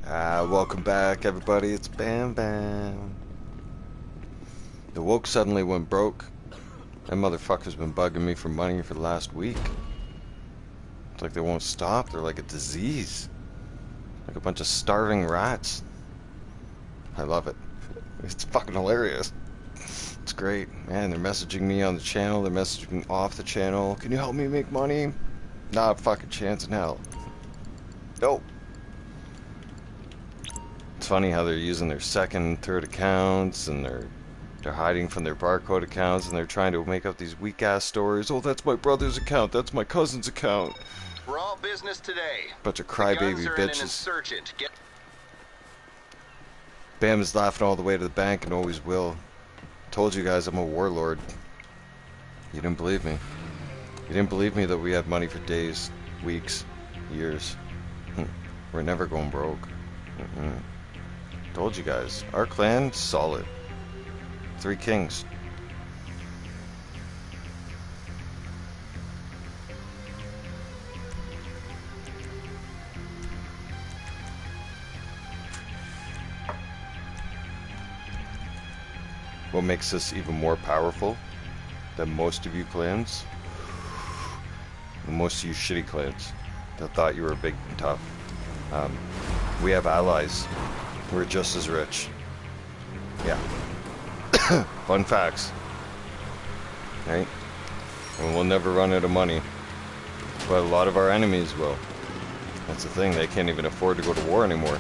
Welcome back, everybody. It's Bam Bam. The woke suddenly went broke. That motherfucker's been bugging me for money for the last week. It's like they won't stop. They're like a disease. Like a bunch of starving rats. I love it. It's fucking hilarious. It's great. Man, they're messaging me on the channel. They're messaging me off the channel. Can you help me make money? Not a fucking chance in hell. Nope. It's funny how they're using their second, third accounts, and they're hiding from their barcode accounts, and they're trying to make up these weak ass stories. Oh, that's my brother's account. That's my cousin's account. We're all business today. Bunch of crybaby bitches. Bam is laughing all the way to the bank and always will. Told you guys I'm a warlord. You didn't believe me. You didn't believe me that we had money for days, weeks, years. We're never going broke. Told you guys. Our clan, solid. 3 kings. What makes us even more powerful than most of you clans? And most of you shitty clans that thought you were big and tough. We have allies who are just as rich. Yeah. Fun facts. Right? And we'll never run out of money. But a lot of our enemies will. That's the thing, they can't even afford to go to war anymore.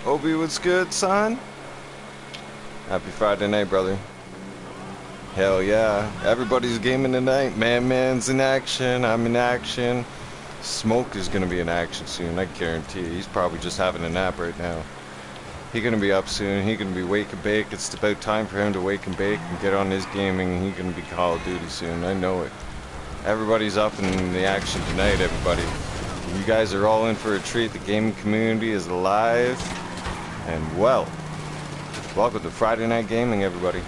Obi, what's good, son? Happy Friday night, brother. Hell yeah. Everybody's gaming tonight. Man's in action. I'm in action. Smoke is gonna be in action soon, I guarantee. He's probably just having a nap right now. He's gonna be up soon. He's gonna be wake and bake. It's about time for him to wake and bake and get on his gaming. He's gonna be Call of Duty soon. I know it. Everybody's up in the action tonight, everybody. You guys are all in for a treat. The gaming community is alive and well. Welcome to Friday Night Gaming, everybody.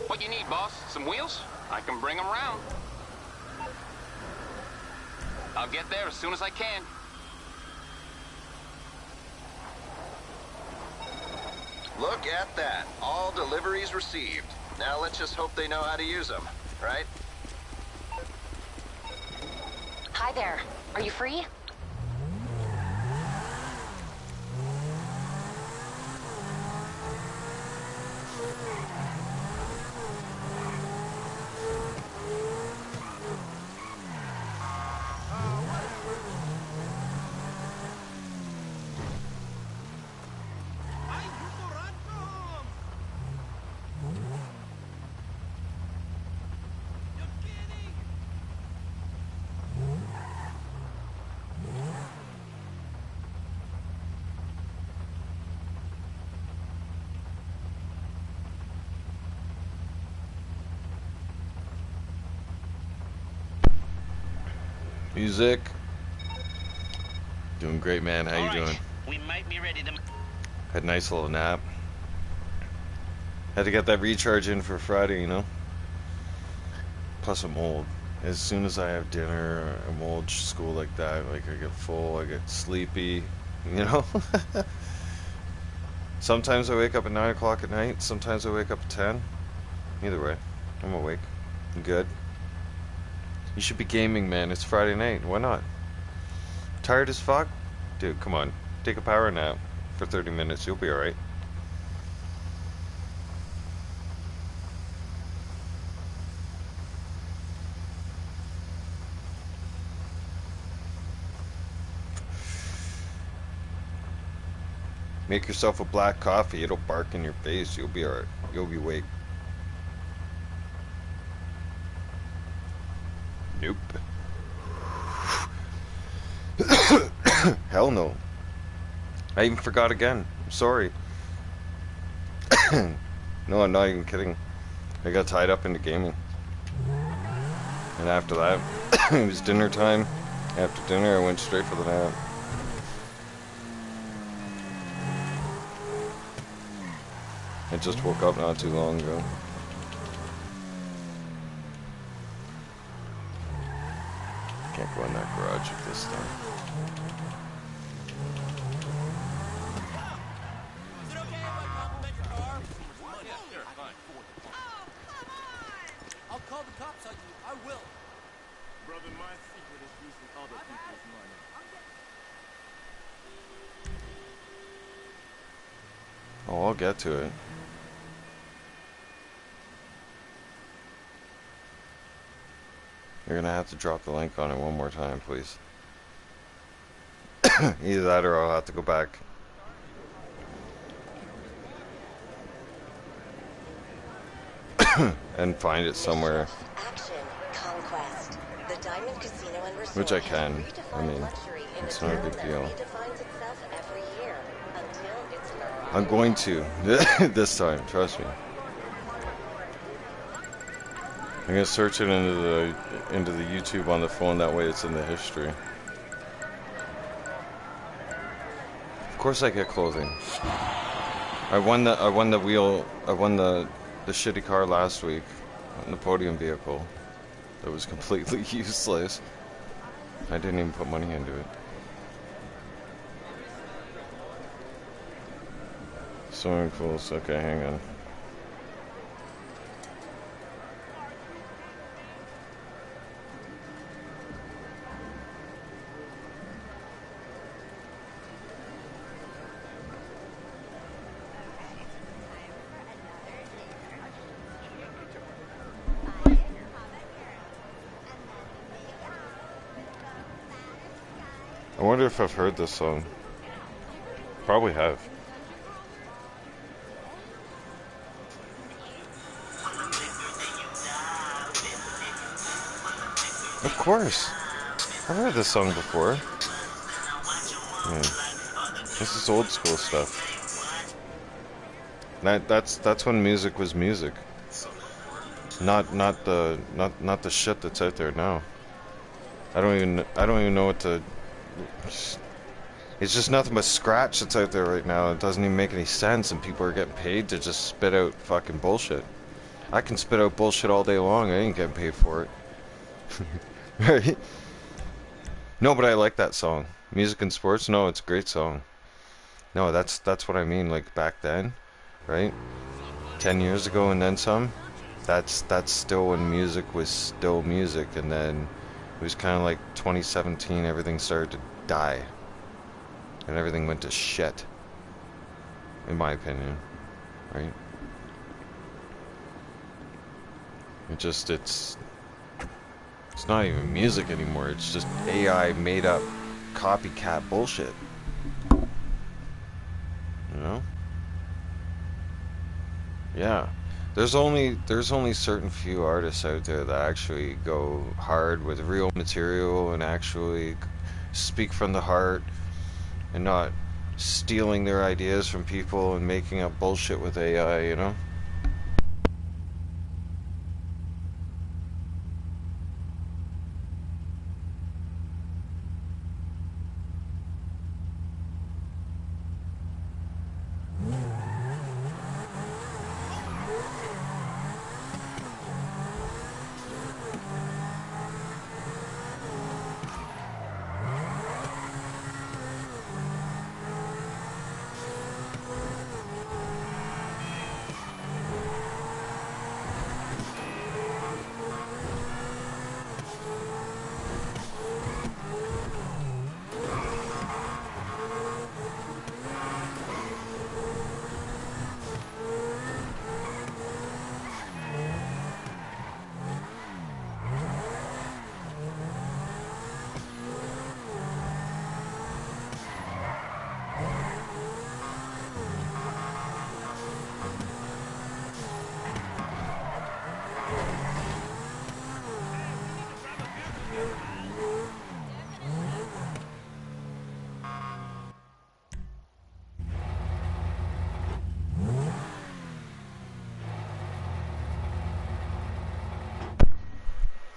What you need, boss? Some wheels? I can bring them round. I'll get there as soon as I can. Look at that. All deliveries received. Now let's just hope they know how to use them, right? Hi there. Are you free? Music. Doing great, man. How you doing? We might be ready to... Had a nice little nap. Had to get that recharge in for Friday, you know? Plus I'm old. As soon as I have dinner, I'm old school like that. Like, I get full, I get sleepy, you know? Sometimes I wake up at 9 o'clock at night. Sometimes I wake up at 10. Either way, I'm awake. I'm good. You should be gaming, man. It's Friday night. Why not? Tired as fuck? Dude, come on. Take a power nap for 30 minutes. You'll be alright. Make yourself a black coffee. It'll bark in your face. You'll be alright. You'll be awake. Nope. Hell no. I even forgot again. I'm sorry. No, I'm not even kidding. I got tied up into gaming. And after that, it was dinner time. After dinner, I went straight for the nap. I just woke up not too long ago. Can't go in that garage at this time. Is it okay if I compliment your car? Yeah, sure, fine. Oh, come on! I'll call the cops on you. I will. Brother, my secret is using other people's money. Oh, I'll get to it. You're gonna have to drop the link on it one more time, please. Either that or I'll have to go back. And find it somewhere. Action, conquest. The Diamond Casino and Resort Which I has can. redefined I mean, luxury in it's a not a town big that deal. redefines itself every year until it's no I'm longer. going to. This time, trust me. I'm gonna search it into the YouTube on the phone, that way it's in the history. Of course I get clothing. I won the shitty car last week on the podium vehicle. That was completely useless. I didn't even put money into it. Swimming pools, okay, hang on. I wonder if I've heard this song. Probably have. Of course. I've heard this song before. Man, this is old school stuff. That's when music was music. Not the shit that's out there now. I don't even know what to. It's just nothing but scratch that's out there right now. It doesn't even make any sense, and people are getting paid to just spit out fucking bullshit. I can spit out bullshit all day long. I ain't getting paid for it. Right? No, but I like that song. Music and sports. No, it's a great song. No, that's what I mean. Like back then, right? 10 years ago and then some. That's still when music was still music, and then it was kind of like 2017. Everything started to die, and everything went to shit. In my opinion, right? It's not even music anymore. It's just AI made up copycat bullshit. You know? Yeah. There's only certain few artists out there that actually go hard with real material and actually speak from the heart and not stealing their ideas from people and making up bullshit with AI, you know?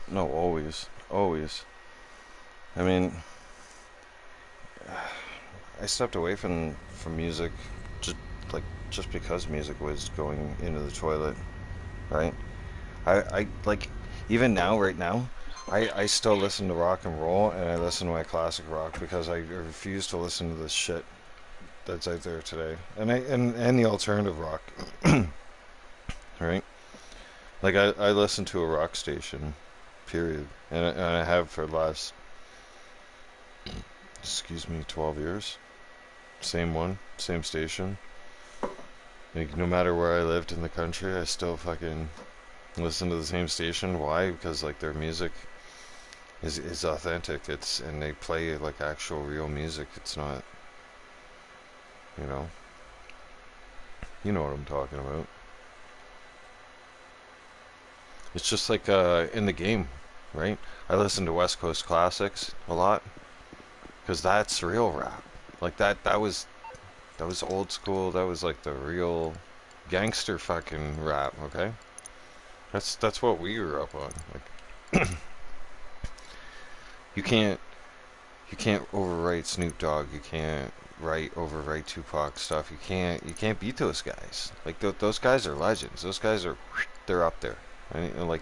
No, always. Always. I mean, I stepped away from music just just because music was going into the toilet, right? I like even now right now I still listen to rock and roll and I listen to my classic rock because I refuse to listen to this shit that's out there today. And the alternative rock, right? Like I listen to a rock station, period. And I have for the last, excuse me, 12 years. Same one, same station. Like no matter where I lived in the country, I still fucking listen to the same station. Why? Because like their music is authentic. It's and they play like actual real music. It's not, you know, you know what I'm talking about. It's just like in the game, right? I listen to West Coast classics a lot because that's real rap. Like that was old school. That was like the real gangster fucking rap. Okay, that's what we grew up on. Like you can't you can't overwrite Snoop Dogg. You can't overwrite Tupac stuff. You can't beat those guys. Like those guys are legends. Those guys are they're up there. And like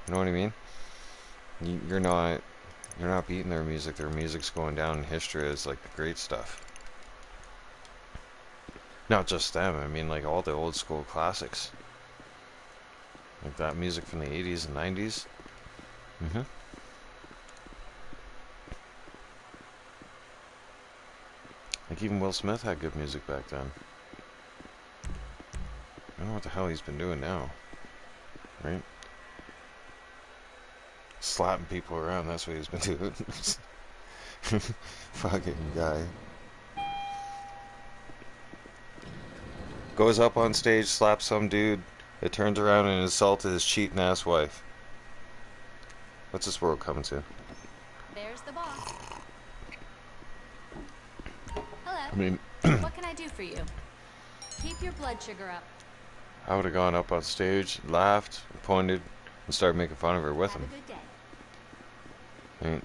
you know what I mean? You're not beating their music. Their music's going down in history as like the great stuff. Not just them. I mean like all the old school classics. Like that music from the 80s and 90s. Mhm. Like even Will Smith had good music back then. I don't know what the hell he's been doing now. Right? Slapping people around, that's what he's been doing. Fucking guy. Goes up on stage, slaps some dude, it turns around and insults his cheating ass wife. What's this world coming to? There's the boss. Hello. I mean, What can I do for you? Keep your blood sugar up. I would have gone up on stage, laughed, pointed, and started making fun of her with Have him. a good day. I mean,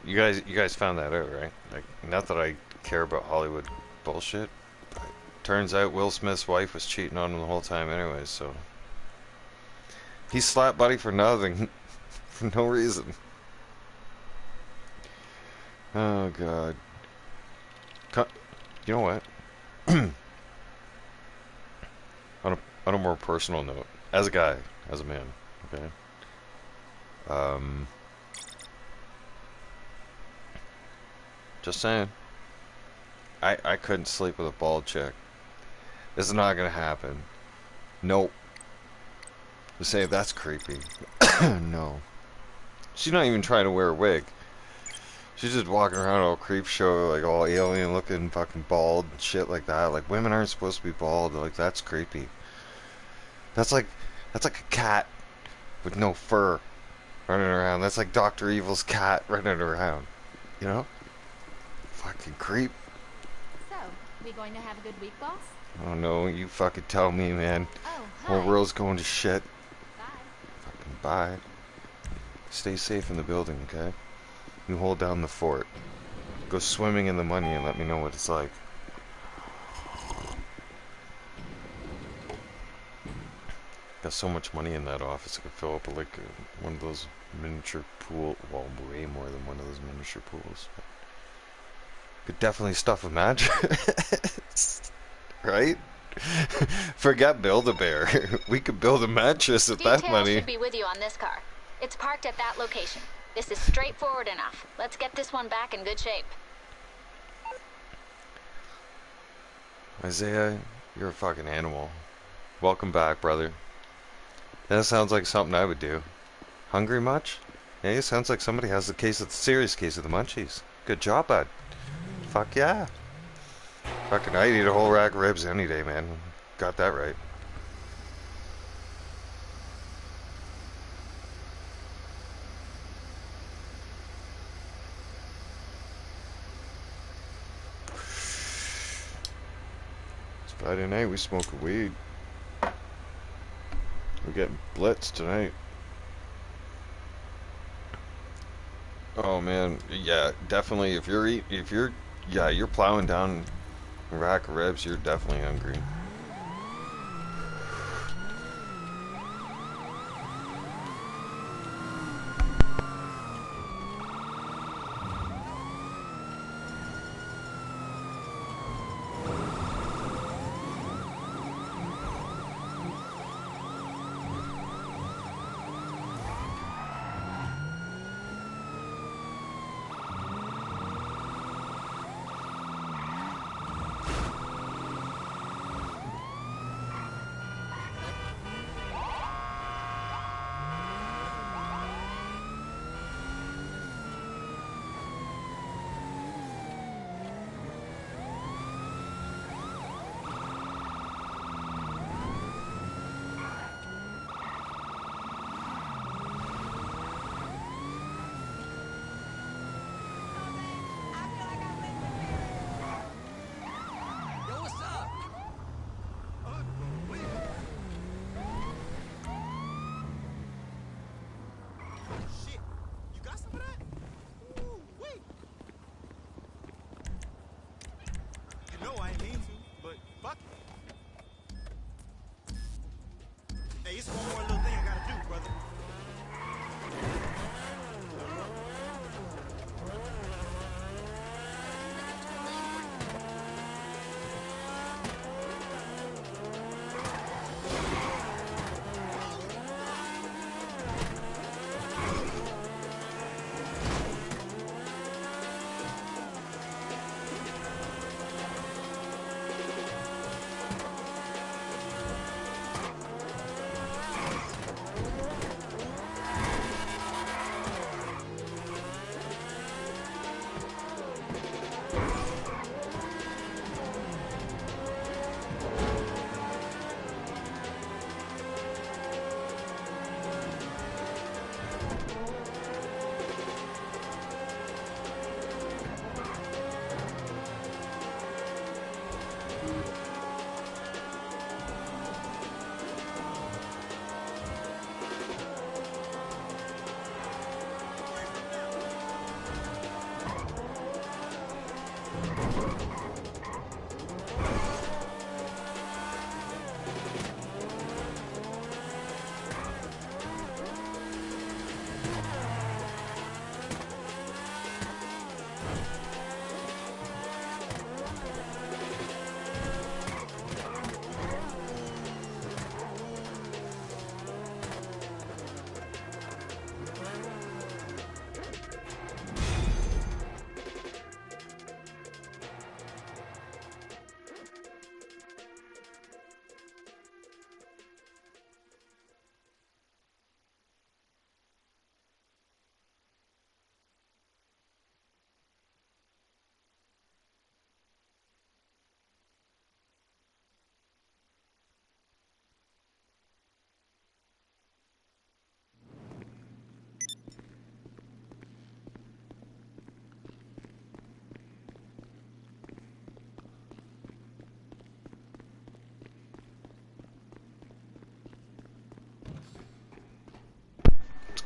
you guys found that out, right? Like, not that I care about Hollywood bullshit, but turns out Will Smith's wife was cheating on him the whole time anyways, so he slapped Buddy for nothing, for no reason. Oh God. You know what? On a more personal note, as a guy, as a man, okay. Just saying. I couldn't sleep with a bald chick. This is not gonna happen. Nope. You say that's creepy. No. She's not even trying to wear a wig. She's just walking around all creep show, like all alien looking, fucking bald and shit like that. Like, women aren't supposed to be bald. Like, that's creepy. That's like a cat with no fur running around. That's like Dr. Evil's cat running around. You know? Fucking creep. So, we going to have a good week, boss? Oh no, you fucking tell me, man. Oh, Whole hi. world's going to shit. Bye. Fucking bye. Stay safe in the building, okay? You hold down the fort. Go swimming in the money and let me know what it's like. Got so much money in that office, I could fill up like one of those miniature pool. Well, way more than one of those miniature pools. Could definitely stuff a mattress, right? Forget Build-A-Bear. We could build a mattress with that Details money. should be with you on this car. It's parked at that location. This is straightforward enough. Let's get this one back in good shape. Isaiah, you're a fucking animal. Welcome back, brother. That sounds like something I would do. Hungry much? Yeah, it sounds like somebody has the serious case of the munchies. Good job, bud. Fuck yeah. Fucking, I'd eat a whole rack of ribs any day, man. Got that right. It's Friday night, we smoke weed. We're getting blitzed tonight. Oh man, yeah, definitely. If you're plowing down a rack of ribs, you're definitely hungry.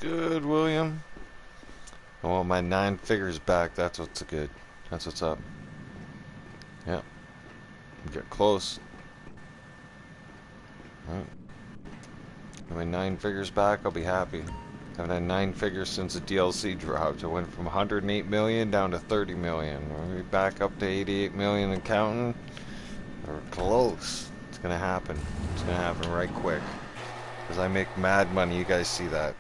good, William? I want my 9 figures back. That's what's good. That's what's up. Yep. Get close. Alright. Get my 9 figures back, I'll be happy. Haven't had 9 figures since the DLC dropped. I went from 108 million down to 30 million. We're back up to 88 million and counting. We're close. It's gonna happen. It's gonna happen right quick. Because I make mad money. You guys see that.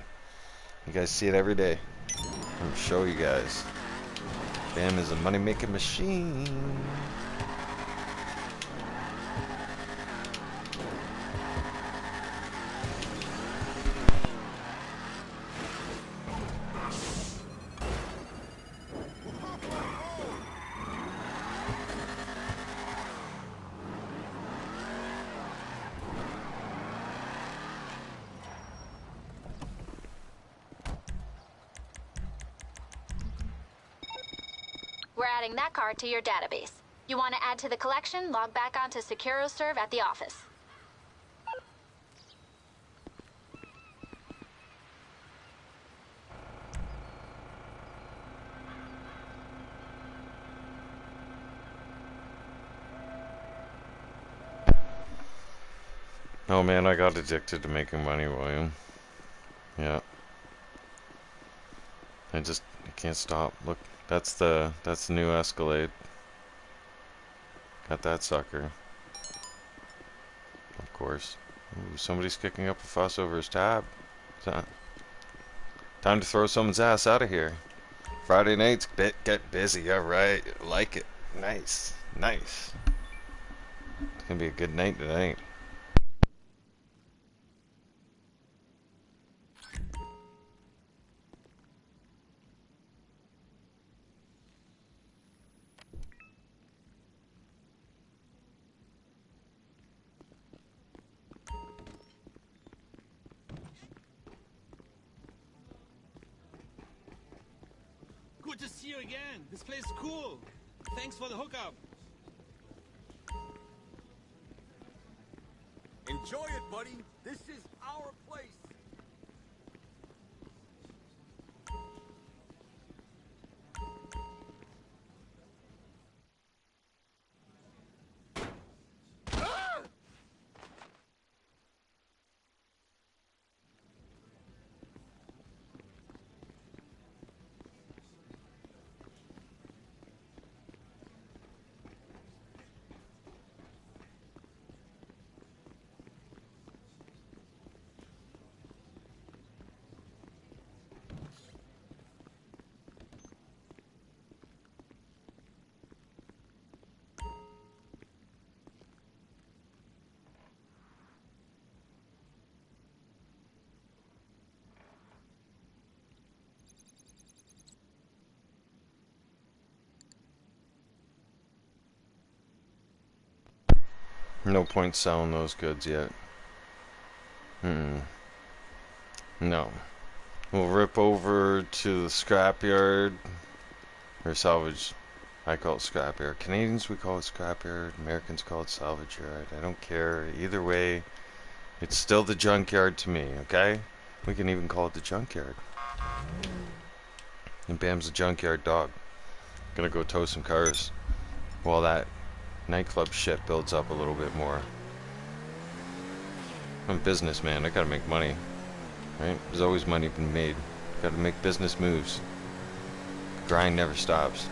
You guys see it every day. I'll show you guys. Bam is a money-making machine. We're adding that card to your database. You want to add to the collection, log back onto SecuroServe at the office. Oh man, I got addicted to making money, William. Yeah. I can't stop. Look, that's the new Escalade. Got that sucker. Of course. Ooh, somebody's kicking up a fuss over his tab. Time to throw someone's ass out of here. Friday nights, get busy. Alright, like it. Nice. Nice. It's gonna be a good night tonight. Good to see you again. This place is cool. Thanks for the hookup. Enjoy it, buddy. This is our place. No point selling those goods yet. No. We'll rip over to the scrapyard or salvage. I call it scrapyard. Canadians, we call it scrapyard. Americans call it salvage yard. I don't care. Either way, it's still the junkyard to me, okay? We can even call it the junkyard. And Bam's a junkyard dog. Gonna go tow some cars while that nightclub shit builds up a little bit more. I'm a businessman. I gotta make money. Right? There's always money been made. Gotta make business moves. Grind never stops.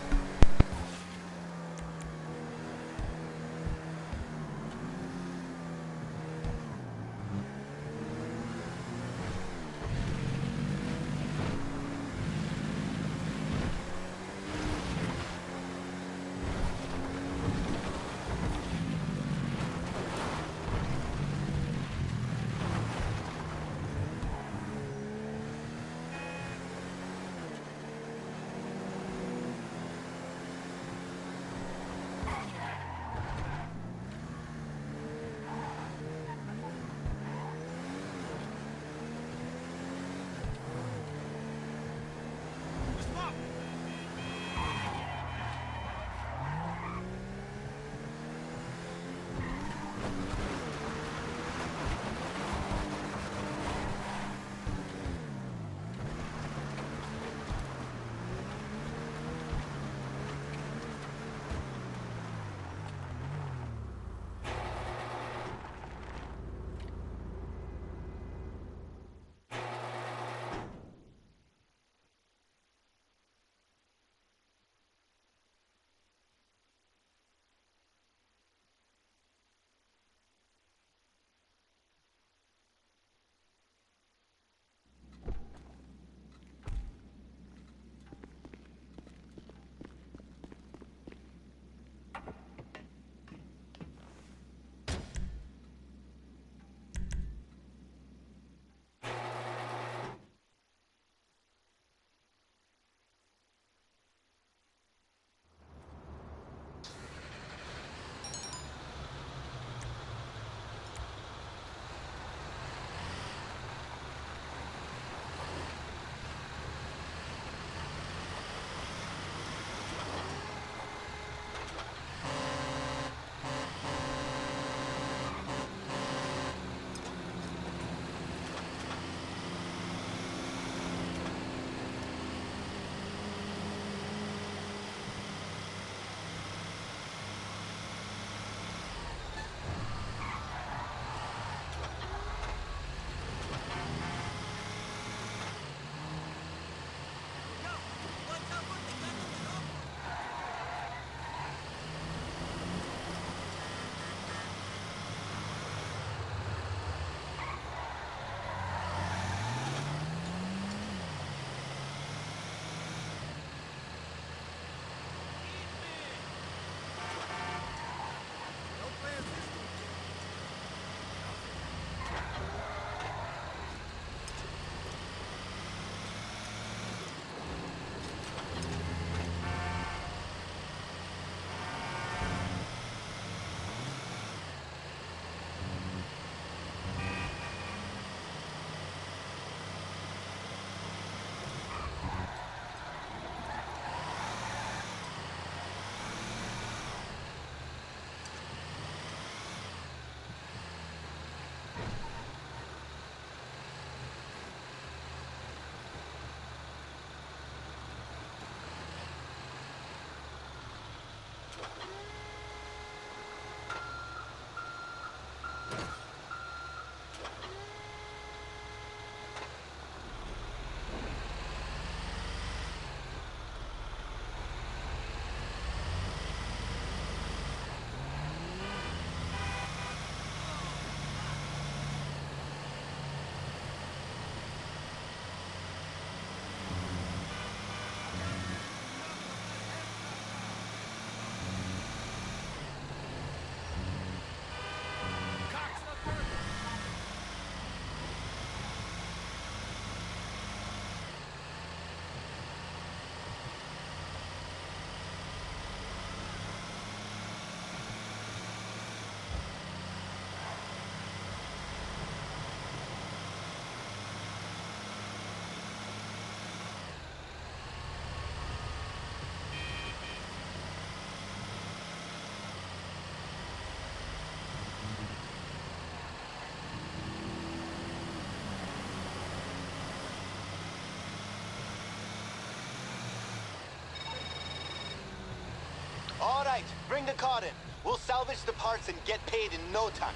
All right, bring the car in. We'll salvage the parts and get paid in no time.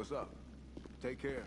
What's up? Take care.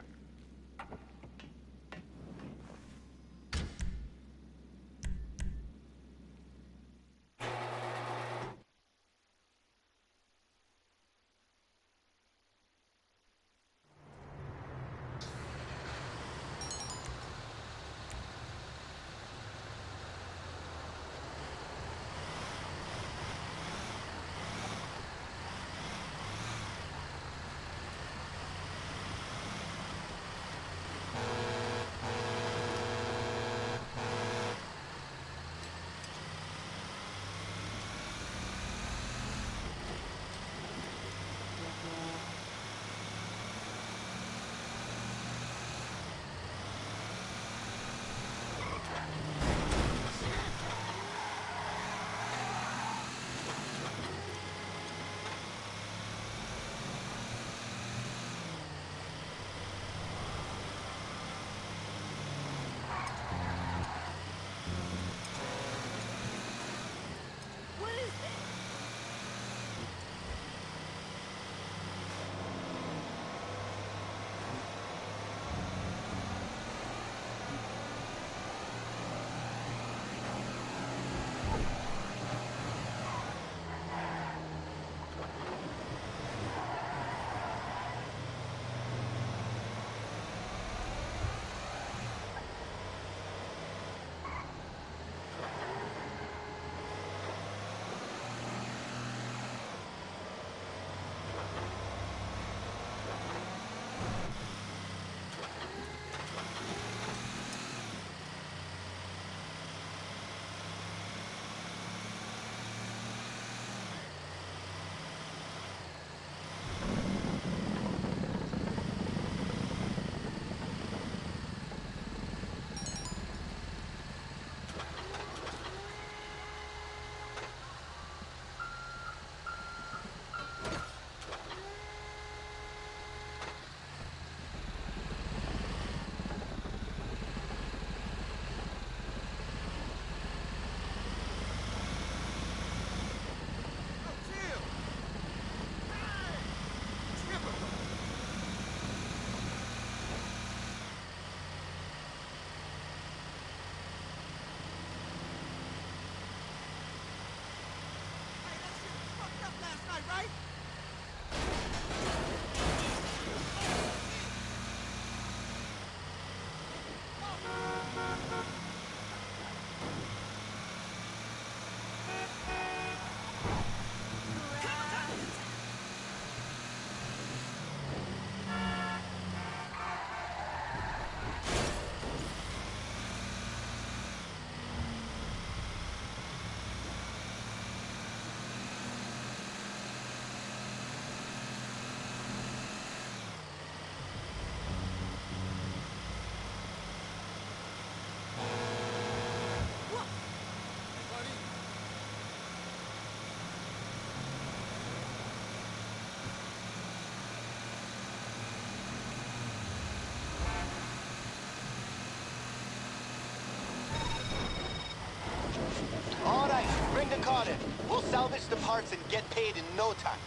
caught in. We'll salvage the parts and get paid in no time.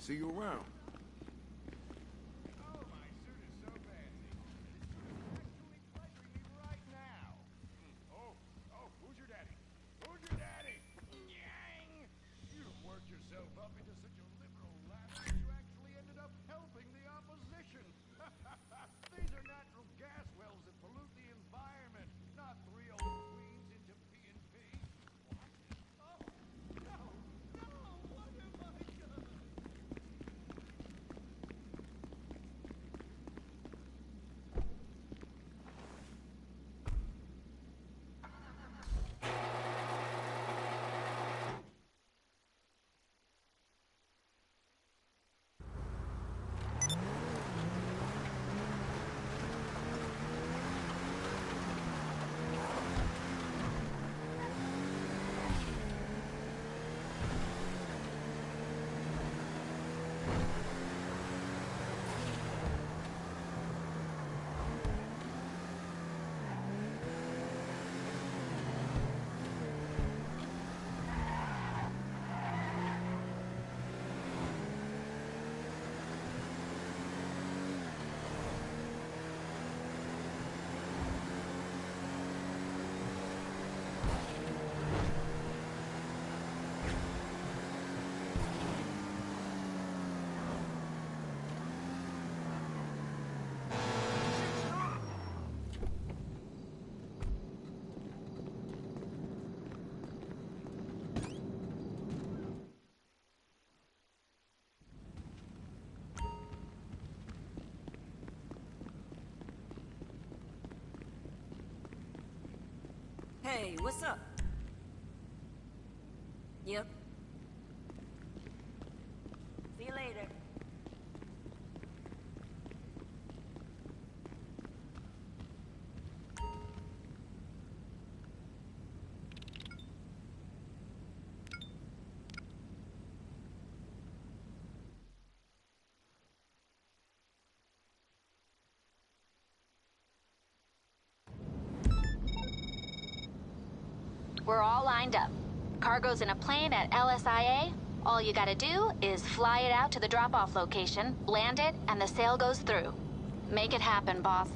See you around. Oh, my suit is so fancy. It's actually pleasuring me right now. Oh, who's your daddy? Who's your daddy? Yang! You've worked yourself up into such a liberal lap that you actually ended up helping the opposition. These are natural gas wells that pollute the environment, not three old queens into P&P. What? Oh, no, what have I done? Hey, what's up? Yep. See you later. We're all lined up. Cargo's in a plane at LSIA. All you gotta do is fly it out to the drop-off location, land it, and the sale goes through. Make it happen, boss.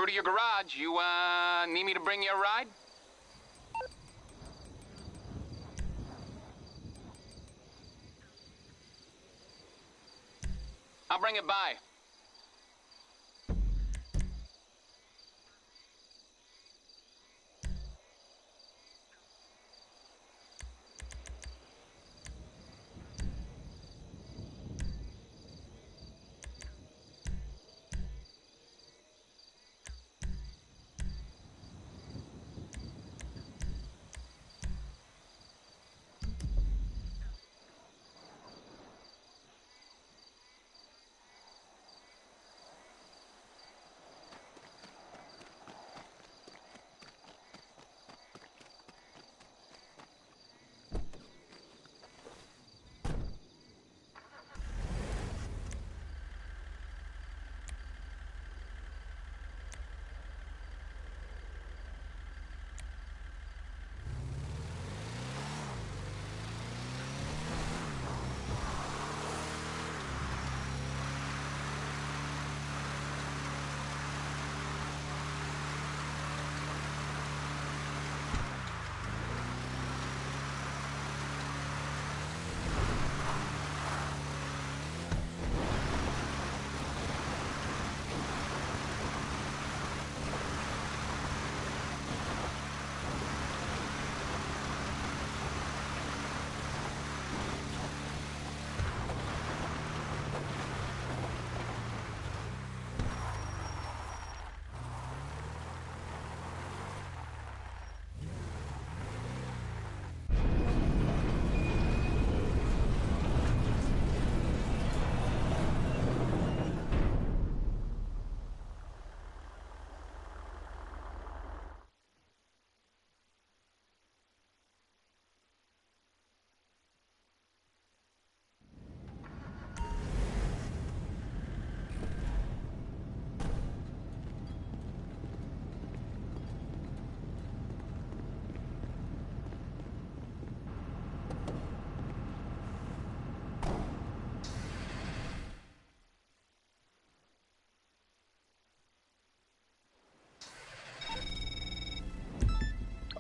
through to your garage. You, need me to bring you a ride? I'll bring it by.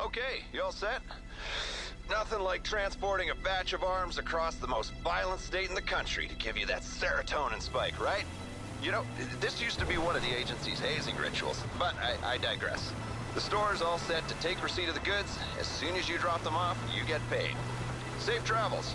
Okay, you all set? Nothing like transporting a batch of arms across the most violent state in the country to give you that serotonin spike, right? You know, this used to be one of the agency's hazing rituals, but I digress. The store is all set to take receipt of the goods. As soon as you drop them off, you get paid. Safe travels.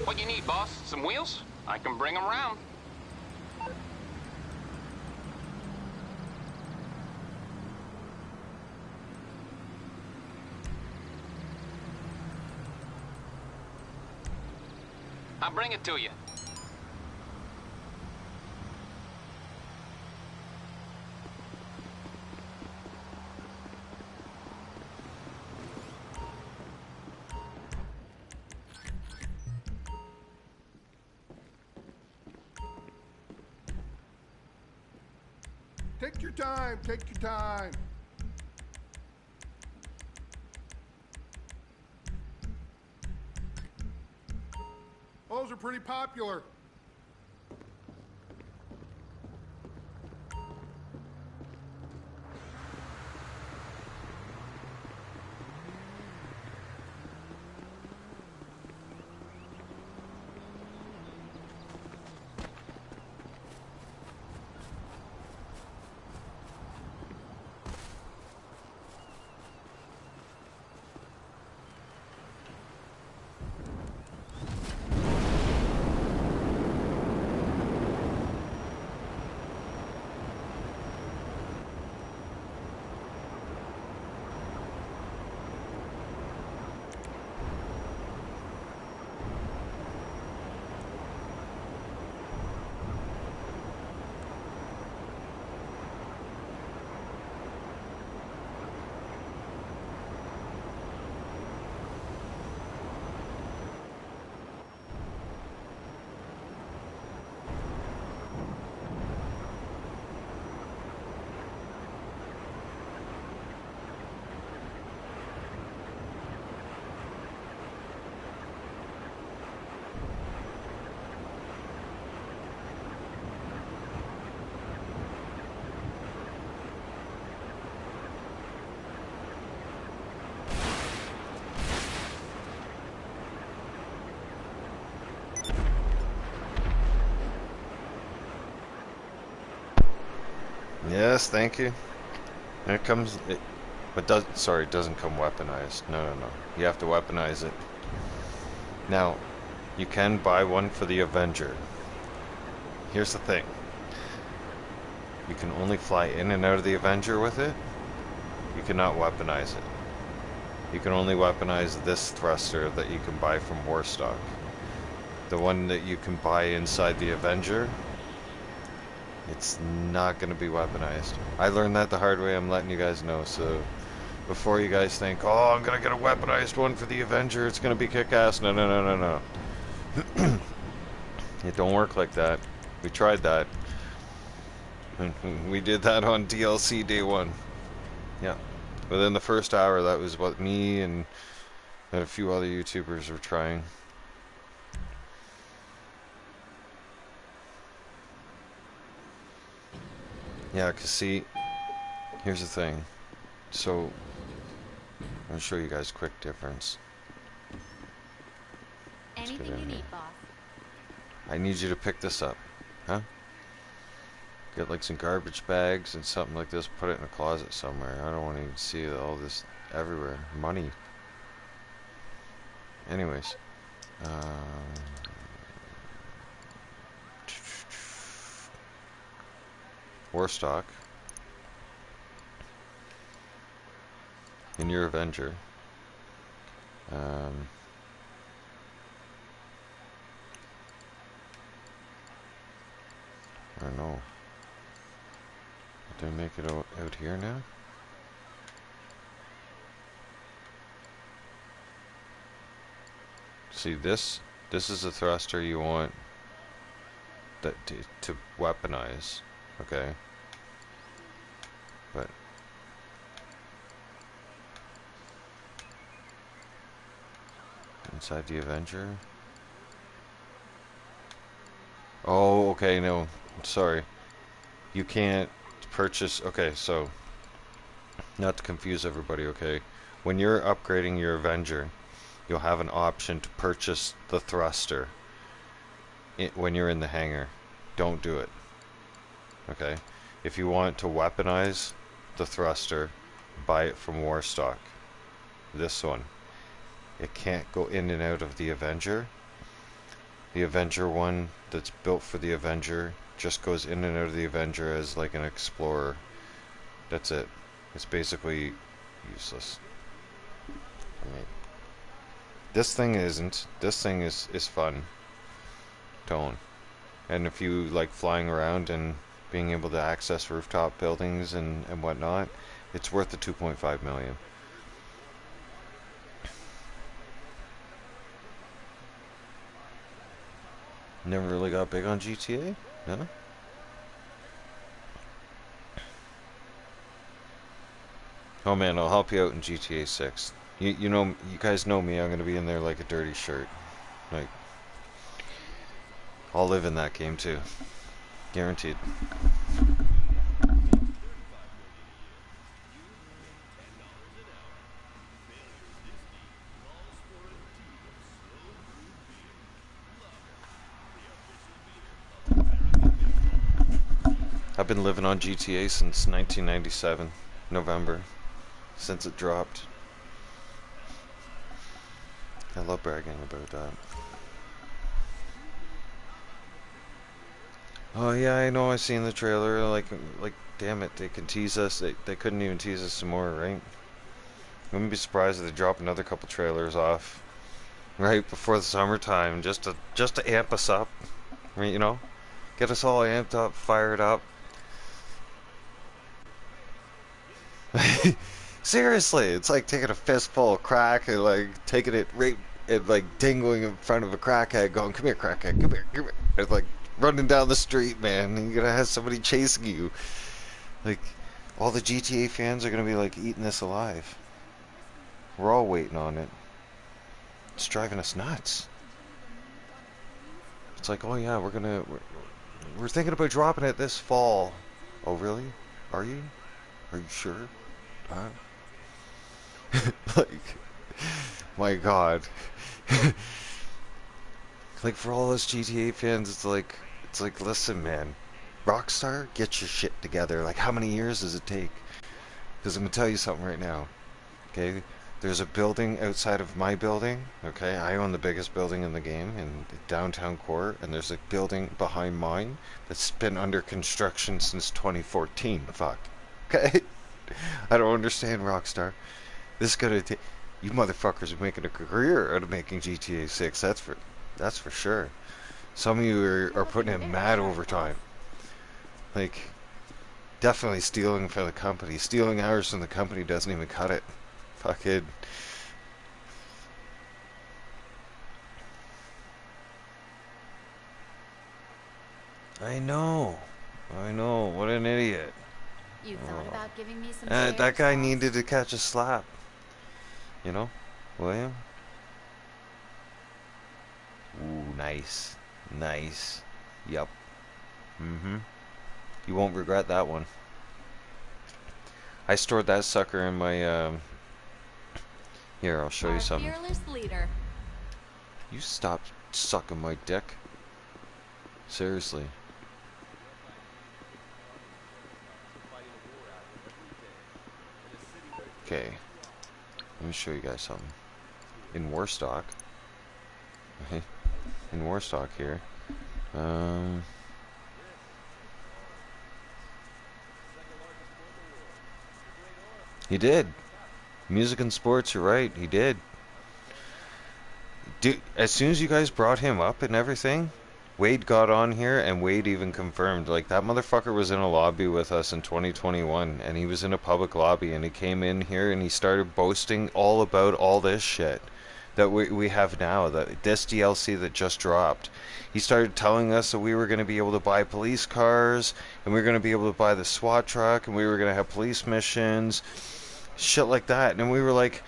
What you need, boss? Some wheels? I can bring them around. I'll bring it to you. Take your time, take your time. Those are pretty popular. Yes, thank you. And it comes, it doesn't come weaponized. No, no, no. You have to weaponize it. Now, you can buy one for the Avenger. Here's the thing. You can only fly in and out of the Avenger with it. You cannot weaponize it. You can only weaponize this thruster that you can buy from Warstock. The one that you can buy inside the Avenger, it's not going to be weaponized. I learned that the hard way. I'm letting you guys know. So before you guys think, oh, I'm going to get a weaponized one for the Avenger, it's going to be kick-ass. No, no, no, no, no. It don't work like that. We tried that. We did that on DLC day one. Yeah. Within the first hour, that was what me and a few other YouTubers were trying. Yeah, cause see, here's the thing. So, I'm gonna show you guys a quick difference. Anything you need, boss. I need you to pick this up, huh? Get like some garbage bags and something like this, put it in a closet somewhere. I don't want to even see all this everywhere. Money. Anyways. Warstock. In your Avenger. I don't know. Did I make it out here now? See, this is a thruster you want that to weaponize, okay? But inside the Avenger. Oh, okay, no, sorry. You can't purchase. Okay, so not to confuse everybody, okay? When you're upgrading your Avenger, you'll have an option to purchase the thruster when you're in the hangar. Don't do it. Okay? If you want to weaponize the thruster, buy it from Warstock. This one. It can't go in and out of the Avenger. The Avenger one that's built for the Avenger just goes in and out of the Avenger as like an explorer. That's it. It's basically useless. I mean, this thing isn't. This thing is fun. don't. And if you like flying around and being able to access rooftop buildings and whatnot, it's worth the 2.5 million. Never really got big on GTA? No? Oh man, I'll help you out in GTA 6. You know, you guys know me, I'm gonna be in there like a dirty shirt. Like, I'll live in that game too. Guaranteed. I've been living on GTA since 1997, November, since it dropped. I love bragging about that. Oh yeah, I know, I seen the trailer, like, damn it, they can tease us, they couldn't even tease us some more, right? I wouldn't be surprised if they drop another couple trailers off, right before the summertime, just to amp us up, right, you know? Get us all amped up, fired up. Seriously, it's like taking a fistful of crack and like taking it right and like dangling in front of a crackhead going, come here crackhead, come here. It's like running down the street, man, and you're gonna have somebody chasing you. Like, all the GTA fans are gonna be like eating this alive. We're all waiting on it. It's driving us nuts. It's like, oh yeah, we're thinking about dropping it this fall. Oh really? Are you? Are you sure? Huh? Like, my God. Like, for all us GTA fans, it's like, listen, man, Rockstar, get your shit together. Like, how many years does it take? Because I'm gonna tell you something right now. Okay, there's a building outside of my building. Okay, I own the biggest building in the game in downtown core, and there's a building behind mine that's been under construction since 2014. Fuck. Okay. I don't understand, Rockstar. This is gonna take. You motherfuckers are making a career out of making GTA 6. That's for sure. Some of you are putting in mad overtime. Like, definitely stealing from the company. Stealing hours from the company doesn't even cut it. Fucking. I know. What an idiot. You thought about giving me some that guy needed to catch a slap. You know, William? Ooh, nice. Nice. Yup. Mm-hmm. You won't regret that one. I stored that sucker in my, Here, I'll show you something. Fearless leader. You stop sucking my dick. Seriously. Okay. Let me show you guys something. In Warstock. Okay. In Warstock here. He did. Music and sports, you're right. He did. Dude, as soon as you guys brought him up and everything, Wade got on here and Wade even confirmed, like, that motherfucker was in a lobby with us in 2021 and he was in a public lobby and he came in here and he started boasting all about all this shit that we have now, that this DLC that just dropped. He started telling us that we were going to be able to buy police cars and we were going to be able to buy the SWAT truck and we were going to have police missions, shit like that. And we were like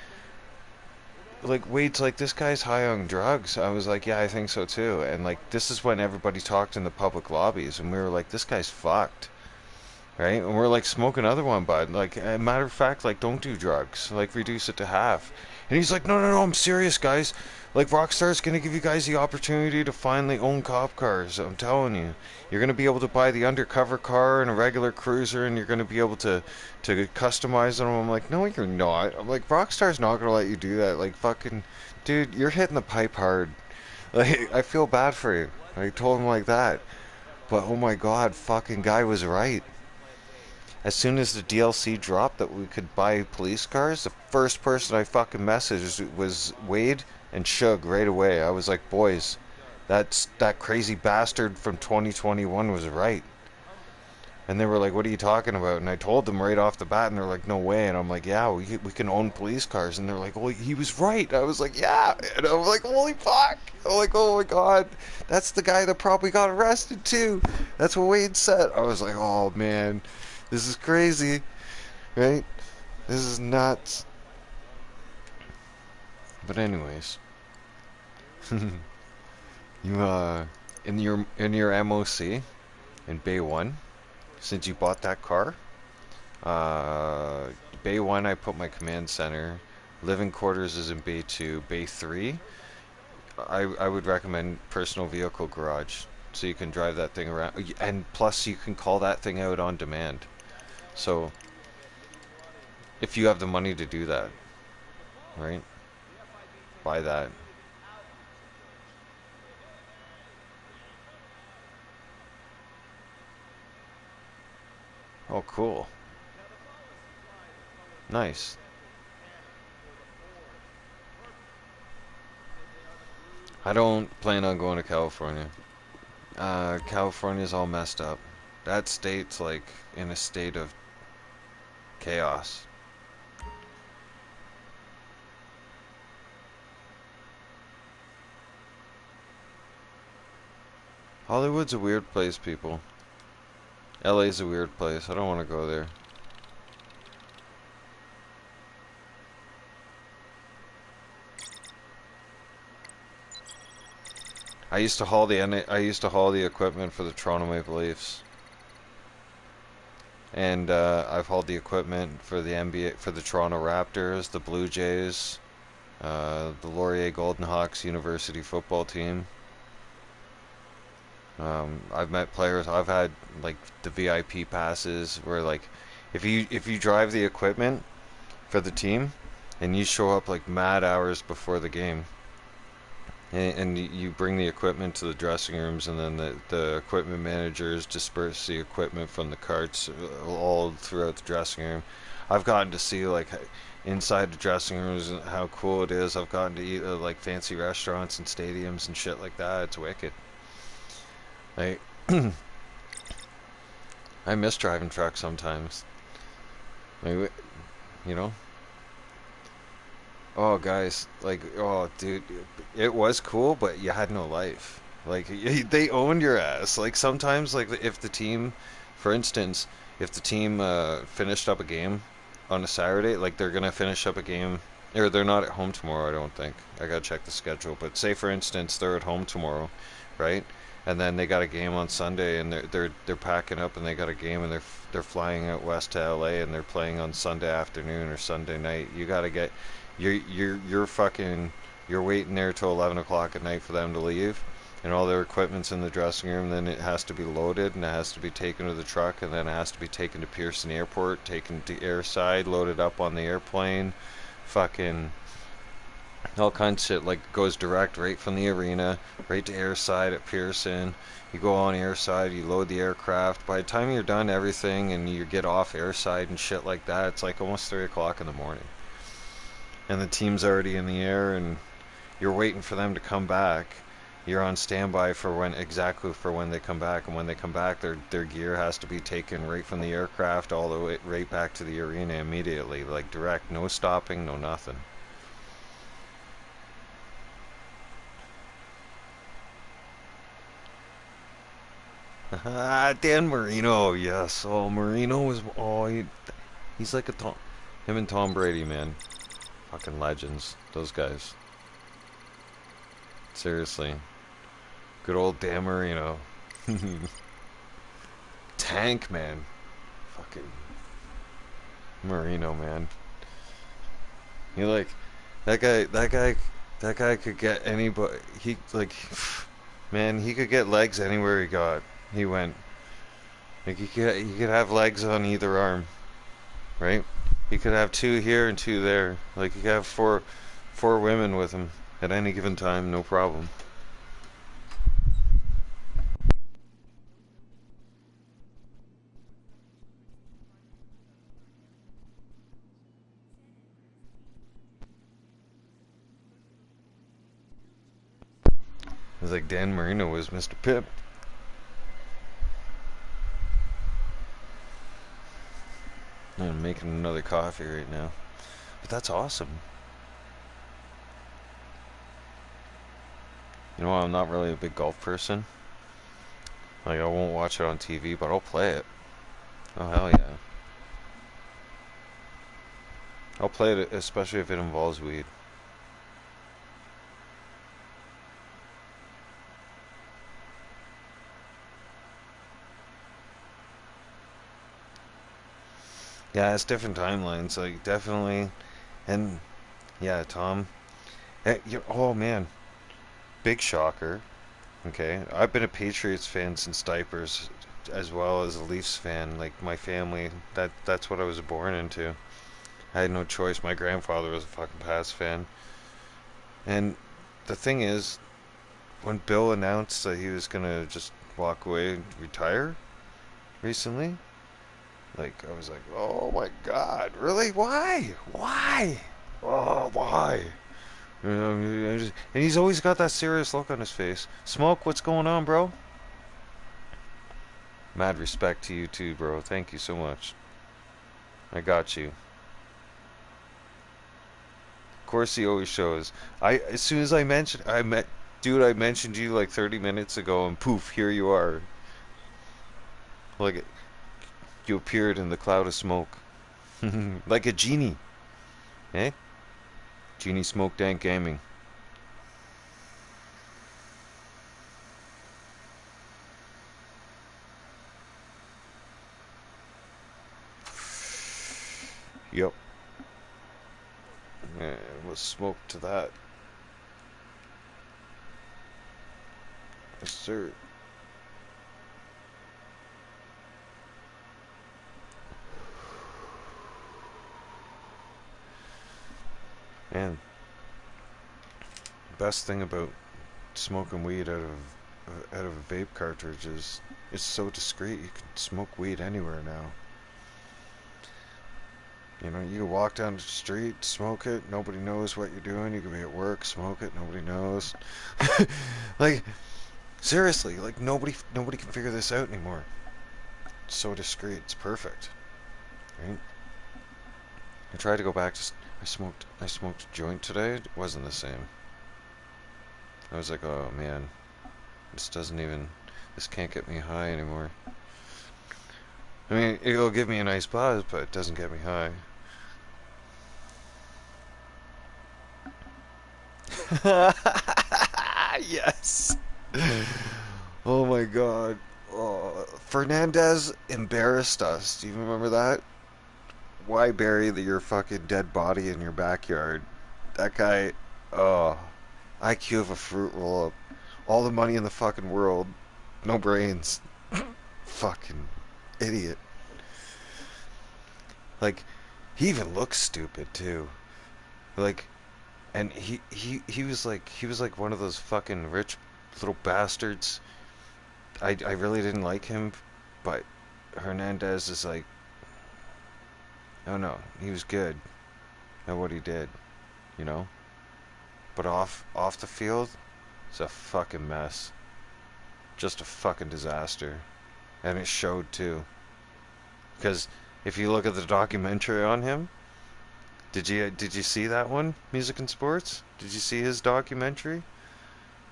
Wade's like, this guy's high on drugs. I was like, yeah, I think so too. And like, this is when everybody talked in the public lobbies and we were like, this guy's fucked, right? And we're like, smoke another one, bud. Like, a matter of fact, like, don't do drugs, like, reduce it to half. And he's like, no, I'm serious, guys. Like, Rockstar's gonna give you guys the opportunity to finally own cop cars. I'm telling you, you're gonna be able to buy the undercover car and a regular cruiser, and you're gonna be able to customize them. I'm like, no, you're not. I'm like, Rockstar's not gonna let you do that. Like, fucking, dude, you're hitting the pipe hard. Like, I feel bad for you. I told him like that, but oh my God, fucking guy was right. As soon as the DLC dropped that we could buy police cars, the first person I fucking messaged was Wade and Shug right away. I was like, boys, that crazy bastard from 2021 was right. And they were like, what are you talking about? And I told them right off the bat, and they're like, no way. And I'm like, yeah, we can own police cars. And they're like, well, he was right. I was like, yeah. And I'm like, holy fuck. I'm like, oh my God. That's the guy that probably got arrested too. That's what Wade said. I was like, oh man, this is crazy. Right? This is nuts. But anyways. You, in your MOC, in Bay 1, since you bought that car, Bay 1, I put my command center. Living quarters is in Bay 2. Bay 3, I would recommend personal vehicle garage. So you can drive that thing around. And plus, you can call that thing out on demand. So, if you have the money to do that, right? Buy that. Oh, cool. Nice. I don't plan on going to California. California's all messed up. That state's like in a state of chaos. Hollywood's a weird place, people. LA's a weird place. I don't want to go there. I used to haul the equipment for the Toronto Maple Leafs. And I've hauled the equipment for the NBA, for the Toronto Raptors, the Blue Jays, the Laurier Golden Hawks University football team. I've met players. I've had like the VIP passes where like if you drive the equipment for the team and you show up like mad hours before the game and you bring the equipment to the dressing rooms, and then the equipment managers disperse the equipment from the carts all throughout the dressing room. I've gotten to see like inside the dressing rooms and how cool it is. I've gotten to eat like fancy restaurants and stadiums and shit like that. It's wicked. Like I miss driving trucks sometimes. Like, you know. Oh, guys, like, oh, dude, it was cool, but you had no life. Like, they owned your ass. Like, sometimes, like, if the team, for instance, if the team finished up a game on a Saturday, like, they're gonna finish up a game, or they're not at home tomorrow, I don't think. I gotta check the schedule. But say, for instance, they're at home tomorrow, right? And then they got a game on Sunday, and they're packing up, and they got a game, and they're flying out west to LA, and they're playing on Sunday afternoon or Sunday night. You gotta get you're waiting there till 11 o'clock at night for them to leave, and all their equipment's in the dressing room. Then it has to be loaded, and it has to be taken to the truck, and then it has to be taken to Pearson Airport, taken to airside, loaded up on the airplane, fucking all kinds of shit. Like, goes direct right from the arena right to airside at Pearson. You go on airside, you load the aircraft. By the time you're done everything and you get off airside and shit like that, it's like almost 3 o'clock in the morning, and the team's already in the air, and you're waiting for them to come back. You're on standby for when they come back, and when they come back, their gear has to be taken right from the aircraft all the way right back to the arena immediately, like direct, no stopping, no nothing. Dan Marino, yes. Oh, Marino was he's like a him and Tom Brady, man. Fucking legends, those guys. Seriously. Good old Dan Marino. Tank, man. Fucking Marino, man. He like that guy could get anybody. He like, man, he could get legs anywhere he went. Like he could have legs on either arm, right? He could have two here and two there. Like he could have four women with him at any given time, no problem. was like Dan Marino was Mr. Pip. I'm making another coffee right now. But that's awesome. You know, I'm not really a big golf person. Like, I won't watch it on TV, but I'll play it. Oh, hell yeah. I'll play it, especially if it involves weed. Yeah, it's different timelines, like, definitely. And, yeah, Tom. Oh, man. Big shocker. Okay, I've been a Patriots fan since diapers, as well as a Leafs fan. Like, my family, that's what I was born into. I had no choice. My grandfather was a fucking Pats fan. And the thing is, when Bill announced that he was gonna just walk away and retire recently, like, I was like, oh my god, really? Why? Why? Oh, why? And he's always got that serious look on his face. Smoke, what's going on, bro? Mad respect to you too, bro. Thank you so much. I got you. Of course he always shows. As soon as I mentioned I mentioned you like 30 minutes ago and poof, here you are. Like you appeared in the cloud of smoke. Like a genie. Eh? Genie Smoke Dank Gaming. Yep. Yeah, was smoke to that. Yes, sir. And best thing about smoking weed out of a vape cartridge is it's so discreet. You can smoke weed anywhere now. You know, you can walk down the street, smoke it, nobody knows what you're doing. You can be at work, smoke it, nobody knows. Like, seriously, like nobody can figure this out anymore. It's so discreet, it's perfect. Right? I tried to go back to I smoked a joint today. It wasn't the same. I was like, oh man, this can't get me high anymore. I mean, it'll give me a nice buzz, but it doesn't get me high. Yes. Oh my god. Oh, Fernandez embarrassed us. Do you remember that? Why bury your fucking dead body in your backyard? That guy, oh, IQ of a fruit roll up. All the money in the fucking world. No brains. Fucking idiot. Like, he even looks stupid too. Like, and he was like one of those fucking rich little bastards. I really didn't like him, but Hernandez is like, oh no, he was good at what he did, you know. But off the field, it's a fucking mess. Just a fucking disaster, and it showed too. Because if you look at the documentary on him, did you see that one, Music and Sports? Did you see his documentary?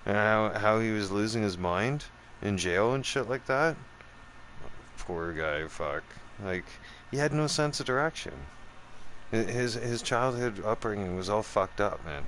And how he was losing his mind in jail and shit like that? Poor guy, fuck. Like, he had no sense of direction. His childhood upbringing was all fucked up, man.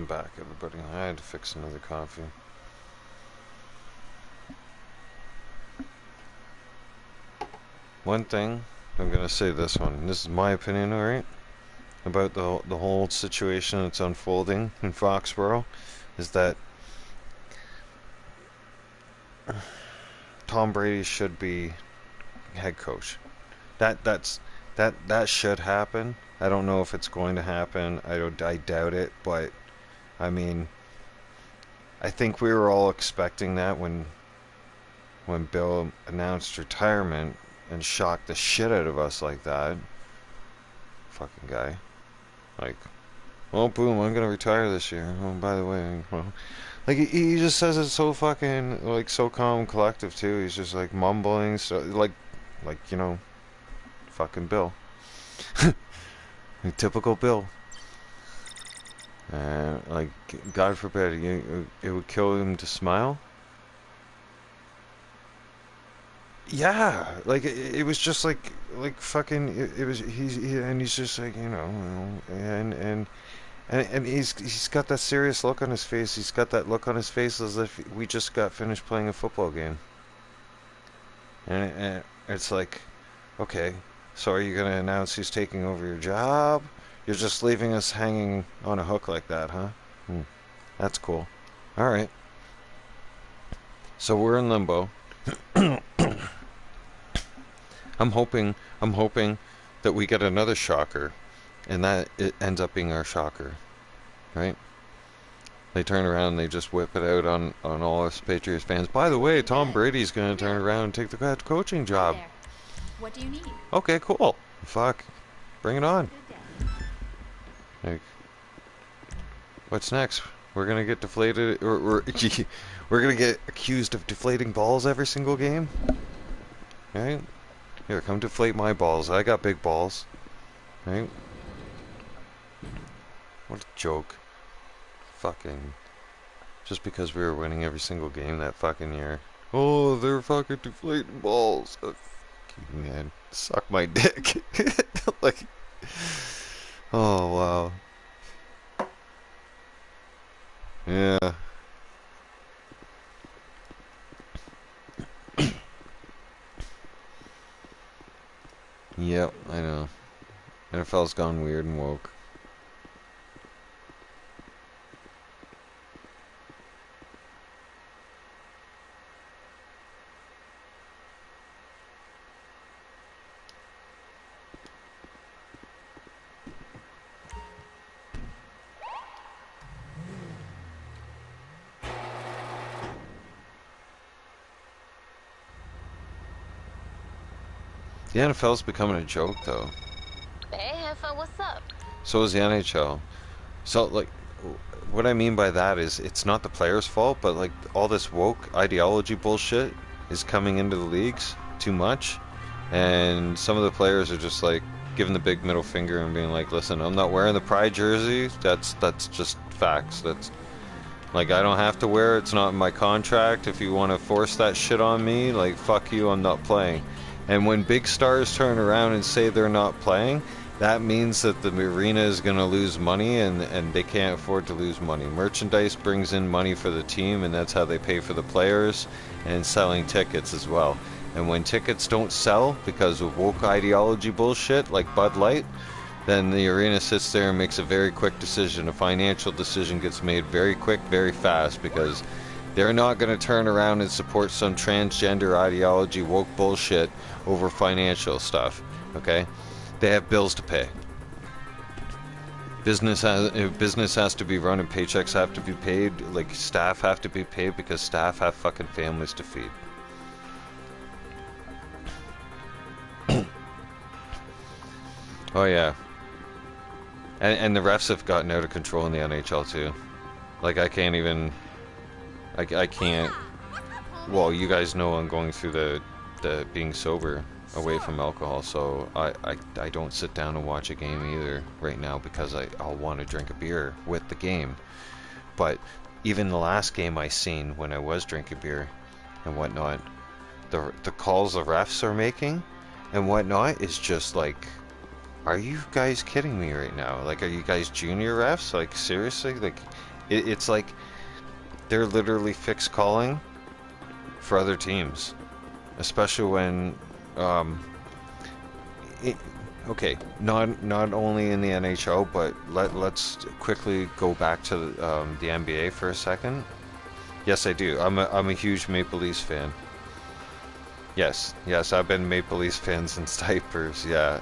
I'm back, everybody. I had to fix another coffee. One thing, I'm gonna say this one. This is my opinion, alright? About the whole situation that's unfolding in Foxborough, is that Tom Brady should be head coach. That should happen. I don't know if it's going to happen. I doubt it, but I mean, I think we were all expecting that when Bill announced retirement and shocked the shit out of us like that. Fucking guy. Like, well, boom, I'm gonna retire this year. Oh, by the way, well, like he just says it so fucking like so calm and collective too. He's just like mumbling, so like you know, fucking Bill. Like, typical Bill. And like, God forbid, it would kill him to smile. Yeah, like it was just like fucking. It was he's just like, you know, and he's got that serious look on his face. He's got that look on his face as if we just got finished playing a football game. And it's like, okay, so are you gonna announce he's taking over your job? You're just leaving us hanging on a hook like that, huh? That's cool. All right. So we're in limbo. I'm hoping that we get another shocker, and that it ends up being our shocker, right? They turn around and they just whip it out on all us Patriots fans. By the way, Tom Brady's going to turn around and take the head coaching job. What do you need? Okay, cool. Fuck. Bring it on. Like, what's next? We're going to get deflated, or we're going to get accused of deflating balls every single game? Right? Here, come deflate my balls. I got big balls. Right? What a joke. Fucking. Just because we were winning every single game that fucking year. Oh, they're fucking deflating balls. Oh, fuck you, man. Suck my dick. Like. Oh, wow. Yeah. Yep, I know. NFL's gone weird and woke. The NFL's becoming a joke, though. Hey, Heffa, what's up? So is the NHL. So, like, what I mean by that is it's not the players' fault, but, like, all this woke ideology bullshit is coming into the leagues too much. And some of the players are just, like, giving the big middle finger and being like, listen, I'm not wearing the Pride jersey. That's just facts. That's, like, I don't have to wear it. It's not in my contract. If you want to force that shit on me, like, fuck you, I'm not playing. And when big stars turn around and say they're not playing, that means that the arena is going to lose money, and they can't afford to lose money. Merchandise brings in money for the team, and that's how they pay for the players, and selling tickets as well. And when tickets don't sell because of woke ideology bullshit like Bud Light, then the arena sits there and makes a very quick decision. A financial decision gets made very quick, very fast, because they're not going to turn around and support some transgender ideology, woke bullshit over financial stuff, okay? They have bills to pay. Business has to be run and paychecks have to be paid, like staff have to be paid because staff have fucking families to feed. Oh yeah. And the refs have gotten out of control in the NHL too. Like I can't even... I can't... Well, you guys know I'm going through the being sober away from alcohol, so I don't sit down and watch a game either right now because I'll want to drink a beer with the game. But even the last game I seen when I was drinking beer and whatnot, the calls the refs are making and whatnot is just like, are you guys kidding me right now? Like, are you guys junior refs? Like, seriously? Like, It's like they're literally fixed calling for other teams, especially when, okay, not only in the NHL, but let's quickly go back to the NBA for a second. Yes, I do. I'm a huge Maple Leafs fan. Yes, I've been Maple Leafs fan since diapers. Yeah.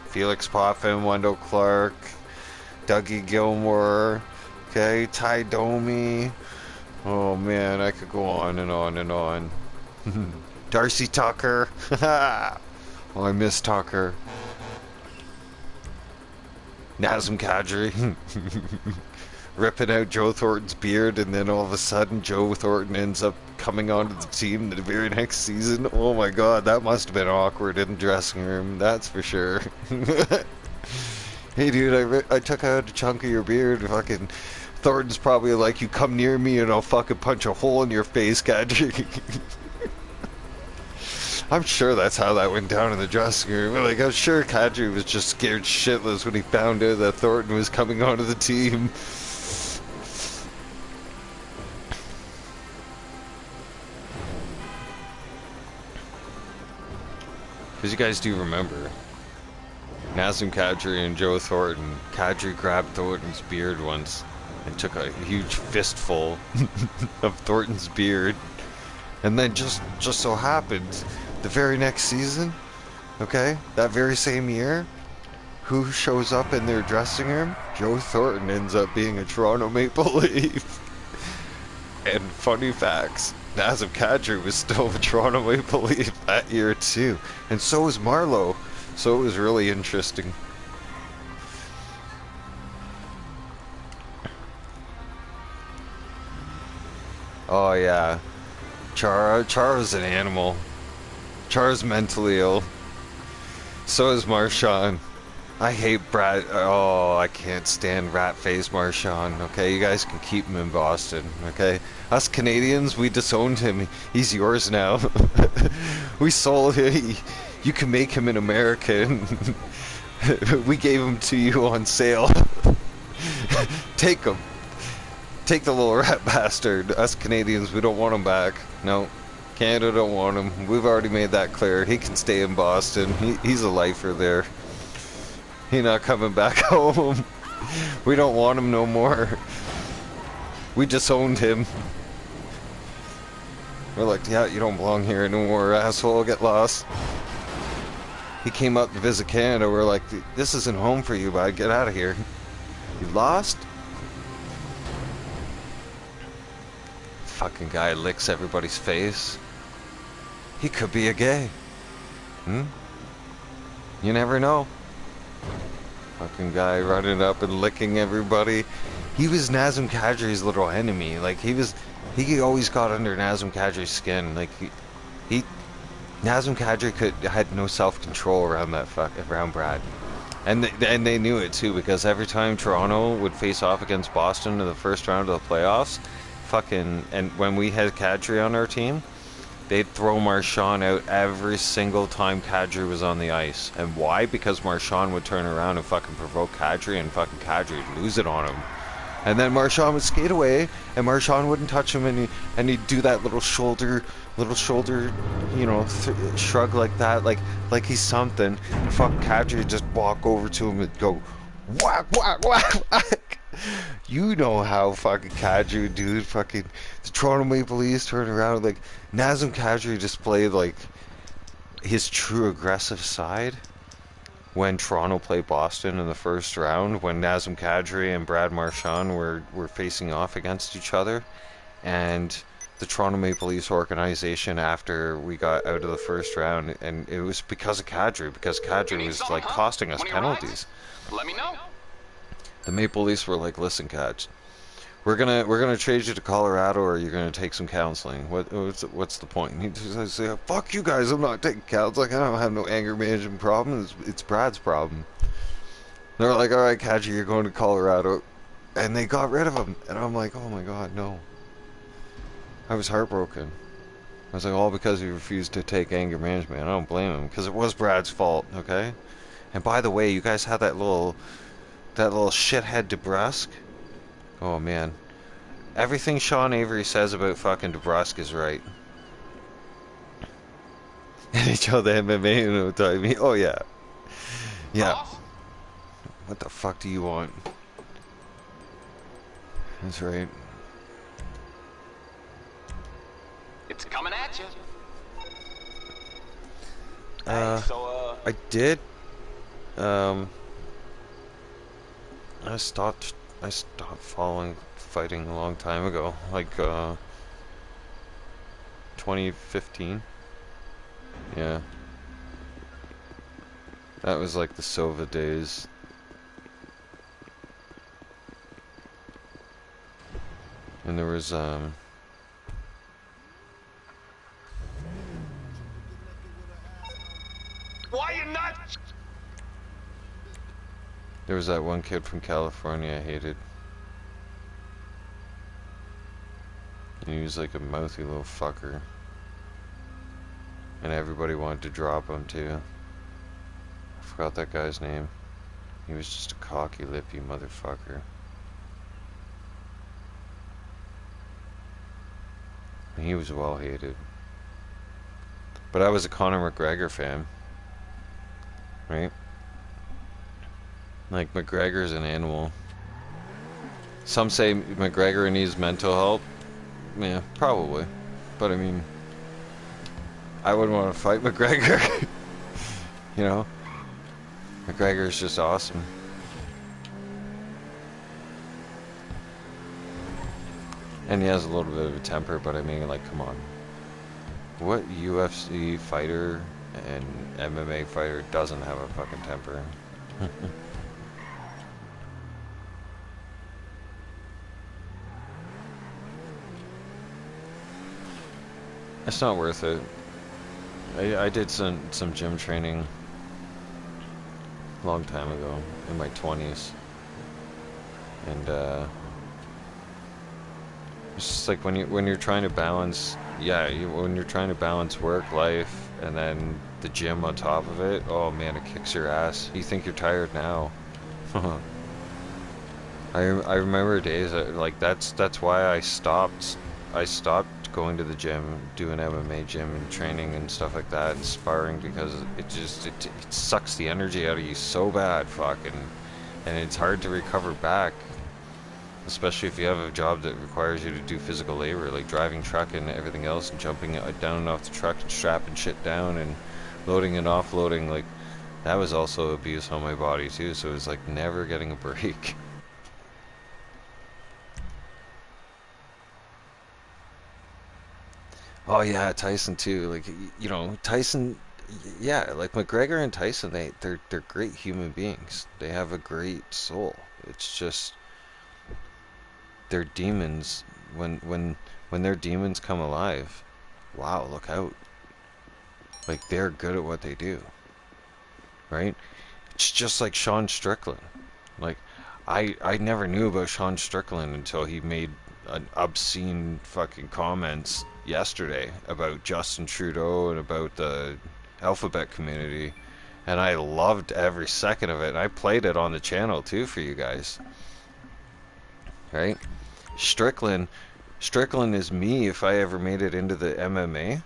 Felix Potvin, Wendell Clark, Dougie Gilmore, okay, Ty Domi. Oh man, I could go on and on and on. Darcy Tucker. Oh, I miss Tucker. Nazem Kadri. Ripping out Joe Thornton's beard, and then all of a sudden Joe Thornton ends up coming onto the team the very next season. Oh my god, that must have been awkward in the dressing room, that's for sure. Hey dude, I took out a chunk of your beard. Fucking Thornton's probably like, you come near me and I'll fucking punch a hole in your face, Kadri. I'm sure that's how that went down in the dressing room. Like, I'm sure Kadri was just scared shitless when he found out that Thornton was coming onto the team. Because you guys do remember, Nazem Kadri and Joe Thornton. Kadri grabbed Thornton's beard once and took a huge fistful of Thornton's beard. And then just so happened, the very next season, okay, that very same year, who shows up in their dressing room? Joe Thornton ends up being a Toronto Maple Leaf. And funny facts, Nazem Kadri was still a Toronto Maple Leaf that year too. And so was Marlowe. So it was really interesting. Oh yeah. Chara's an animal. Chara's mentally ill. So is Marchand. I hate Brad. Oh, I can't stand rat-faced Marchand. Okay, you guys can keep him in Boston. Okay, us Canadians, we disowned him. He's yours now. We sold him. You can make him an American. We gave him to you on sale. Take him. Take the little rat bastard. Us Canadians, we don't want him back. No. Canada don't want him. We've already made that clear. He can stay in Boston. He's a lifer there. He's not coming back home. We don't want him no more. We disowned him. We're like, yeah, you don't belong here anymore, asshole. Get lost. He came up to visit Canada. We're like, this isn't home for you, bud. Get out of here. You lost? Fucking guy licks everybody's face. He could be a gay. You never know. Fucking guy running up and licking everybody. He was Nazem Kadri's little enemy. Like, he always got under Nazem Kadri's skin. Like, Nazem Kadri had no self-control around around Brad. And they knew it too, because every time Toronto would face off against Boston in the first round of the playoffs, and when we had Kadri on our team, they'd throw Marchand out every single time Kadri was on the ice. And why? Because Marchand would turn around and fucking provoke Kadri, and fucking Kadri would lose it on him. And then Marchand would skate away, and Marchand wouldn't touch him, and he'd do that little shoulder, you know, shrug like that, like he's something. And fucking Kadri would just walk over to him and go, whack, whack, whack, whack. You know how fucking Kadri would do it. Fucking the Toronto Maple Leafs turn around, like, Nazem Kadri displayed, like, his true aggressive side when Toronto played Boston in the first round, when Nazem Kadri and Brad Marchand were facing off against each other. And the Toronto Maple Leafs organization, after we got out of the first round, and it was because of Kadri, because Kadri was, like, costing us penalties. Let me know. The Maple Leafs were like, listen, Kadri, we're gonna trade you to Colorado, or you're gonna take some counseling. What's the point? And he just said, fuck you guys, I'm not taking counseling. I don't have no anger management problem. It's Brad's problem. They're like, all right, Kadri, you're going to Colorado, and they got rid of him. And I'm like, oh my god, no. I was heartbroken. I was like, all because he refused to take anger management. I don't blame him, because it was Brad's fault, okay? And by the way, you guys had that little shithead DeBrusque. Oh man. Everything Sean Avery says about fucking DeBrusque is right. NHL the MMA no time. Oh yeah. Yeah. Boss? What the fuck do you want? That's right. It's coming at you. I did. I stopped following fighting a long time ago, like 2015. Yeah. That was like the Sova days. And there was Why you not? there was that one kid from California I hated. And he was like a mouthy little fucker. And everybody wanted to drop him too. I forgot that guy's name. He was just a cocky lippy motherfucker. And he was well hated. But I was a Conor McGregor fan. Right? Like, McGregor's an animal. Some say McGregor needs mental help. Yeah, probably. But I mean, I wouldn't want to fight McGregor. You know? McGregor's just awesome. And he has a little bit of a temper, but I mean, like, come on. What UFC fighter and MMA fighter doesn't have a fucking temper? It's not worth it. I did some gym training a long time ago, in my 20s. And it's just like when you're trying to balance, yeah, when you're trying to balance work, life, and then the gym on top of it, oh man, it kicks your ass. You think you're tired now. I remember days like that's why I stopped going to the gym, doing MMA gym and training and stuff like that, and sparring, because it sucks the energy out of you so bad, fucking, and it's hard to recover back, especially if you have a job that requires you to do physical labor, like driving truck and everything else, and jumping down and off the truck and strapping shit down and loading and offloading. Like, that was also abuse on my body too, so it was like never getting a break. Oh yeah, Tyson too. Like, you know, Tyson, yeah, like McGregor and Tyson, they're great human beings. They have a great soul. It's just their demons, when their demons come alive, wow, look out. Like, they're good at what they do. Right? It's just like Sean Strickland. Like, I never knew about Sean Strickland until he made an obscene fucking comments yesterday about Justin Trudeau and about the alphabet community, and I loved every second of it, and I played it on the channel too for you guys. Right? Strickland is me if I ever made it into the MMA.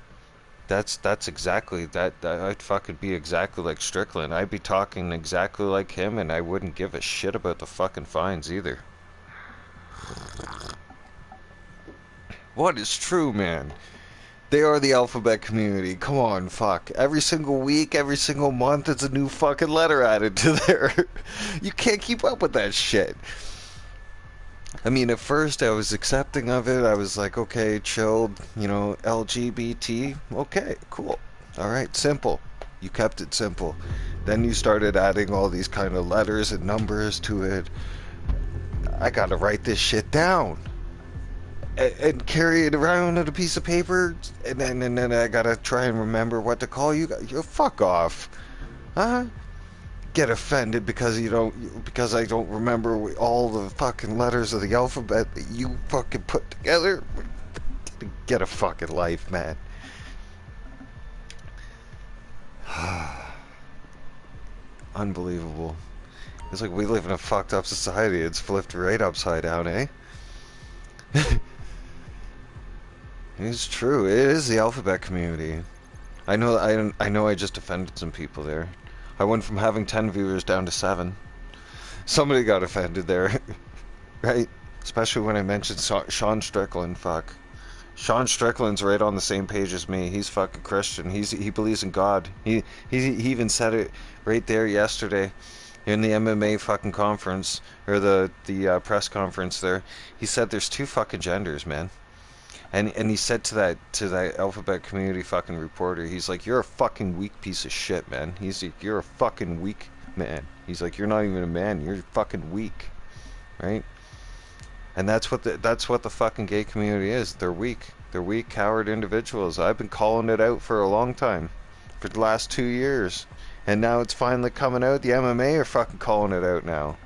That's exactly that. I'd fucking be exactly like Strickland. I'd be talking exactly like him, and I wouldn't give a shit about the fucking fines either. What is true, man? They are the alphabet community. Come on, fuck. Every single week, every single month, it's a new fucking letter added to there. You can't keep up with that shit. I mean, at first I was accepting of it. I was like, okay, chilled, you know, LGBT. Okay, cool. All right, simple. You kept it simple. Then you started adding all these kind of letters and numbers to it. I gotta write this shit down and carry it around on a piece of paper, and then I gotta try and remember what to call you. You fuck off, huh? Get offended because because I don't remember all the fucking letters of the alphabet that you fucking put together. Get a fucking life, man. Unbelievable. It's like we live in a fucked up society. It's flipped right upside down, eh? It's true. It is the alphabet community. I know I just offended some people there. I went from having 10 viewers down to 7. Somebody got offended there. Right? Especially when I mentioned Sean Strickland, fuck. Sean Strickland's right on the same page as me. He's fucking Christian. He believes in God. He even said it right there yesterday in the MMA fucking conference, or the press conference there. He said there's 2 fucking genders, man. And he said to that alphabet community fucking reporter, he's like, you're a fucking weak piece of shit, man. He's like, you're a fucking weak man. He's like, you're not even a man. You're fucking weak, right? And that's what the fucking gay community is. They're weak. They're weak, coward individuals. I've been calling it out for a long time, for the last 2 years, and now it's finally coming out. The MMA are fucking calling it out now.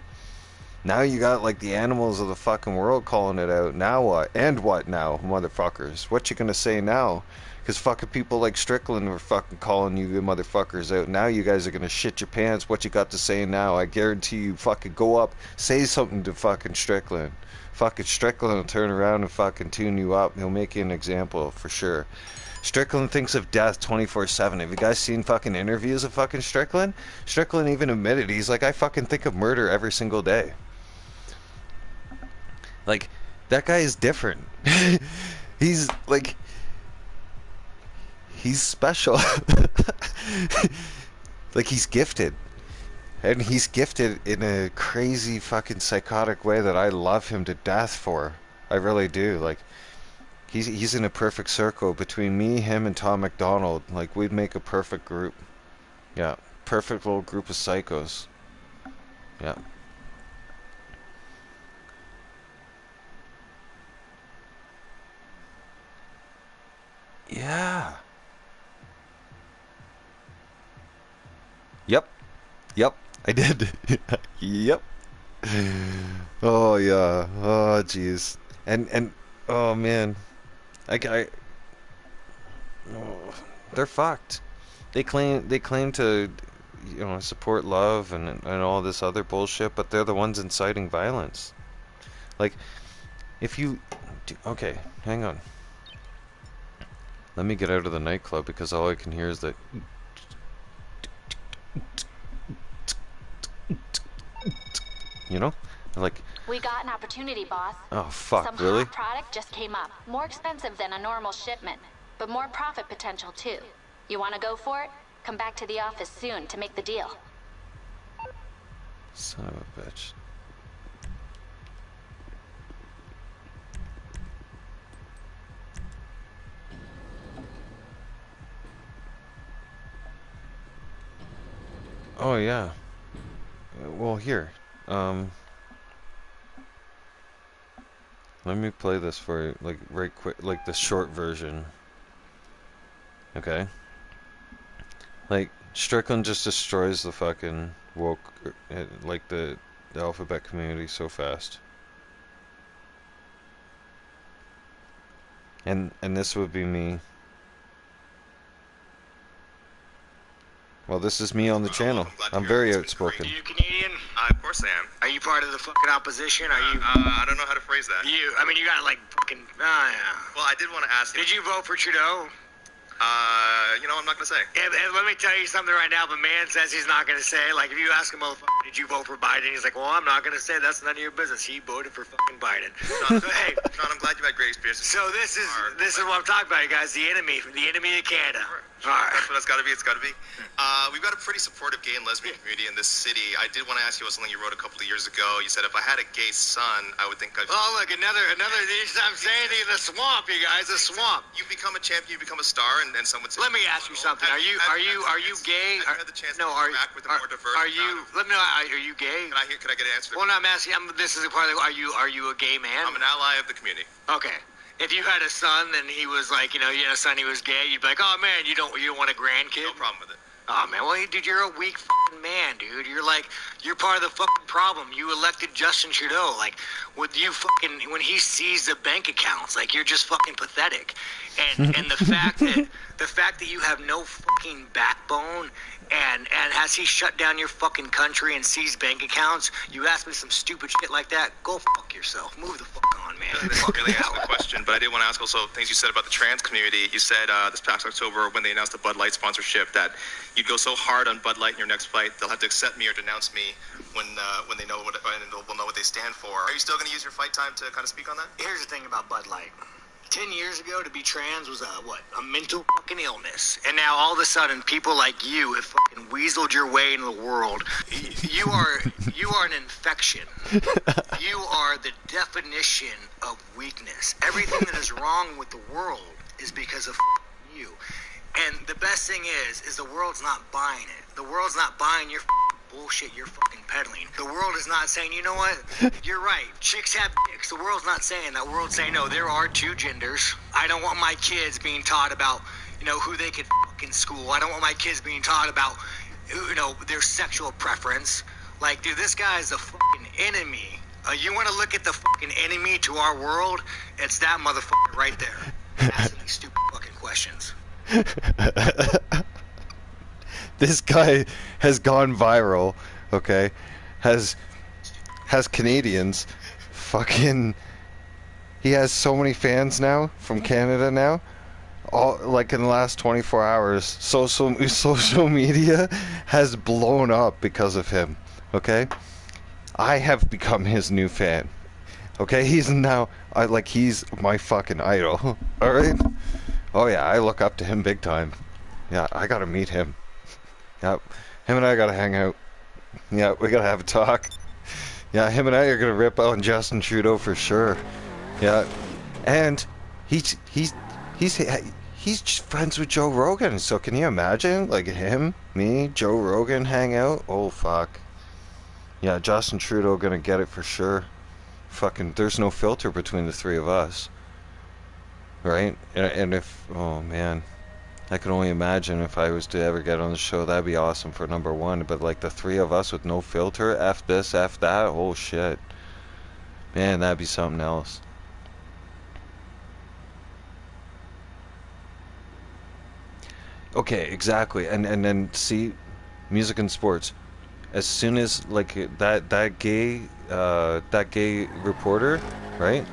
Now you got like the animals of the fucking world calling it out. Now what? And what now, motherfuckers? What you gonna say now? Because fucking people like Strickland were fucking calling you the motherfuckers out. Now you guys are gonna shit your pants. What you got to say now? I guarantee you fucking go up, say something to fucking Strickland. Fucking Strickland will turn around and fucking tune you up. He'll make you an example for sure. Strickland thinks of death 24/7. Have you guys seen fucking interviews of fucking Strickland? Strickland even admitted, he's like, I fucking think of murder every single day. Like, that guy is different. He's like, he's special. Like, he's gifted. And he's gifted in a crazy fucking psychotic way that I love him to death for. I really do. Like, he's in a perfect circle between me, him, and Tom McDonald. Like, we'd make a perfect group. Yeah, perfect little group of psychos. Yeah. Yeah. Yep. Yep. I did. Yep. Oh yeah. Oh jeez. And oh man. Oh, they're fucked. They claim to, you know, support love and all this other bullshit, but they're the ones inciting violence. Like, if you okay, hang on. Let me get out of the nightclub because all I can hear is that. You know? Like. We got an opportunity, boss. Oh, fuck, Some really? hot product just came up. More expensive than a normal shipment, but more profit potential, too. You want to go for it? Come back to the office soon to make the deal. Son of a bitch. Oh yeah. Well, here. Let me play this for you, like right quick, like the short version. Okay. Like Strickland just destroys the fucking woke, like the alphabet community so fast. And this would be me. Well, this is me on the channel. I'm very outspoken. Are you Canadian? Of course I am. Are you part of the fucking opposition? Are you? I don't know how to phrase that. I mean, you got like fucking. Yeah. Well, I did want to ask. Did you vote for Trudeau? You know, I'm not gonna say. And let me tell you something right now. The man says he's not gonna say. Like, if you ask him, motherfucker, did you vote for Biden? He's like, well, I'm not gonna say. That's none of your business. He voted for fucking Biden. Sean, hey, Sean, I'm glad you've had great experiences. So this is what I'm talking about, you guys. The enemy of Canada. All right. That's what it's got to be. It's got to be. We've got a pretty supportive gay and lesbian community in this city. I did want to ask you about something you wrote a couple of years ago. You said if I had a gay son, I would think I'd. Oh, look, another. I'm saying the swamp, you guys, the swamp. You become a champion, you become a star, and someone would say. Let me ask you something. Are you gay? Have you had the chance no, to interact with a more diverse? Are you? Let me know. Are you gay? Can I get an answer? Well, no, I'm asking. This is a part of. Are you a gay man? I'm an ally of the community. Okay. If you had a son and he was like, you had a son, he was gay, you'd be like, oh man, you don't want a grandkid? No problem with it. Oh man, well, dude, you're a weak fucking man, dude. You're part of the fucking problem. You elected Justin Trudeau. Like, with you fucking, when he sees the bank accounts, like, you're just fucking pathetic. And the fact that you have no fucking backbone, and has he shut down your fucking country and seized bank accounts? You ask me some stupid shit like that, go fuck yourself. Move the fuck on, man. Really asked the question, but I did want to ask also things you said about the trans community. You said this past October when they announced the Bud Light sponsorship that you'd go so hard on Bud Light in your next fight they'll have to accept me or denounce me when they know what and they'll know what they stand for. Are you still going to use your fight time to kind of speak on that? Here's the thing about Bud Light. 10 years ago, to be trans was a mental fucking illness. And now all of a sudden, people like you have fucking weaseled your way into the world. You are an infection. You are the definition of weakness. Everything that is wrong with the world is because of you. And the best thing is the world's not buying it. The world's not buying your bullshit you're fucking peddling. The world is not saying, you know what? You're right. Chicks have dicks. The world's not saying that. The world's saying, no, there are two genders. I don't want my kids being taught about, who they could fuck in school. I don't want my kids being taught about, their sexual preference. Like, dude, this guy is a fucking enemy. You want to look at the fucking enemy to our world? It's that motherfucker right there. Asking these stupid fucking questions. This guy has gone viral, okay? Has Canadians fucking... He has so many fans now from Canada now. All like in the last 24 hours, social media has blown up because of him, okay? I have become his new fan. Okay? He's now he's my fucking idol. All right? Oh yeah, I look up to him big time. Yeah, I got to meet him. Yeah, him and I gotta hang out. Yeah, we gotta have a talk. Yeah, him and I are gonna rip on Justin Trudeau for sure. Yeah, and he's friends with Joe Rogan. So can you imagine, like him, me, Joe Rogan hang out? Oh fuck. Yeah, Justin Trudeau gonna get it for sure. Fucking, there's no filter between the three of us, right? And if, oh man. I can only imagine if I was to ever get on the show, that'd be awesome for number one. But like the three of us with no filter, F this, F that, oh shit. Man, that'd be something else. Okay, exactly. And then see, music and sports. As soon as like that gay reporter, right?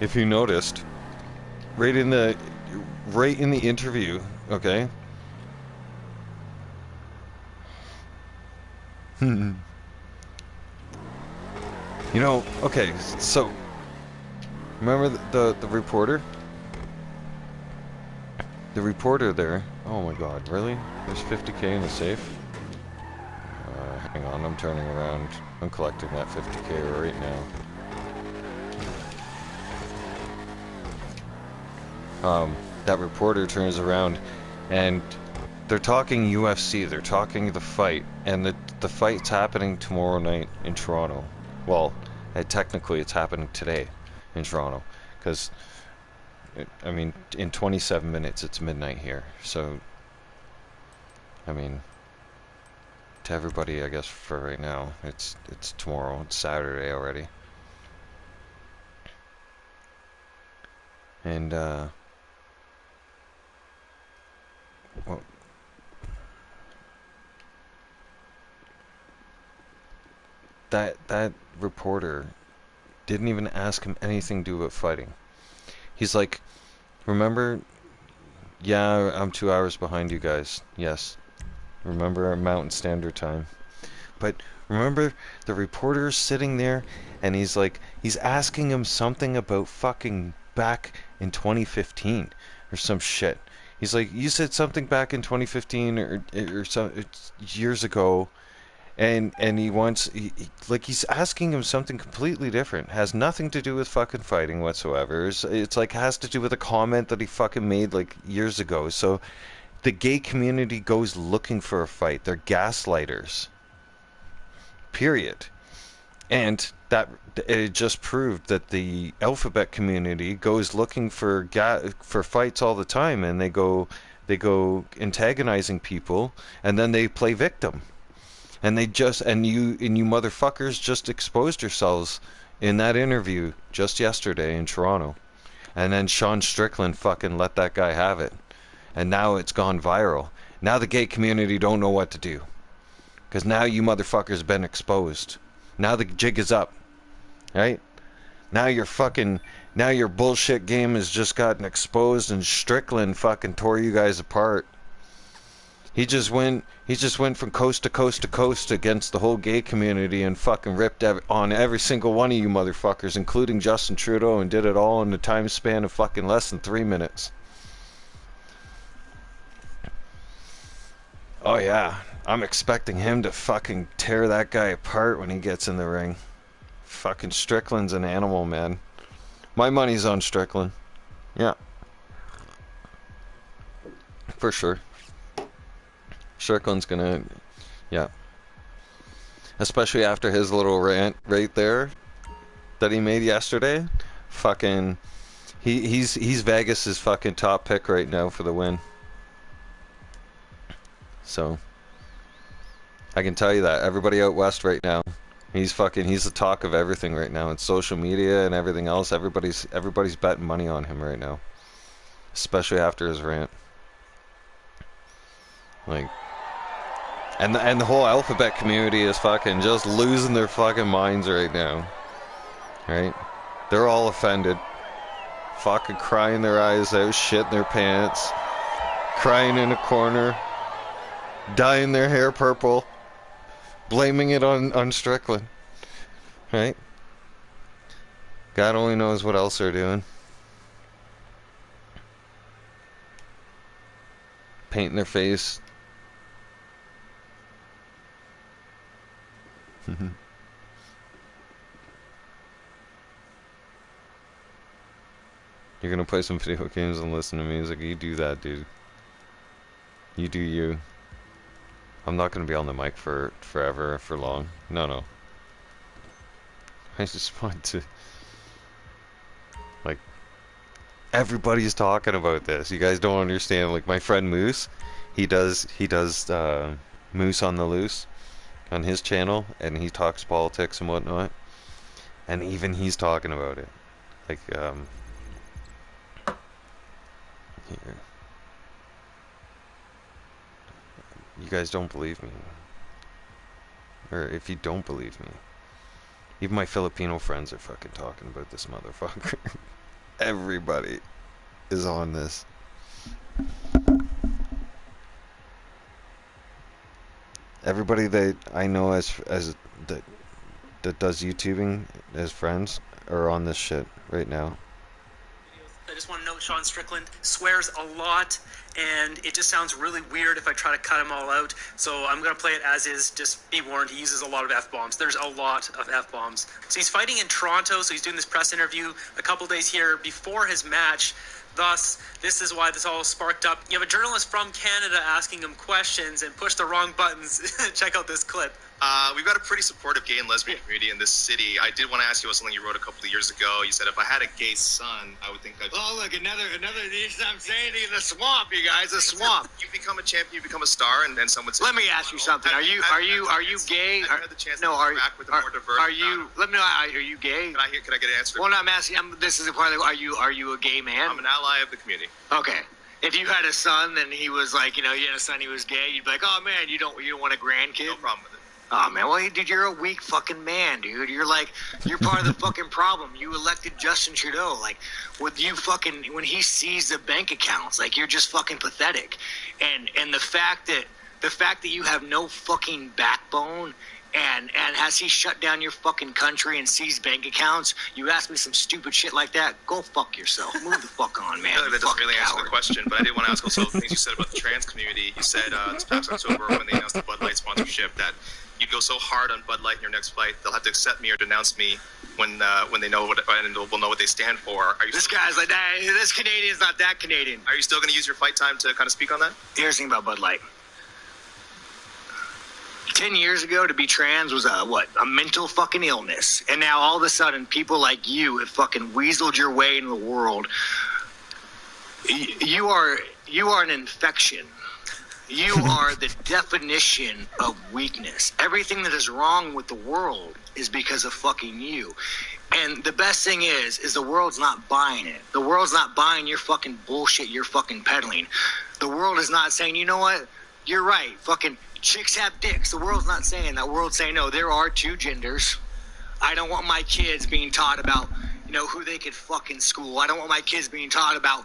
If you noticed, right in the interview, okay? Okay, so remember the reporter? The reporter there. Oh my god, really? There's 50k in the safe? Hang on, I'm turning around. I'm collecting that 50k right now. That reporter turns around and they're talking UFC, they're talking the fight, and the fight's happening tomorrow night in Toronto. Well, technically it's happening today in Toronto, because, I mean, in 27 minutes it's midnight here, so, I mean, to everybody, I guess, for right now, it's tomorrow, it's Saturday already. And, well, that reporter didn't even ask him anything to do with fighting. He's like, remember, yeah, I'm 2 hours behind you guys. Yes. Remember our Mountain Standard Time. But remember the reporter's sitting there and he's like, he's asking him something about fucking back in 2015 or some shit. He's like, you said something back in 2015 or some years ago, and he wants, he's asking him something completely different. Has nothing to do with fucking fighting whatsoever. It's like has to do with a comment that he fucking made like years ago. So the gay community goes looking for a fight. They're gaslighters. Period. And that it just proved that the alphabet community goes looking for fights all the time, and they go antagonizing people, and then they play victim. And you motherfuckers just exposed yourselves in that interview just yesterday in Toronto. And then Sean Strickland fucking let that guy have it. And now it's gone viral. Now the gay community don't know what to do. Because now you motherfuckers been exposed. Now the jig is up. Right? Now your bullshit game has just gotten exposed, and Strickland fucking tore you guys apart. He just went from coast to coast to coast against the whole gay community and fucking ripped on every single one of you motherfuckers, including Justin Trudeau, and did it all in a time span of fucking less than 3 minutes. Oh yeah, I'm expecting him to fucking tear that guy apart when he gets in the ring. Fucking Strickland's an animal, man. My money's on Strickland. Yeah. For sure. Strickland's gonna, yeah. Especially after his little rant right there that he made yesterday. Fucking, he's Vegas's fucking top pick right now for the win. So, I can tell you that everybody out west right now, he's the talk of everything right now. It's social media and everything else. Everybody's betting money on him right now, especially after his rant. Like. And the whole alphabet community is fucking just losing their fucking minds right now. Right? They're all offended. Fucking crying their eyes out, shitting their pants. Crying in a corner. Dyeing their hair purple. Blaming it on Strickland. Right? God only knows what else they're doing. Painting their face. You're gonna play some video games and listen to music. You do that, dude. You do you. I'm not gonna be on the mic for forever, for long. No. I just want to, like, everybody's talking about this. You guys don't understand. Like, my friend Moose, he does Moose on the Loose on his channel, and he talks politics and whatnot, and even he's talking about it. Like, here. You guys don't believe me, or if you don't believe me, even my Filipino friends are fucking talking about this motherfucker. Everybody is on this. Everybody that I know as that does YouTubing as friends are on this shit right now. I just want to note Sean Strickland swears a lot, and it just sounds really weird if I try to cut them all out. So I'm going to play it as is. Just be warned, he uses a lot of F-bombs. There's a lot of F-bombs. So he's fighting in Toronto, so he's doing this press interview a couple days here before his match. Thus, this is why this all sparked up. You have a journalist from Canada asking him questions and pushed the wrong buttons. Check out this clip. We've got a pretty supportive gay and lesbian community in this city. I did want to ask you about something you wrote a couple of years ago. You said if I had a gay son, I would think I'd... Oh, look, another, I'm saying the swamp, you guys, the swamp. You become a champion, you become a star, and some would say... Let me ask you something. Are you gay? Have you had the chance to interact with a more diverse... Are you gay? Can I get an answer? Well, no, I'm asking, this is a part of the... Are you a gay man? I'm an ally of the community. Okay. If you had a son and he was like, you had a son, he was gay, you'd be like, oh man, you don't want a grandkid? No problem with it. Oh man, well dude, you're a weak fucking man, dude. You're part of the fucking problem. You elected Justin Trudeau. Like, with you fucking, when he sees the bank accounts, like, you're just fucking pathetic. And the fact that you have no fucking backbone, and has he shut down your fucking country and seized bank accounts? You ask me some stupid shit like that, go fuck yourself. Move the fuck on, man. That doesn't really answer the question, but I did want to ask also things you said about the trans community. You said this past October when they announced the Bud Light sponsorship that you'd go so hard on Bud Light in your next flight, they'll have to accept me or denounce me when they know what, and will know what they stand for. Are you this guy's like that. This Canadian's not that Canadian. Are you still going to use your fight time to kind of speak on that? Here's the thing about Bud Light. 10 years ago, to be trans was a mental fucking illness. And now all of a sudden, people like you have fucking weaseled your way into the world. You are an infection. You are the definition of weakness. Everything that is wrong with the world is because of fucking you. And the best thing is the world's not buying it. The world's not buying your fucking bullshit you're fucking peddling. The world is not saying, you know what? You're right. Fucking chicks have dicks. The world's not saying that. The world's saying, no, there are two genders. I don't want my kids being taught about who they could fuck in school. I don't want my kids being taught about,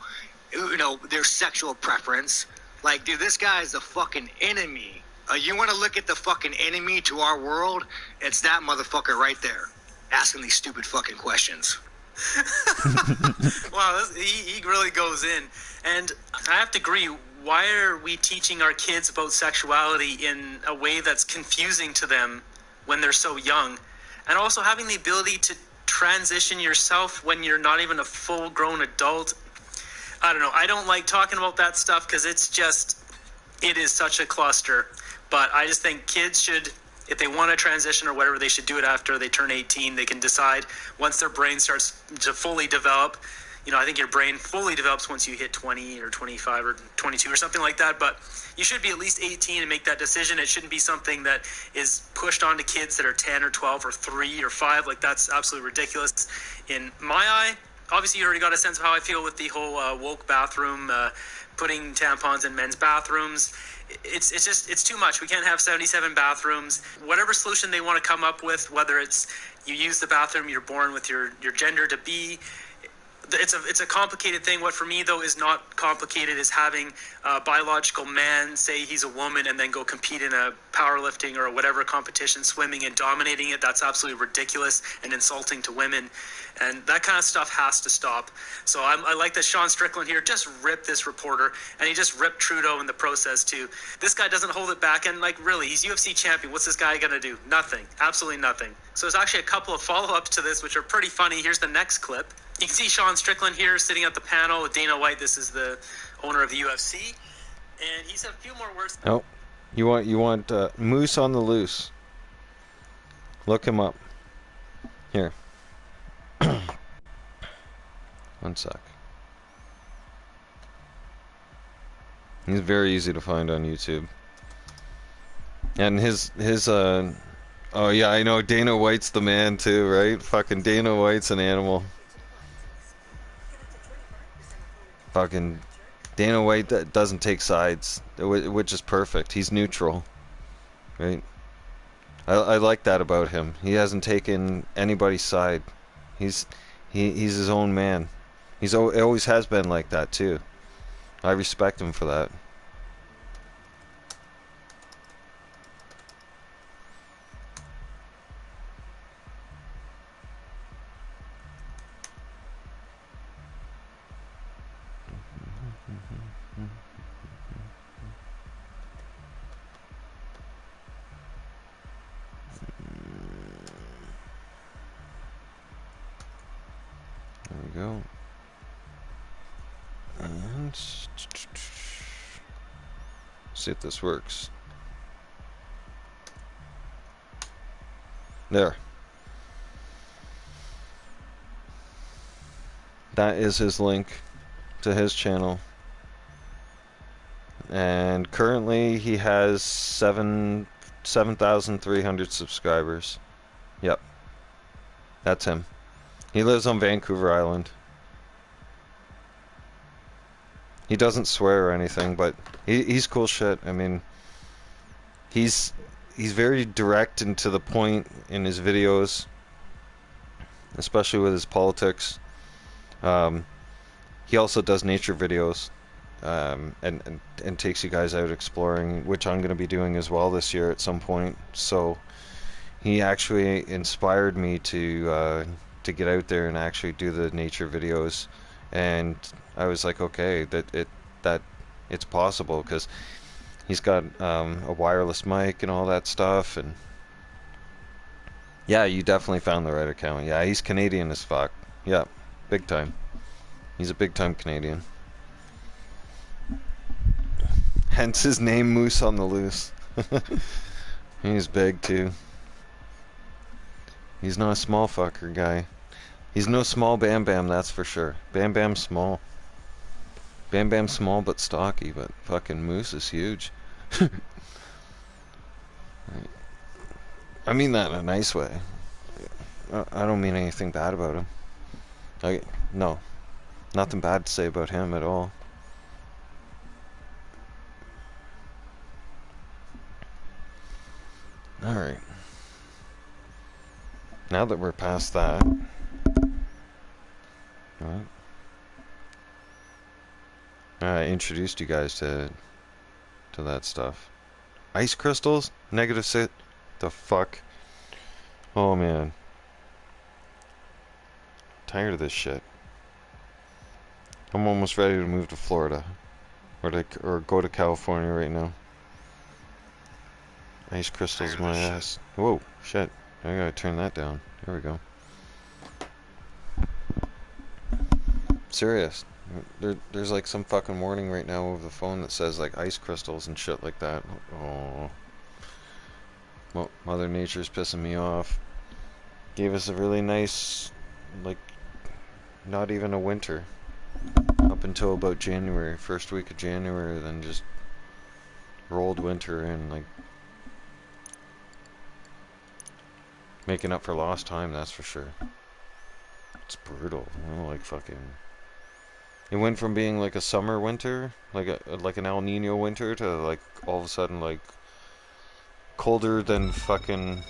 their sexual preference. Like, dude, this guy is the fucking enemy. You want to look at the fucking enemy to our world? It's that motherfucker right there, asking these stupid fucking questions. Wow, he really goes in. And I have to agree, why are we teaching our kids about sexuality in a way that's confusing to them when they're so young? And also having the ability to transition yourself when you're not even a full-grown adult. I don't know. I don't like talking about that stuff because it is such a cluster. But I just think kids should, if they want to transition or whatever, they should do it after they turn 18. They can decide once their brain starts to fully develop. I think your brain fully develops once you hit 20 or 25 or 22 or something like that. But you should be at least 18 and make that decision. It shouldn't be something that is pushed onto kids that are 10 or 12 or 3 or 5. Like, that's absolutely ridiculous. In my eye, obviously you already got a sense of how I feel with the whole woke bathroom, putting tampons in men's bathrooms. It's too much. We can't have 77 bathrooms. Whatever solution they want to come up with, whether it's you use the bathroom you're born with your gender to be, it's a complicated thing. What for me though is not complicated is having a biological man say he's a woman and then go compete in a powerlifting or whatever competition, swimming and dominating it. That's absolutely ridiculous and insulting to women, and that kind of stuff has to stop. So I like that Sean Strickland here just ripped this reporter, and he just ripped Trudeau in the process too. This guy doesn't hold it back, and like, really, he's UFC champion. What's this guy gonna do? Nothing. Absolutely nothing. So there's actually a couple of follow-ups to this which are pretty funny. Here's the next clip. You can see Sean Strickland here sitting at the panel with Dana White. This is the owner of the UFC, and he said a few more words. Oh, you want Moose on the Loose. Look him up. Here. One sec. He's very easy to find on YouTube. And his oh yeah, I know Dana White's the man too, right? Fucking Dana White's an animal. Fucking Dana White doesn't take sides, which is perfect. He's neutral, right? I like that about him. He hasn't taken anybody's side. He's his own man. It always has been like that too. I respect him for that. There we go. And see if this works. There. That is his link to his channel. And currently he has 7,300 subscribers. Yep. That's him. He lives on Vancouver Island. He doesn't swear or anything, but he's cool shit. I mean, he's very direct and to the point in his videos, especially with his politics. He also does nature videos, and takes you guys out exploring, which I'm going to be doing as well this year at some point. So he actually inspired me to get out there and actually do the nature videos, and I was like, okay, that it's possible, because he's got a wireless mic and all that stuff. And yeah, you definitely found the right account. Yeah, he's Canadian as fuck. Yeah, big time. He's a big time Canadian. Hence his name, Moose on the Loose. He's big too. He's not a small fucker guy. He's no small Bam Bam, that's for sure. Bam Bam's small. Bam Bam's small but stocky, but fucking Moose is huge. I mean that in a nice way. I don't mean anything bad about him. No. Nothing bad to say about him at all. Alright. Now that we're past that, What? I introduced you guys to that stuff. Ice crystals? Negative sit? The fuck? Oh man. Tired of this shit. I'm almost ready to move to Florida. Or go to California right now. Ice crystals my ass. Whoa, shit. I gotta turn that down. There we go. Serious. There's like some fucking warning right now over the phone that says like ice crystals and shit like that. Oh. Well, Mother Nature's pissing me off. Gave us a really nice, like, not even a winter. Up until about January, first week of January, then just rolled winter in, like, making up for lost time, that's for sure. It's brutal. I don't like fucking... It went from being like a summer winter, like an El Nino winter, to like all of a sudden like colder than fucking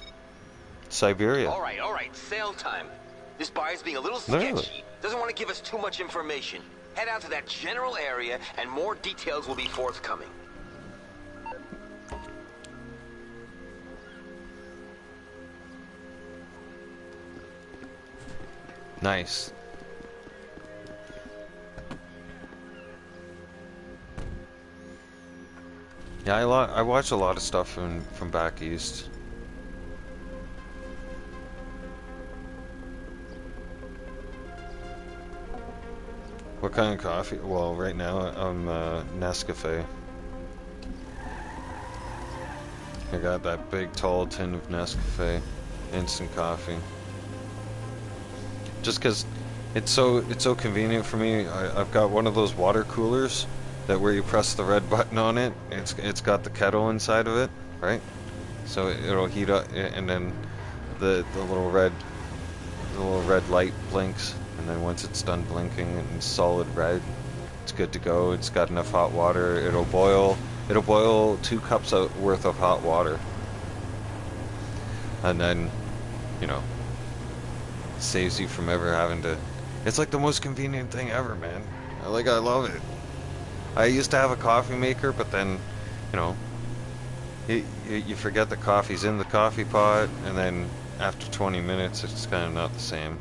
Siberia. All right, sale time. This buyer's being a little Literally. sketchy. Doesn't want to give us too much information. Head out to that general area and more details will be forthcoming. Nice. Yeah, I watch a lot of stuff from back east. What kind of coffee? Well, right now I'm Nescafe. I got that big tall tin of Nescafe instant coffee. Just 'cause it's so convenient for me. I've got one of those water coolers that where you press the red button on it, it's got the kettle inside of it, right? So it'll heat up, and then the little red light blinks, and then once it's done blinking and it's solid red, it's good to go. It's got enough hot water. It'll boil 2 cups worth of hot water, and then, you know, saves you from ever having to. It's like the most convenient thing ever, man. I love it. I used to have a coffee maker, but then, you know, you forget the coffee's in the coffee pot, and then after 20 minutes, it's kind of not the same.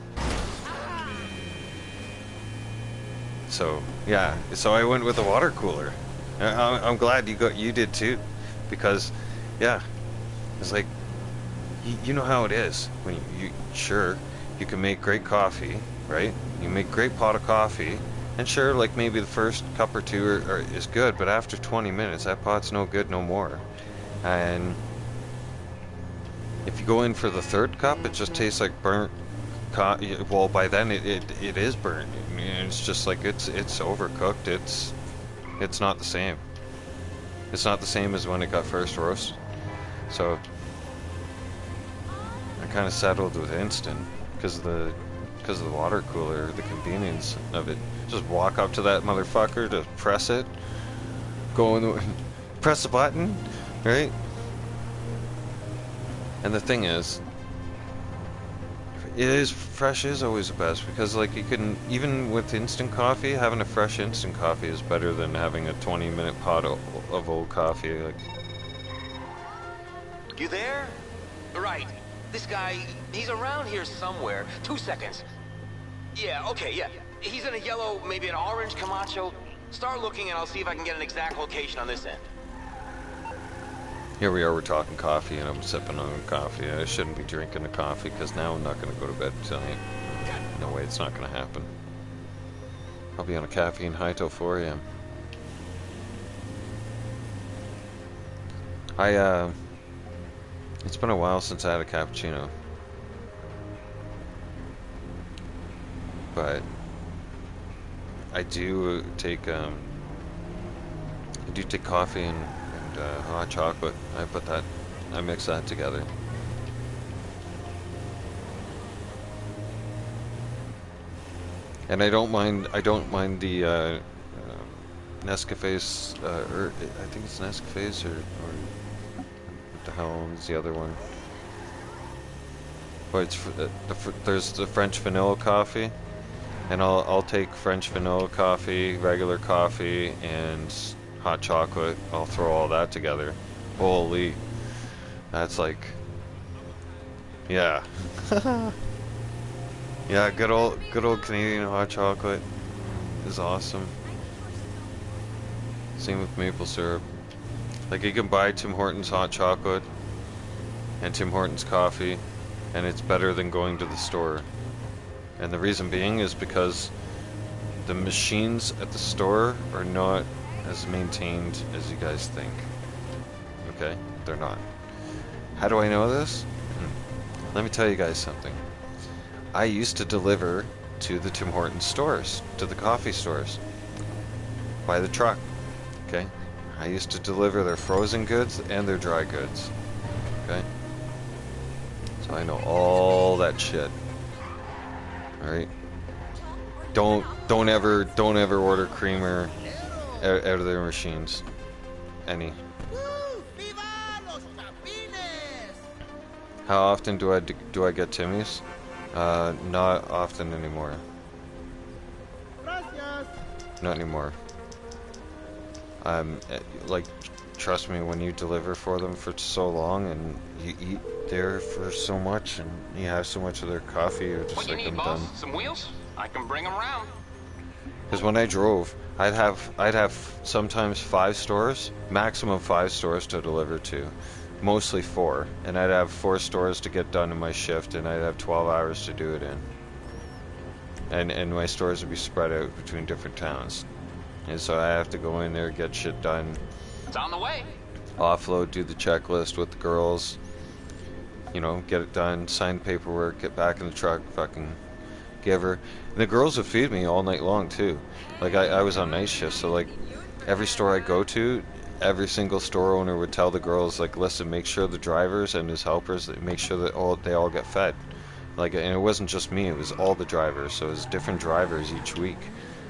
So yeah, so I went with a water cooler. I'm glad you did too, because yeah, it's like you know how it is when you can make great coffee, right? You make great pot of coffee. And sure, like maybe the first cup or two is good, but after 20 minutes, that pot's no good no more. And if you go in for the third cup, it just tastes like burnt coffee. Well, by then it is burnt. It's just like it's overcooked. It's not the same. It's not the same as when it got first roasted. So I kind of settled with instant because of the water cooler, the convenience of it. Just walk up to that motherfucker, just press it, press the button, right? And the thing is, fresh is always the best, because like you can, even with instant coffee, having a fresh instant coffee is better than having a 20-minute pot of old coffee. Like, You there? Right. This guy, he's around here somewhere. 2 seconds. Yeah, okay, yeah. He's in a yellow, maybe an orange Camacho. Start looking and I'll see if I can get an exact location on this end. here we are, we're talking coffee, and I'm sipping on coffee. I shouldn't be drinking the coffee, because now I'm not going to go to bed tonight. No way, it's not going to happen. I'll be on a caffeine high till 4 a.m. It's been a while since I had a cappuccino. But I do take coffee and hot chocolate. I mix that together. And I don't mind the Nescafes, or I think it's Nescafes, or what the hell is the other one? But it's there's the French vanilla coffee. And I'll take French vanilla coffee, regular coffee, and hot chocolate. I'll throw all that together. Holy, that's like, yeah, yeah. Good old Canadian hot chocolate is awesome. Same with maple syrup. Like you can buy Tim Hortons hot chocolate and Tim Hortons coffee, and it's better than going to the store. And the reason being is because the machines at the store are not as maintained as you guys think. Okay? They're not. How do I know this? Let me tell you guys something. I used to deliver to the Tim Hortons stores, to the coffee stores, by the truck. Okay? I used to deliver their frozen goods and their dry goods. Okay? So I know all that shit. Alright? Don't ever order creamer out of their machines. Any. How often do I get Timmy's? Not often anymore. Not anymore. Like, trust me, when you deliver for them for so long and you eat there for so much and you have so much of their coffee, you're just What like, you need, I'm boss? done. Some wheels? I can bring them around. Because when I drove, I'd have sometimes 5 stores, maximum 5 stores to deliver to, mostly 4, and I'd have 4 stores to get done in my shift, and I'd have 12 hours to do it in. And my stores would be spread out between different towns, and so I have to go in there, get shit done. It's on the way. Offload, do the checklist with the girls, you know, get it done, sign paperwork, get back in the truck, fucking give her. And the girls would feed me all night long too. Like I was on night shift, so like every store I go to, every single store owner would tell the girls, like, listen, make sure the drivers and his helpers, make sure that they all get fed. Like, and it wasn't just me, it was all the drivers, so it was different drivers each week.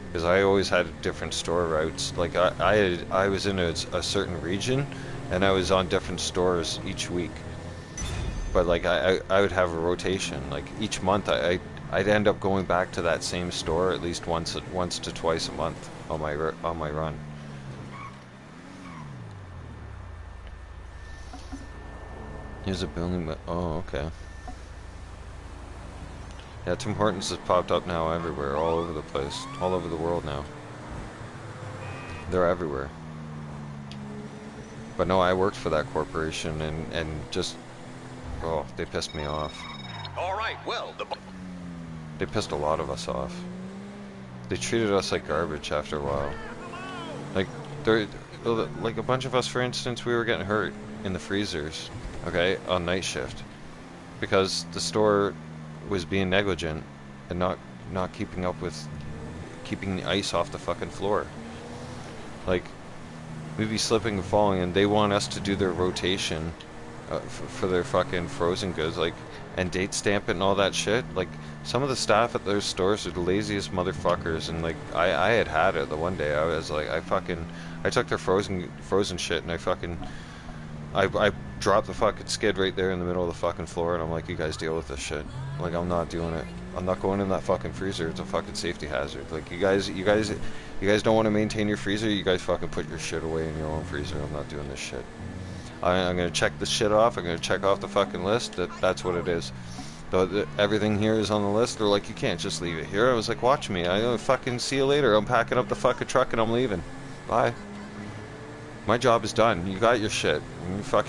Because I always had different store routes. Like I was in a certain region, and I was on different stores each week. But like I would have a rotation. Like each month I'd end up going back to that same store at least once to twice a month on my run. Here's a building. Oh, okay. Yeah, Tim Hortons has popped up now everywhere, all over the place, all over the world now. They're everywhere. But no, I worked for that corporation, and just, oh, they pissed me off. All right, well, They pissed a lot of us off. They treated us like garbage after a while. Like a bunch of us, for instance, we were getting hurt in the freezers, okay, on night shift, because the store was being negligent and not keeping up with keeping the ice off the fucking floor. Like, we'd be slipping and falling, and they want us to do their rotation for their fucking frozen goods, like, and date stamp it and all that shit. Like, some of the staff at those stores are the laziest motherfuckers, and like, I had it the one day. I was like, I took their frozen shit, and I dropped the fucking skid right there in the middle of the fucking floor, and I'm like, you guys deal with this shit. Like, I'm not doing it. I'm not going in that fucking freezer. It's a fucking safety hazard. Like, you guys don't want to maintain your freezer. You guys fucking put your shit away in your own freezer. I'm not doing this shit. I'm gonna check this shit off. I'm gonna check off the fucking list. That's what it is. Everything here is on the list. They're like, you can't just leave it here. I was like, watch me. I fucking see you later. I'm packing up the fucking truck and I'm leaving. Bye. My job is done. You got your shit.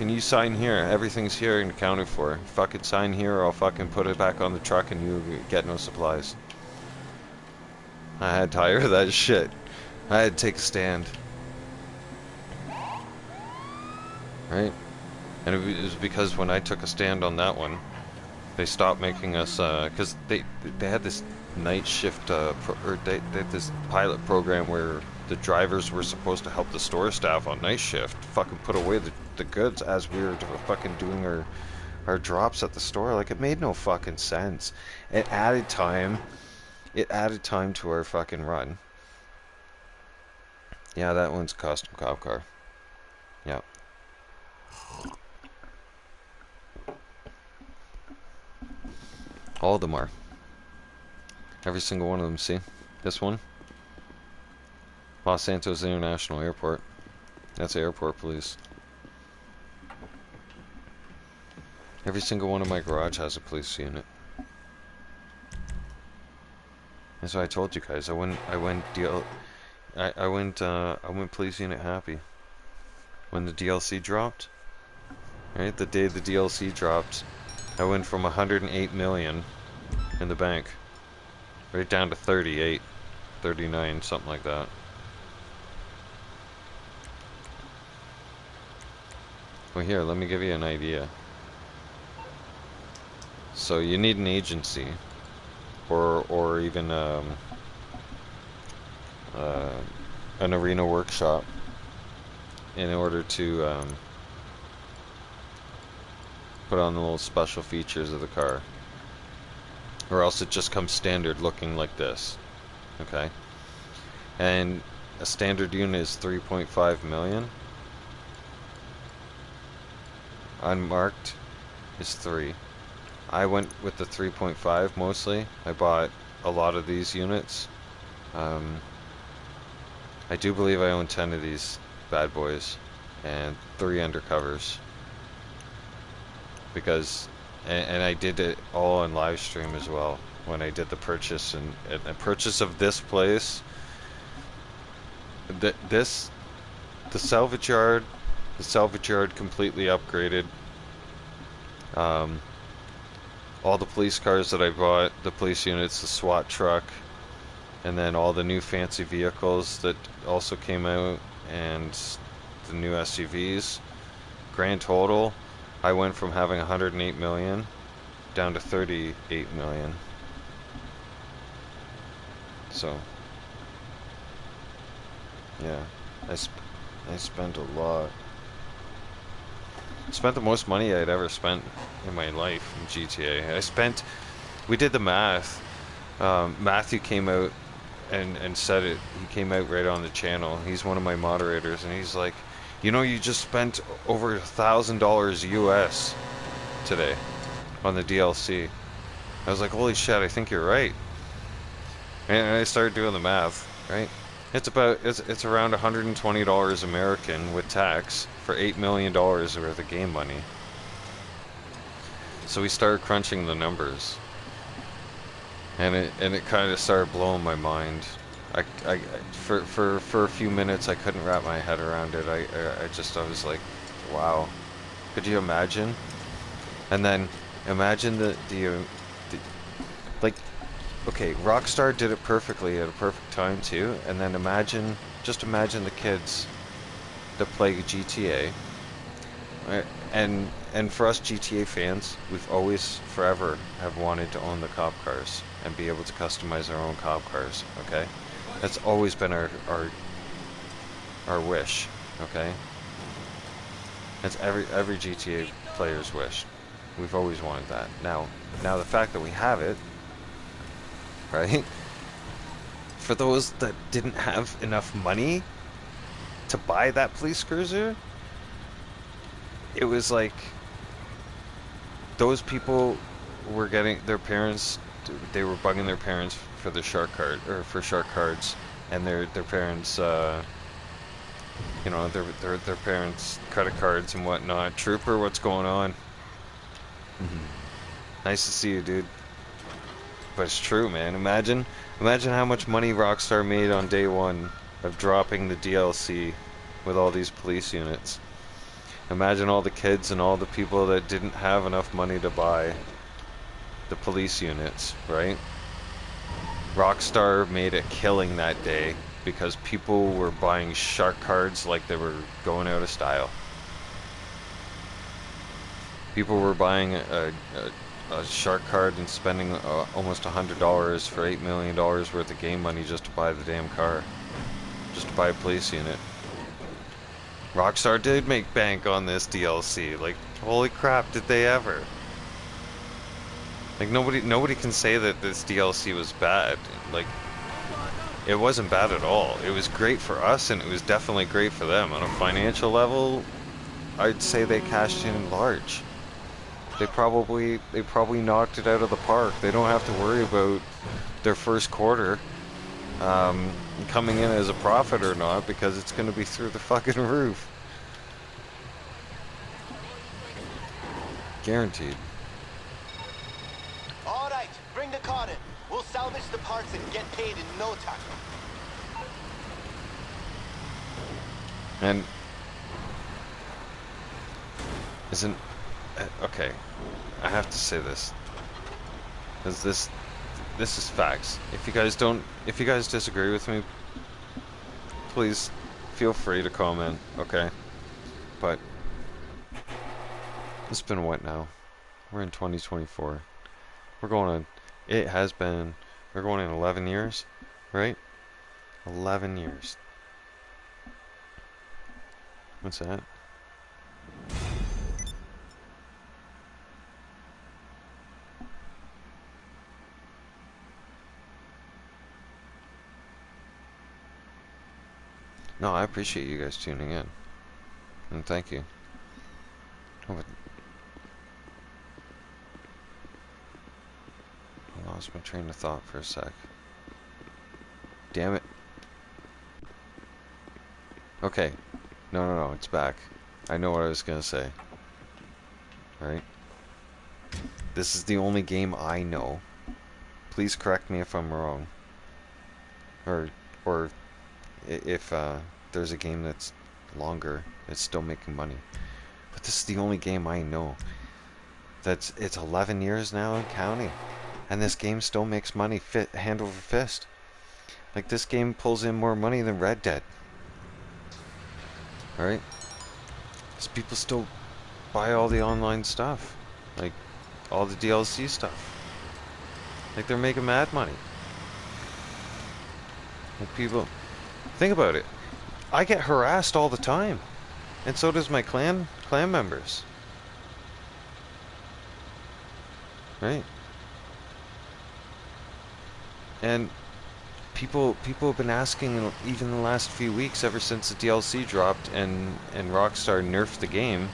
You sign here. Everything's here and accounted for. Fucking sign here or I'll fucking put it back on the truck and you get no supplies. I had tired of that shit. I had to take a stand. Right? And it was because when I took a stand on that one, they stopped making us, because they had this night shift, they had this pilot program where the drivers were supposed to help the store staff on night shift fucking put away the goods as we were fucking doing our drops at the store. Like, it made no fucking sense. It added time to our fucking run. Yeah, that one's a custom cop car. Yeah. All of them are. Every single one of them, see? This one? Los Santos International Airport. That's airport police. Every single one of my garage has a police unit. That's why I told you guys. I went police unit happy. When the DLC dropped, right? The day the DLC dropped, I went from 108 million in the bank right down to 38, 39, something like that. Well, here, let me give you an idea. So you need an agency, or even an arena workshop in order to put on the little special features of the car, or else it just comes standard looking like this. Okay, and a standard unit is 3.5 million. Unmarked is 3. I went with the 3.5 mostly. I bought a lot of these units. I do believe I own 10 of these bad boys and 3 undercovers, because and I did it all on live stream as well when I did the purchase, and the purchase of this place. The salvage yard completely upgraded. All the police cars that I bought, the police units, the SWAT truck, and then all the new fancy vehicles that also came out, and the new SUVs. Grand total, I went from having 108 million down to 38 million. So, yeah, I spent a lot. Spent the most money I'd ever spent in my life in GTA. We did the math. Matthew came out and said it. He came out right on the channel. He's one of my moderators, and he's like, you know, you just spent over $1,000 US today on the DLC. I was like, holy shit, I think you're right. And I started doing the math, right? It's around $120 American with tax for $8 million worth of game money. So we started crunching the numbers, and it kind of started blowing my mind. For a few minutes I couldn't wrap my head around it. I was like, wow, could you imagine? And then imagine the like, okay, Rockstar did it perfectly at a perfect time too, and then just imagine the kids that play GTA, right? And for us GTA fans, we've always forever have wanted to own the cop cars and be able to customize our own cop cars. Okay, that's always been our wish. Okay, that's every GTA player's wish. We've always wanted that. Now the fact that we have it, right? For those that didn't have enough money to buy that police cruiser, it was like those people were getting their parents. They were bugging their parents for the shark card, or for shark cards, and their parents, you know, their parents' credit cards and whatnot. Trooper, what's going on? Nice to see you, dude. But it's true, man. Imagine how much money Rockstar made on day one of dropping the DLC with all these police units. Imagine all the kids and all the people that didn't have enough money to buy the police units, right? Rockstar made a killing that day because people were buying shark cards like they were going out of style. People were buying a shark card and spending almost $100 for $8 million worth of game money just to buy the damn car, just to buy a police unit. Rockstar did make bank on this DLC. Like, holy crap, did they ever? Like, nobody can say that this DLC was bad. Like, it wasn't bad at all. It was great for us, and it was definitely great for them. On a financial level, I'd say they cashed in large. They probably knocked it out of the park. They don't have to worry about their first quarter coming in as a profit or not, because it's going to be through the fucking roof. Guaranteed. All right, bring the car in. We'll salvage the parts and get paid in no time. And isn't okay, I have to say this, because this is facts. If you guys disagree with me, please feel free to comment, okay? But it's been what now? We're in 2024. We're going on 11 years, right? 11 years. What's that? No, I appreciate you guys tuning in. And thank you. Oh, but I lost my train of thought for a sec. Damn it. Okay. No, it's back. I know what I was gonna say. Right? This is the only game I know. Please correct me if I'm wrong. Or if there's a game that's longer, it's still making money. But this is the only game I know it's 11 years now and counting, and this game still makes money hand over fist. Like, this game pulls in more money than Red Dead. Alright? Because people still buy all the online stuff, like all the DLC stuff. Like, they're making mad money. Like, people, think about it. I get harassed all the time, and so does my clan members. Right? And people have been asking, even the last few weeks, ever since the DLC dropped and Rockstar nerfed the game,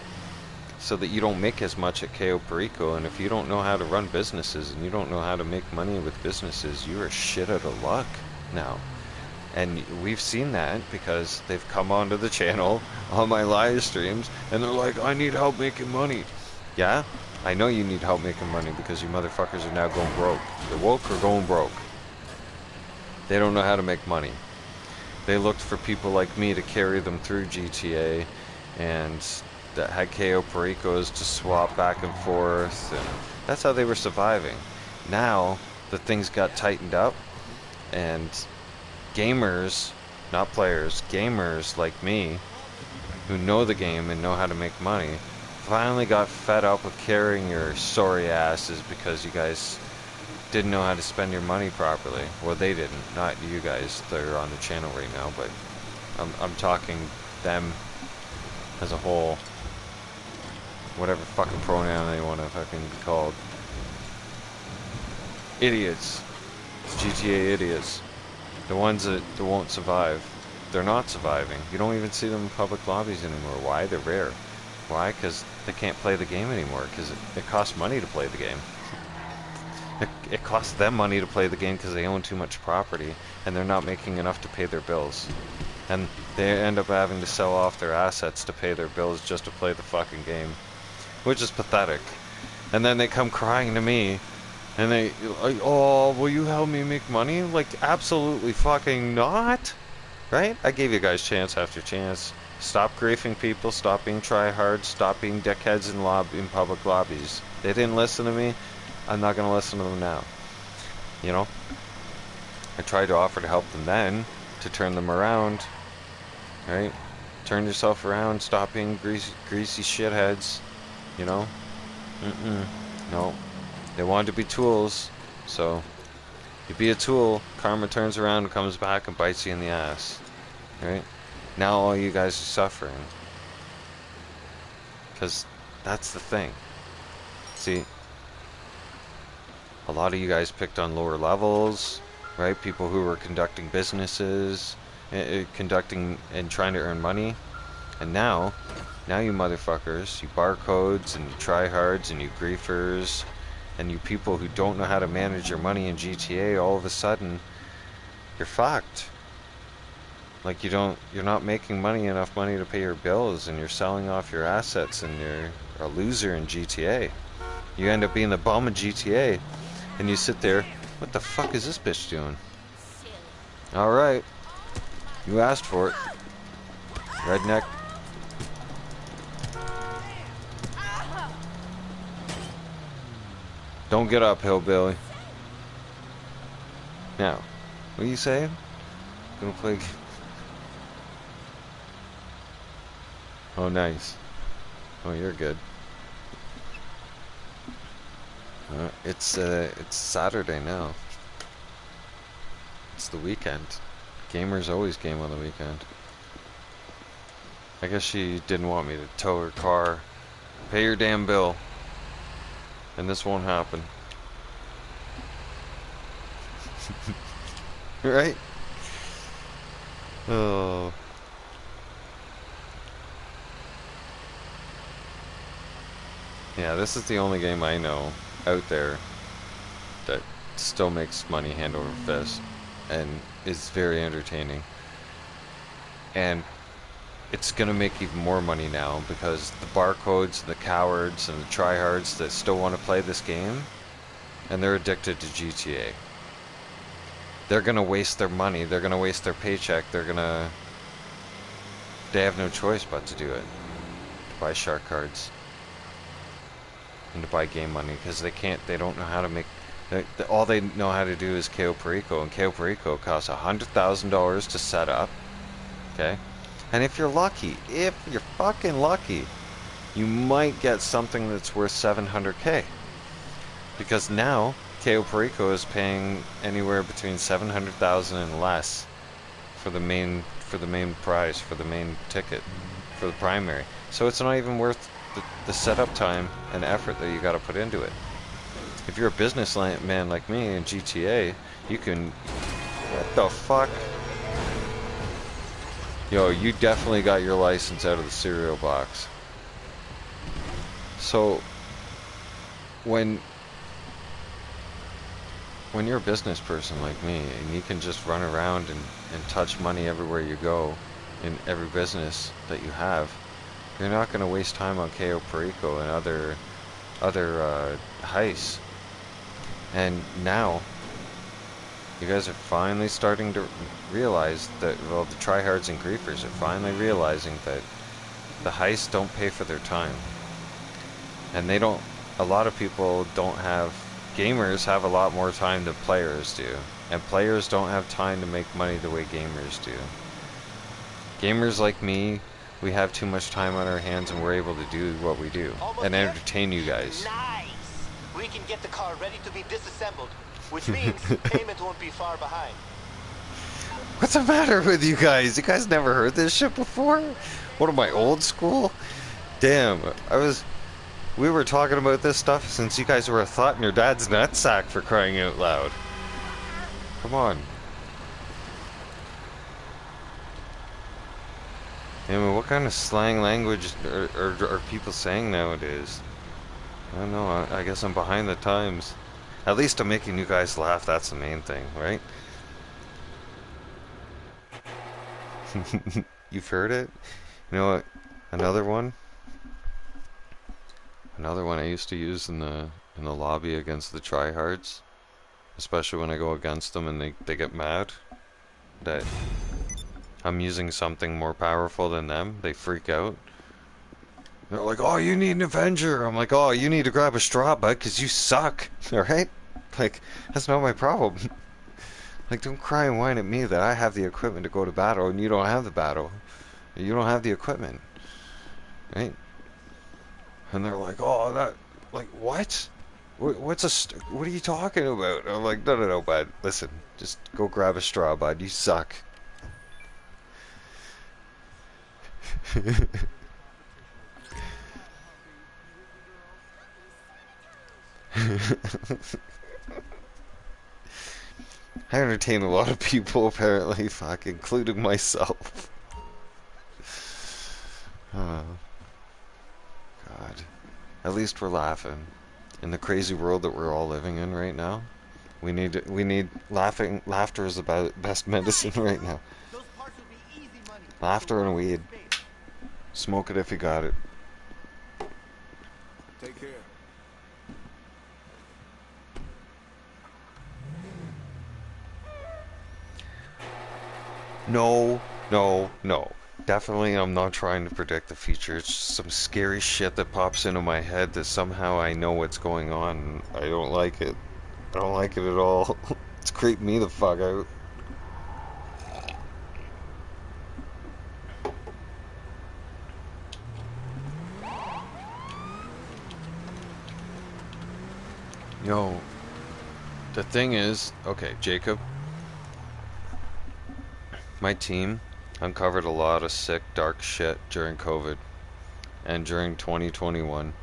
so that you don't make as much at Cayo Perico. And if you don't know how to run businesses and you don't know how to make money with businesses, you are shit out of luck now. And we've seen that because they've come onto the channel on my live streams and they're like, I need help making money. Yeah, I know you need help making money because you motherfuckers are now going broke. You're woke or going broke. They don't know how to make money. They looked for people like me to carry them through GTA, and that had Cayo Pericos to swap back and forth, and that's how they were surviving. Now that things got tightened up, and gamers, not players, gamers like me, who know the game and know how to make money, finally got fed up with carrying your sorry asses because you guys didn't know how to spend your money properly. Well, they didn't, not you guys that are on the channel right now, but I'm talking them as a whole. Whatever fucking pronoun they want to fucking be called. Idiots. GTA idiots. The ones that won't survive. They're not surviving. You don't even see them in public lobbies anymore. Why? They're rare. Why? Because they can't play the game anymore. Because it costs money to play the game. It costs them money to play the game because they own too much property and they're not making enough to pay their bills. And they end up having to sell off their assets to pay their bills just to play the fucking game. Which is pathetic. And then they come crying to me and they like, oh, will you help me make money? Like, absolutely fucking not. Right? I gave you guys chance after chance. Stop griefing people, stop being tryhards, stop being dickheads in public lobbies. They didn't listen to me. I'm not going to listen to them now. You know? I tried to offer to help them then, to turn them around. Right? Turn yourself around, stop being greasy shitheads. You know? No. They wanted to be tools, so you be a tool, karma turns around and comes back and bites you in the ass. Right? Now all you guys are suffering. Because that's the thing. See, a lot of you guys picked on lower levels, right? People who were conducting businesses, conducting and trying to earn money. And now you motherfuckers, you barcodes and you tryhards and you griefers and you people who don't know how to manage your money in GTA, all of a sudden, you're fucked. Like you're not making enough money to pay your bills, and you're selling off your assets, and you're a loser in GTA. You end up being the bum in GTA, and you sit there, what the fuck is this bitch doing? Alright. You asked for it. Redneck. Don't get up, hillbilly. Now, what are you saying? Gonna play... Oh, nice. Oh, you're good. It's Saturday now. It's the weekend. Gamers always game on the weekend. I guess she didn't want me to tow her car. Pay your damn bill. And this won't happen. Right? Oh. Yeah, this is the only game I know out there that still makes money hand over fist and is very entertaining. And it's gonna make even more money now because the barcodes, the cowards, and the tryhards that still want to play this game, and they're addicted to GTA. They're gonna waste their money, they're gonna waste their paycheck, they have no choice but to do it. To buy shark cards. And to buy game money, because they don't know how to make, all they know how to do is KO Perico, and KO Perico costs $100,000 to set up, okay? And if you're fucking lucky, you might get something that's worth 700K. Because now, KO Perico is paying anywhere between 700,000 and less for the main prize, for the main ticket, for the primary. So it's not even worth the setup time and effort that you got to put into it. If you're a businessman like me in GTA, you can... What the fuck? Yo, you definitely got your license out of the cereal box. So, when you're a business person like me, and you can just run around and touch money everywhere you go, in every business that you have, you're not going to waste time on KO Perico and other heists. And now, you guys are finally starting to realize that, well, the tryhards and griefers are finally realizing that the heists don't pay for their time. And a lot of people don't have, gamers have a lot more time than players do. And players don't have time to make money the way gamers do. Gamers like me, we have too much time on our hands, and we're able to do what we do and entertain you guys. Nice! We can get the car ready to be disassembled, which means payment won't be far behind. What's the matter with you guys? You guys never heard this shit before? What am I, old school? Damn, we were talking about this stuff since you guys were a thought in your dad's nutsack, for crying out loud. Come on. I mean, what kind of slang language are people saying nowadays? I don't know, I guess I'm behind the times. At least I'm making you guys laugh, that's the main thing, right? You've heard it? You know what? Another one I used to use in the lobby against the tryhards, especially when I go against them and they get mad that I'm using something more powerful than them. They freak out. They're like, oh, you need an Avenger. I'm like, oh, you need to grab a straw, bud, because you suck. Alright? Like, that's not my problem. Like, don't cry and whine at me that I have the equipment to go to battle and you don't have the battle. You don't have the equipment. Right? And they're like, oh, that... Like, what? What are you talking about? I'm like, no, bud. Listen, just go grab a straw, bud. You suck. I entertain a lot of people, apparently, fuck, including myself. At least we're laughing. In the crazy world that we're all living in right now, we need laughing. Laughter is the best medicine right now. Laughter and weed. Smoke it if you got it. Take care. No, no, no. Definitely I'm not trying to predict the future. It's just some scary shit that pops into my head that somehow I know what's going on. I don't like it. I don't like it at all. It's creeping me the fuck out. Yo, the thing is, okay, Jacob, my team uncovered a lot of sick, dark shit during COVID and during 2021.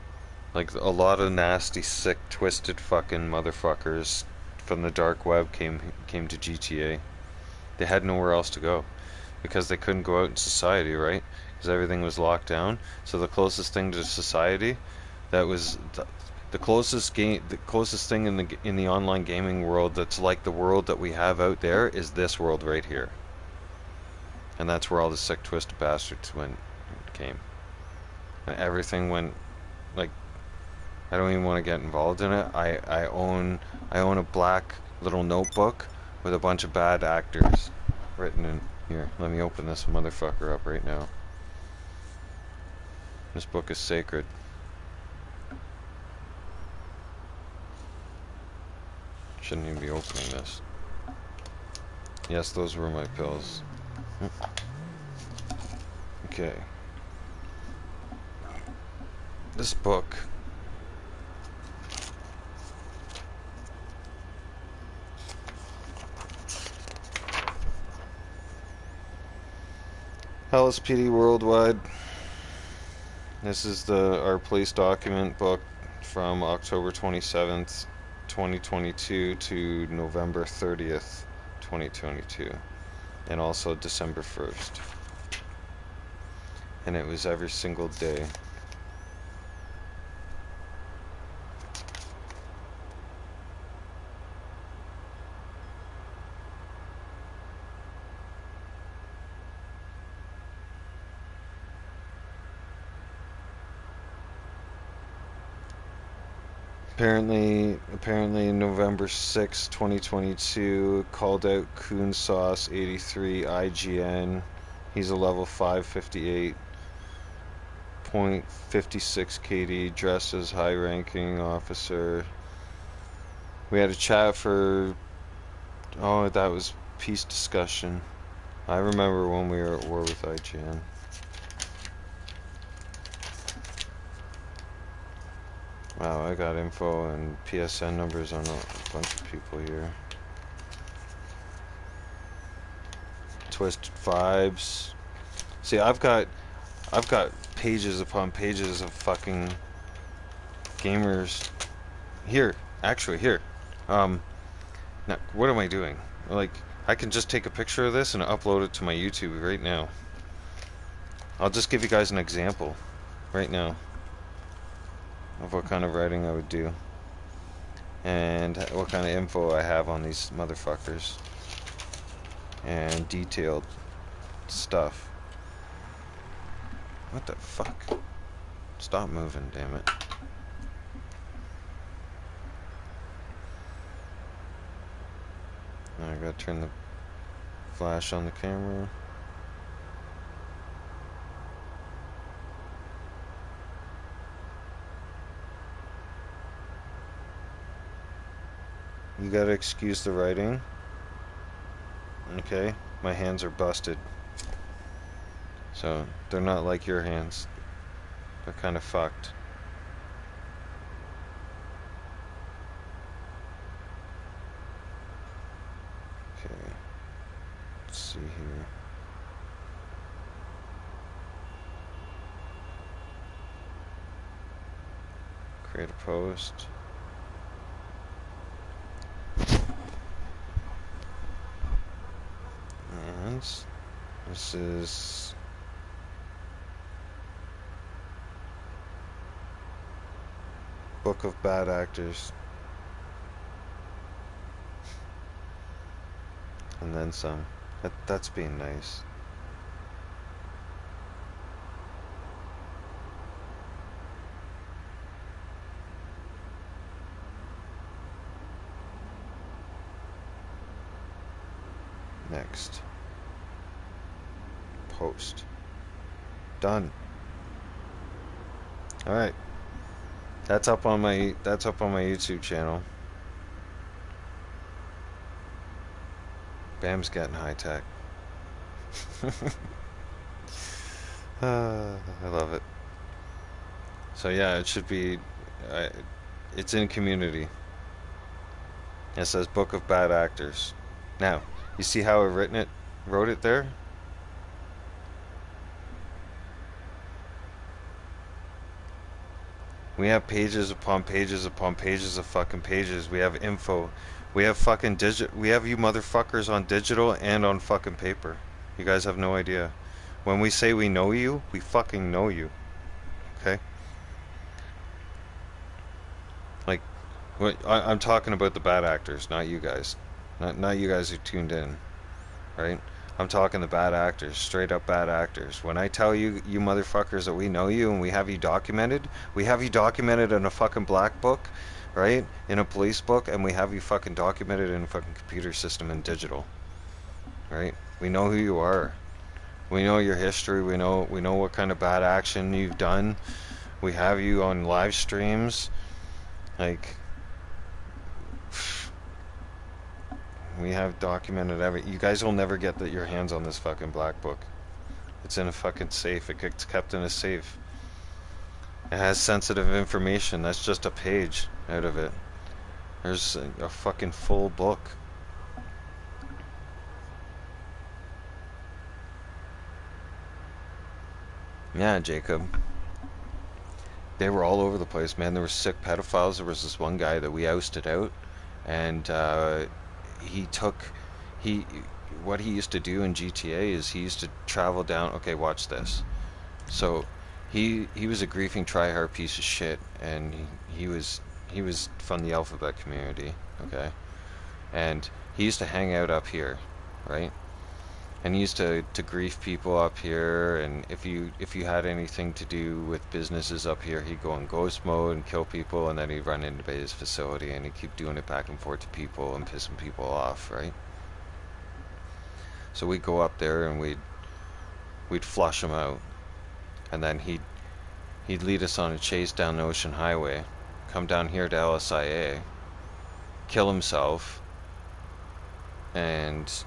Like, a lot of nasty, sick, twisted fucking motherfuckers from the dark web came to GTA. They had nowhere else to go because they couldn't go out in society, right? Because everything was locked down. So the closest thing to society, that was the closest thing in the online gaming world that's like the world that we have out there is this world right here. And that's where all the sick, twisted bastards came. And everything went, like, I don't even want to get involved in it. I own a black little notebook with a bunch of bad actors written in here. Let me open this motherfucker up right now. This book is sacred. Shouldn't even be opening this. Yes, those were my pills. Okay. This book LSPD Worldwide. This is our police document book from October 27th, 2022 to November 30th, 2022. And also December 1st. And it was every single day. Apparently November 6, 2022, called out Coon Sauce 83 IGN. He's a level 558.56 KD, dressed as high-ranking officer. We had a chat for, oh, that was peace discussion. I remember when we were at war with IGN. Wow, I got info and PSN numbers on a bunch of people here. Twisted Vibes. See, I've got pages upon pages of fucking gamers. Here, actually, here. Now, what am I doing? Like, I can just take a picture of this and upload it to my YouTube right now. I'll just give you guys an example right now of what kind of writing I would do and what kind of info I have on these motherfuckers and detailed stuff. What the fuck? Stop moving, damn it. I gotta turn the flash on the camera. You gotta excuse the writing. Okay, my hands are busted. So, they're not like your hands. They're kind of fucked. Okay, let's see here. Create a post. And this is Book of bad actors. And then some. That's being nice. Next. Post. Done. All right. That's up on my YouTube channel. Bam's getting high tech. I love it. So yeah, it should be. It's in community. It says Book of Bad Actors. Now, you see how I wrote it there? We have pages upon pages upon pages of fucking pages. We have info. We have fucking we have you motherfuckers on digital and on fucking paper. You guys have no idea. When we say we know you, we fucking know you. Okay? Like, I'm talking about the bad actors, not you guys. Not you guys who tuned in. Right? I'm talking the bad actors, straight up bad actors. When I tell you motherfuckers that we know you and we have you documented in a fucking black book, right? In a police book, and we have you fucking documented in a fucking computer system in digital. Right? We know who you are. We know your history, we know what kind of bad action you've done. We have you on live streams. Like, we have documented you guys will never get your hands on this fucking black book. It's in a fucking safe. It's kept in a safe. It has sensitive information. That's just a page out of it. There's a fucking full book. Yeah, Jacob. They were all over the place, man. There were sick pedophiles. There was this one guy that we ousted out, and what he used to do in GTA is he used to travel down. Okay, watch this. So he was a griefing tryhard piece of shit, and he was from the alphabet community, okay, and he used to hang out up here, right? And he used to grief people up here, and if you had anything to do with businesses up here, he'd go in ghost mode and kill people, and then he'd run into his facility and he'd keep doing it back and forth to people and pissing people off, right? So we'd go up there and we'd flush him out, and then he'd lead us on a chase down the Ocean Highway, come down here to LSIA, kill himself, and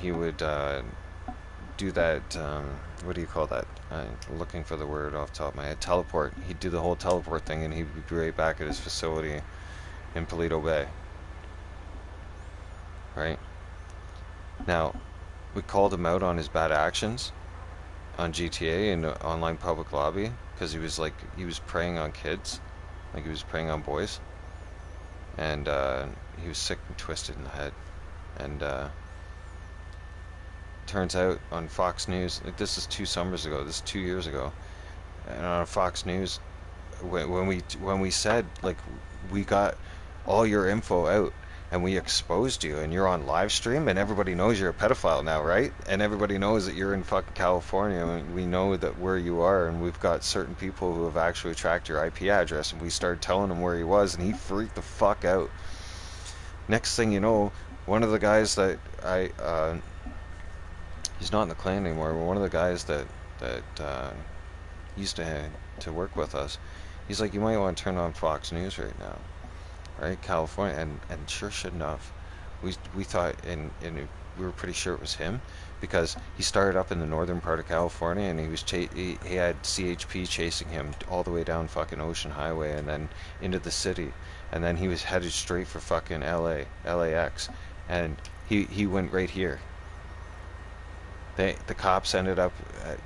he would do that, what do you call that? I'm looking for the word off the top of my head. Teleport. He'd do the whole teleport thing, and he'd be right back at his facility in Paleto Bay. Right? Now, we called him out on his bad actions on GTA in the online public lobby, because he was preying on kids, like he was preying on boys, and he was sick and twisted in the head, and turns out on Fox News, like, this is 2 summers ago, this is 2 years ago, and on Fox News, when we said, like, we got all your info out and we exposed you and you're on live stream and everybody knows you're a pedophile now, right? And everybody knows that you're in fucking California, and we know that where you are, and we've got certain people who have actually tracked your IP address, and we started telling him where he was, and he freaked the fuck out. Next thing you know, one of the guys that he's not in the clan anymore, but one of the guys that used to work with us, he's like, you might want to turn on Fox News right now, right? California, and sure shit enough, we thought, and we were pretty sure it was him, because he started up in the northern part of California, and he had CHP chasing him all the way down fucking Ocean Highway and then into the city, and then he was headed straight for fucking LAX, and he went right here. The cops ended up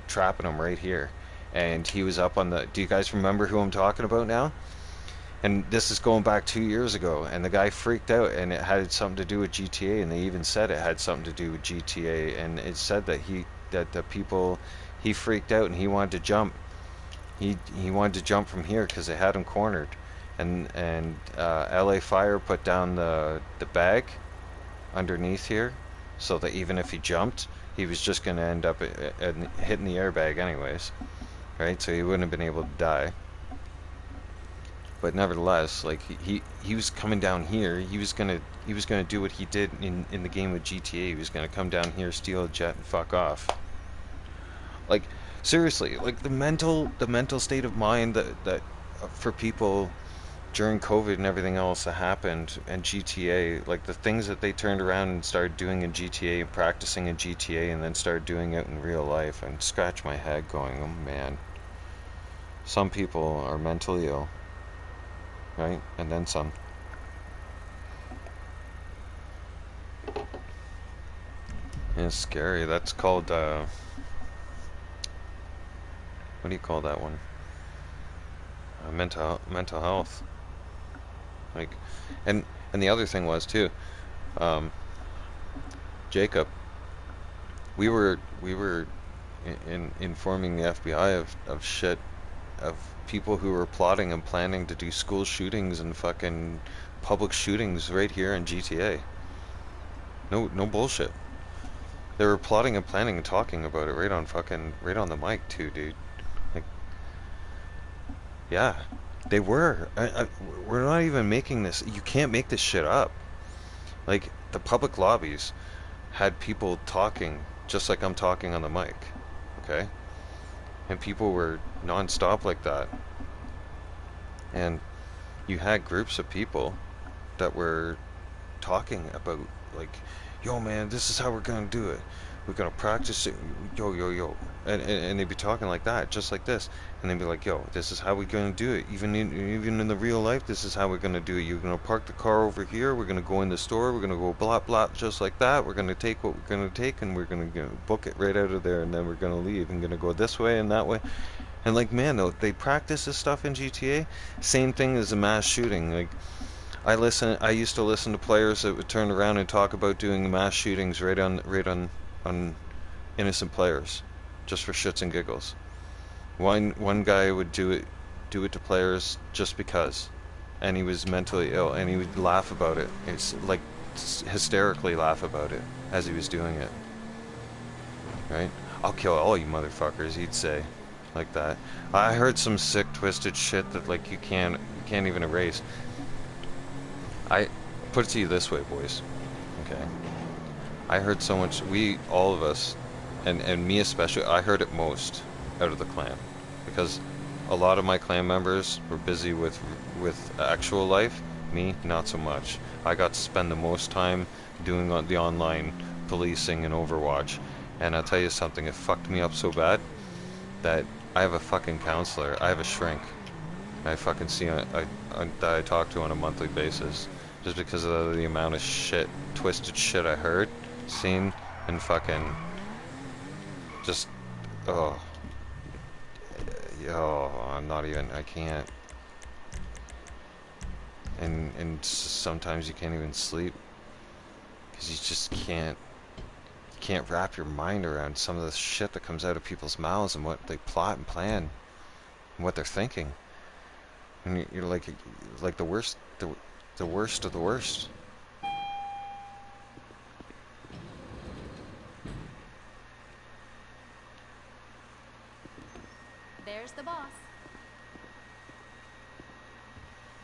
trapping him right here, and he was up on the. Do you guys remember who I'm talking about now? And this is going back 2 years ago, and the guy freaked out, and it had something to do with GTA, and they even said it had something to do with GTA, and it said that he freaked out and he wanted to jump He wanted to jump from here because they had him cornered, and LA Fire put down the bag underneath here, so that even if he jumped, he was just going to end up hitting the airbag anyways, right? So he wouldn't have been able to die. But nevertheless, like he was coming down here. He was gonna do what he did in the game with GTA. He was gonna come down here, steal a jet, and fuck off. Like seriously, like the mental state of mind that for people during COVID and everything else that happened and GTA, like the things that they turned around and started doing in GTA and practicing in GTA and then started doing it in real life, and scratch my head going, oh man. Some people are mentally ill, right? And then some. It's scary. That's called what do you call that one? Mental health. Like, and the other thing was too, Jacob. We were informing the FBI of shit, of people who were plotting and planning to do school shootings and fucking public shootings right here in GTA. No bullshit. They were plotting and planning and talking about it right on the mic too, dude. Like, yeah. They were. We're not even making this. You can't make this shit up. Like, the public lobbies had people talking just like I'm talking on the mic. Okay? And people were non-stop like that. And you had groups of people that were talking about, like, yo, man, this is how we're going to do it. We're going to practice it. Yo. And they'd be talking like that, just like this. And they'd be like, yo, this is how we're going to do it. Even in the real life, this is how we're going to do it. You're going to park the car over here. We're going to go in the store. We're going to go blah, blah, just like that. We're going to take what we're going to take, and we're going to book it right out of there. And then we're going to leave and going to go this way and that way. And, like, man, though, they practice this stuff in GTA. Same thing as a mass shooting. Like, I used to listen to players that would turn around and talk about doing mass shootings right on innocent players, just for shits and giggles. One guy would do it to players just because, and he was mentally ill, and he would laugh about it. It's like hysterically laugh about it as he was doing it. Right? I'll kill all you motherfuckers, he'd say, like that. I heard some sick, twisted shit that like you can't even erase. I put it to you this way, boys. Okay. I heard so much. All of us, and me especially, I heard it most out of the clan, because a lot of my clan members were busy with actual life. Me, not so much. I got to spend the most time doing the online policing and Overwatch, and I'll tell you something. It fucked me up so bad that I have a fucking counselor. I have a shrink. I fucking see that I talk to on a monthly basis, just because of the amount of shit, twisted shit I heard, seen, and fucking just, oh, I'm not even, I can't, and sometimes you can't even sleep, because you just can't wrap your mind around some of the shit that comes out of people's mouths and what they plot and plan, and what they're thinking, and you're like the worst of the worst. There's the boss.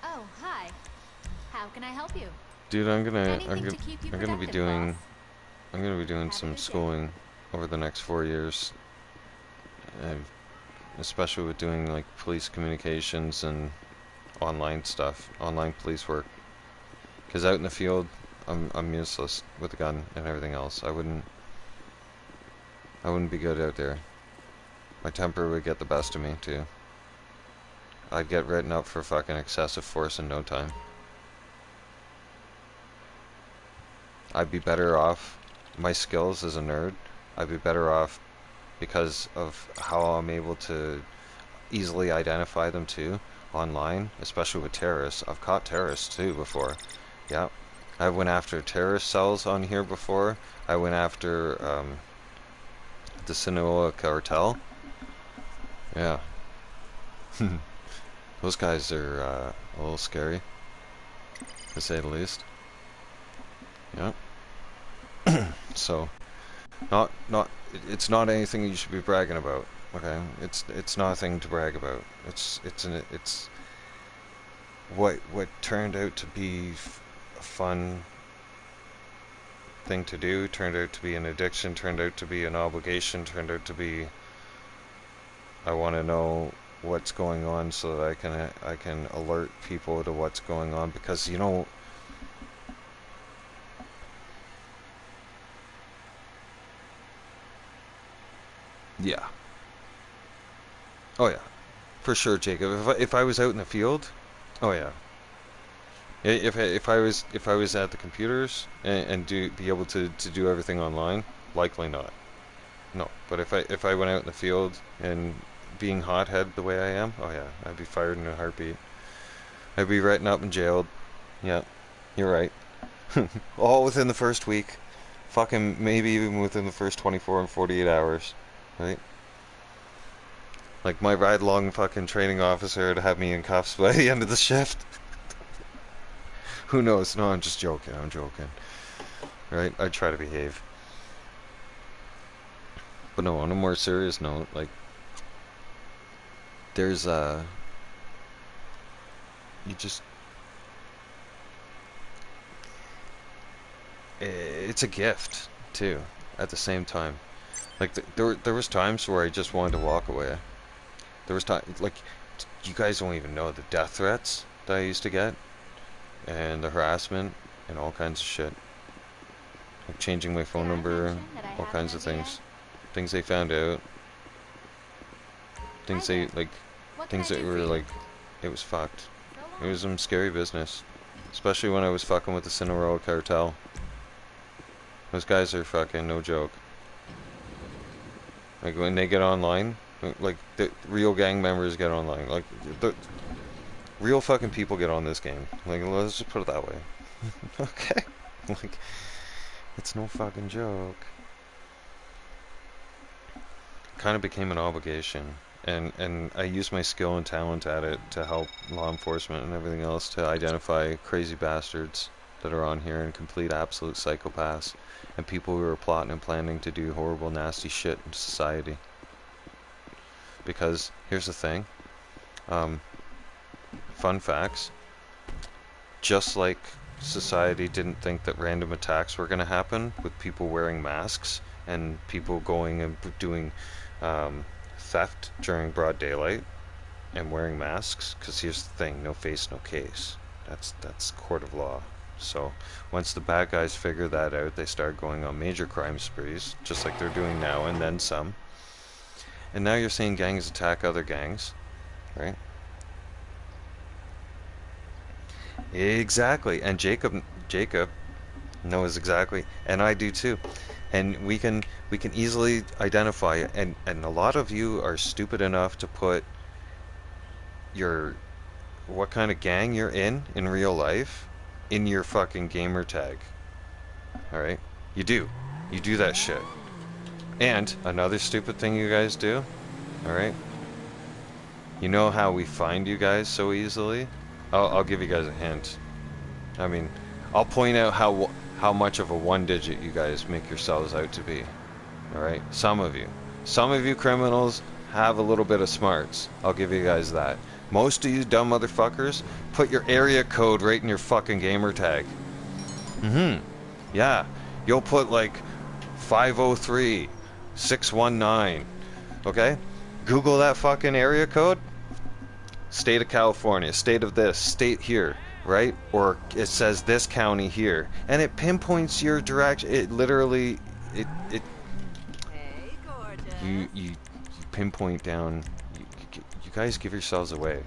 Oh, hi. How can I help you? Dude, I'm gonna be productive, doing boss? some schooling over the next 4 years, and especially with doing like police communications and online stuff, online police work. Because out in the field, I'm useless with a gun and everything else. I wouldn't be good out there. My temper would get the best of me too. I'd get written up for fucking excessive force in no time. I'd be better off, my skills as a nerd, I'd be better off because of how I'm able to easily identify them too online, especially with terrorists. I've caught terrorists too before. Yeah, I went after terrorist cells on here before. I went after the Sinaloa cartel. Yeah, Those guys are a little scary, to say the least. Yeah. So, it's not anything you should be bragging about. Okay, it's nothing to brag about. It's what turned out to be a fun thing to do turned out to be an addiction, turned out to be an obligation, turned out to be, I want to know what's going on so that I can alert people to what's going on, because you know, yeah, oh yeah, for sure, Jacob. If I was out in the field, oh yeah. If I was at the computers and be able to do everything online, likely not. No, but if I went out in the field and being hothead the way I am, oh yeah, I'd be fired in a heartbeat. I'd be written up and jailed. Yeah, you're right. All within the first week. Fucking maybe even within the first 24 and 48 hours, right? Like my ride-along fucking training officer would have me in cuffs by the end of the shift. Who knows? No, I'm just joking. I'm joking. Right? I try to behave. But no, on a more serious note, like, there's it's a gift too at the same time. Like there was times where I just wanted to walk away. There was time, like, you guys don't even know the death threats that I used to get, and the harassment and all kinds of shit, like changing my phone number, all kinds of things they found out, things they like, things that were like, it was fucked. It was some scary business, especially when I was fucking with the Sinaloa cartel. Those guys are fucking no joke. Like when they get online, like the real gang members get online, like the real fucking people get on this game. Like, let's just put it that way. Okay? Like, it's no fucking joke. Kind of became an obligation. And I use my skill and talent at it to help law enforcement and everything else to identify crazy bastards that are on here and complete absolute psychopaths and people who are plotting and planning to do horrible, nasty shit in society. Because, here's the thing. Fun facts. Just like society didn't think that random attacks were going to happen with people wearing masks and people going and doing theft during broad daylight and wearing masks, because here's the thing, no face, no case. That's court of law. So once the bad guys figure that out, they start going on major crime sprees, just like they're doing now, and then some. And now you're seeing gangs attack other gangs, right? Exactly. And Jacob knows exactly, and I do too. And we can easily identify it. And a lot of you are stupid enough to put what kind of gang you're in real life in your fucking gamer tag. Alright? You do that shit. And another stupid thing you guys do, alright? You know how we find you guys so easily? I'll give you guys a hint. I mean, I'll point out how much of a one digit you guys make yourselves out to be. Alright? Some of you criminals have a little bit of smarts. I'll give you guys that. Most of you dumb motherfuckers put your area code right in your fucking gamer tag. Yeah. You'll put like 503 619. Okay? Google that fucking area code. State of California, state of this, state here, right? Or it says this county here, and it pinpoints your direction. It literally, you pinpoint down. You guys give yourselves away,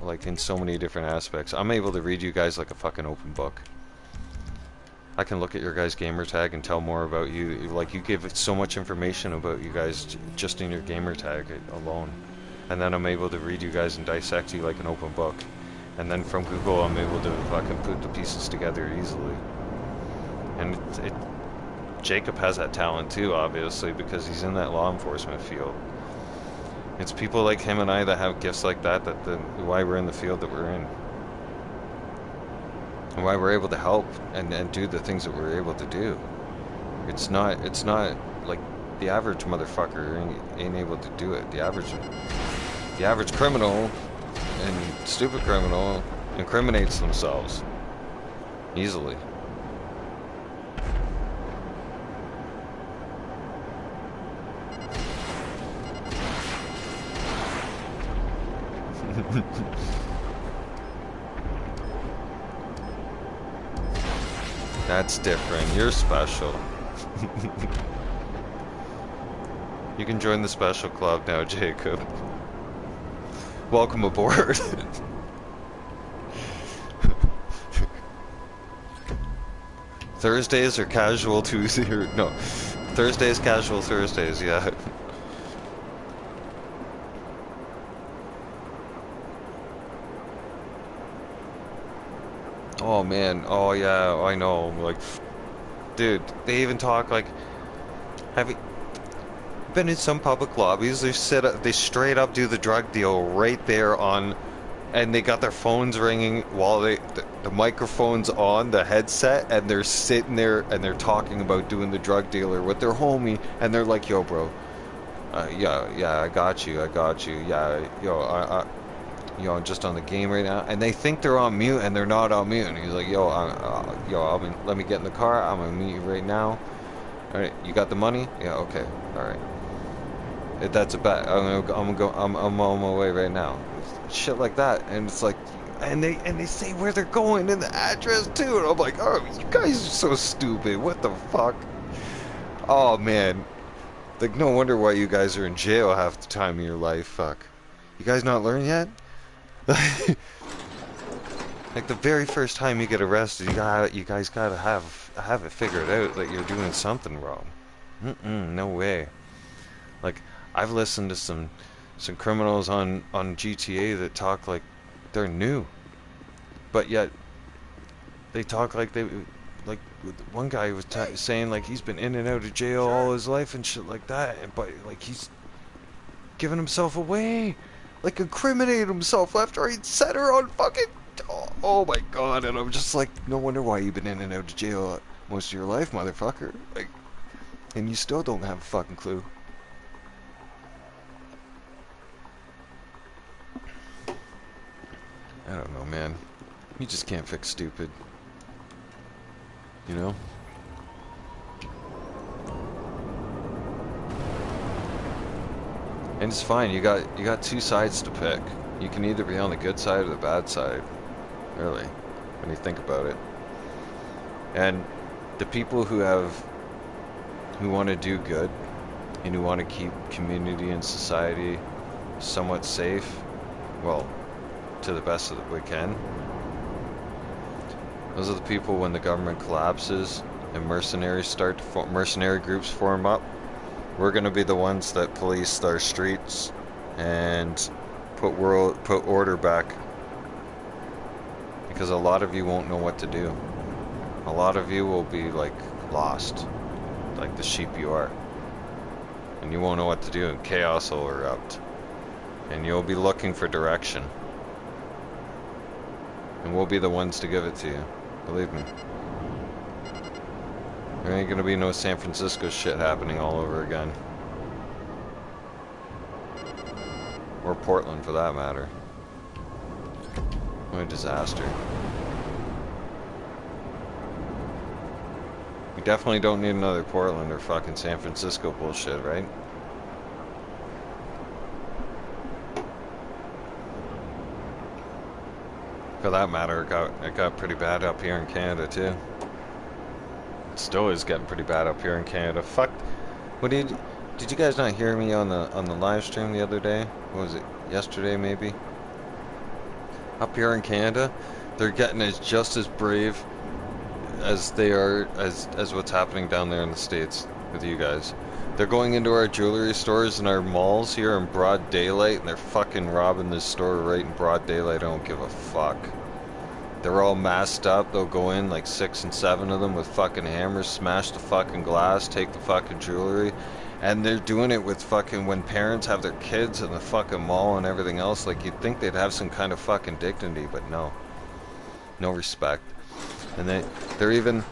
like in so many different aspects. I'm able to read you guys like a fucking open book. I can look at your guys' gamer tag and tell more about you. Like, you give so much information about you guys just in your gamer tag alone. And then I'm able to read you guys and dissect you like an open book. And then from Google, I'm able to fucking put the pieces together easily. And Jacob has that talent too, obviously, because he's in that law enforcement field. It's people like him and I that have gifts like that, why we're in the field that we're in. And why we're able to help and do the things that we're able to do. It's not like the average motherfucker ain't able to do it. The average criminal and stupid criminal incriminates themselves easily. That's different. You're special. You can join the special club now, Jacob. Welcome aboard. Thursdays are casual Tuesday, or no, Thursdays casual Thursdays, yeah. Oh man, oh yeah, I know, like, dude, they even talk like, have you been in some public lobbies? They straight up do the drug deal right there on, and they got their phones ringing while the microphone's on the headset, and they're sitting there and they're talking about doing the drug dealer with their homie, and they're like, yo bro, yeah, I got you, yeah, yo, I'm just on the game right now, and they think they're on mute, and they're not on mute. And he's like, yo, let me get in the car. I'm gonna meet you right now. All right, you got the money? Yeah, okay, all right. That's a bet. I'm on my way right now. Shit like that, and it's like, and they say where they're going and the address too, and I'm like, oh, you guys are so stupid. What the fuck? Oh man, like no wonder why you guys are in jail half the time of your life. Fuck, you guys not learn yet? Like the very first time you get arrested, you guys gotta have it figured out that you're doing something wrong. No way. Like I've listened to some criminals on GTA that talk like they're new, but yet they talk like one guy was saying like he's been in and out of jail all his life and shit like that, but like he's giving himself away. Like, incriminated himself left, right, center on fucking... Oh my god, and I'm just like, no wonder why you've been in and out of jail most of your life, motherfucker. Like, and you still don't have a fucking clue. I don't know, man. You just can't fix stupid. You know? And it's fine, you got two sides to pick. You can either be on the good side or the bad side. Really, when you think about it. And the people who want to do good and who want to keep community and society somewhat safe, well, to the best that we can, those are the people when the government collapses and mercenary groups form up. We're going to be the ones that police our streets and put order back, because a lot of you won't know what to do. A lot of you will be like lost, like the sheep you are, and you won't know what to do, and chaos will erupt, and you'll be looking for direction, and we'll be the ones to give it to you, believe me. There ain't gonna be no San Francisco shit happening all over again. Or Portland, for that matter. What a disaster. We definitely don't need another Portland or fucking San Francisco bullshit, right? For that matter, it got pretty bad up here in Canada too. Still is getting pretty bad up here in Canada. Fuck. What did you guys not hear me on the live stream the other day? What was it? Yesterday maybe? Up here in Canada, they're getting just as brave as they are as what's happening down there in the States with you guys. They're going into our jewelry stores and our malls here in broad daylight, and they're fucking robbing this store right in broad daylight. I don't give a fuck. They're all masked up. They'll go in like 6 and 7 of them with fucking hammers, smash the fucking glass, take the fucking jewelry, And they're doing it with fucking when parents have their kids in the fucking mall and everything else. Like, you'd think they'd have some kind of fucking dignity, but no. No respect. And they're even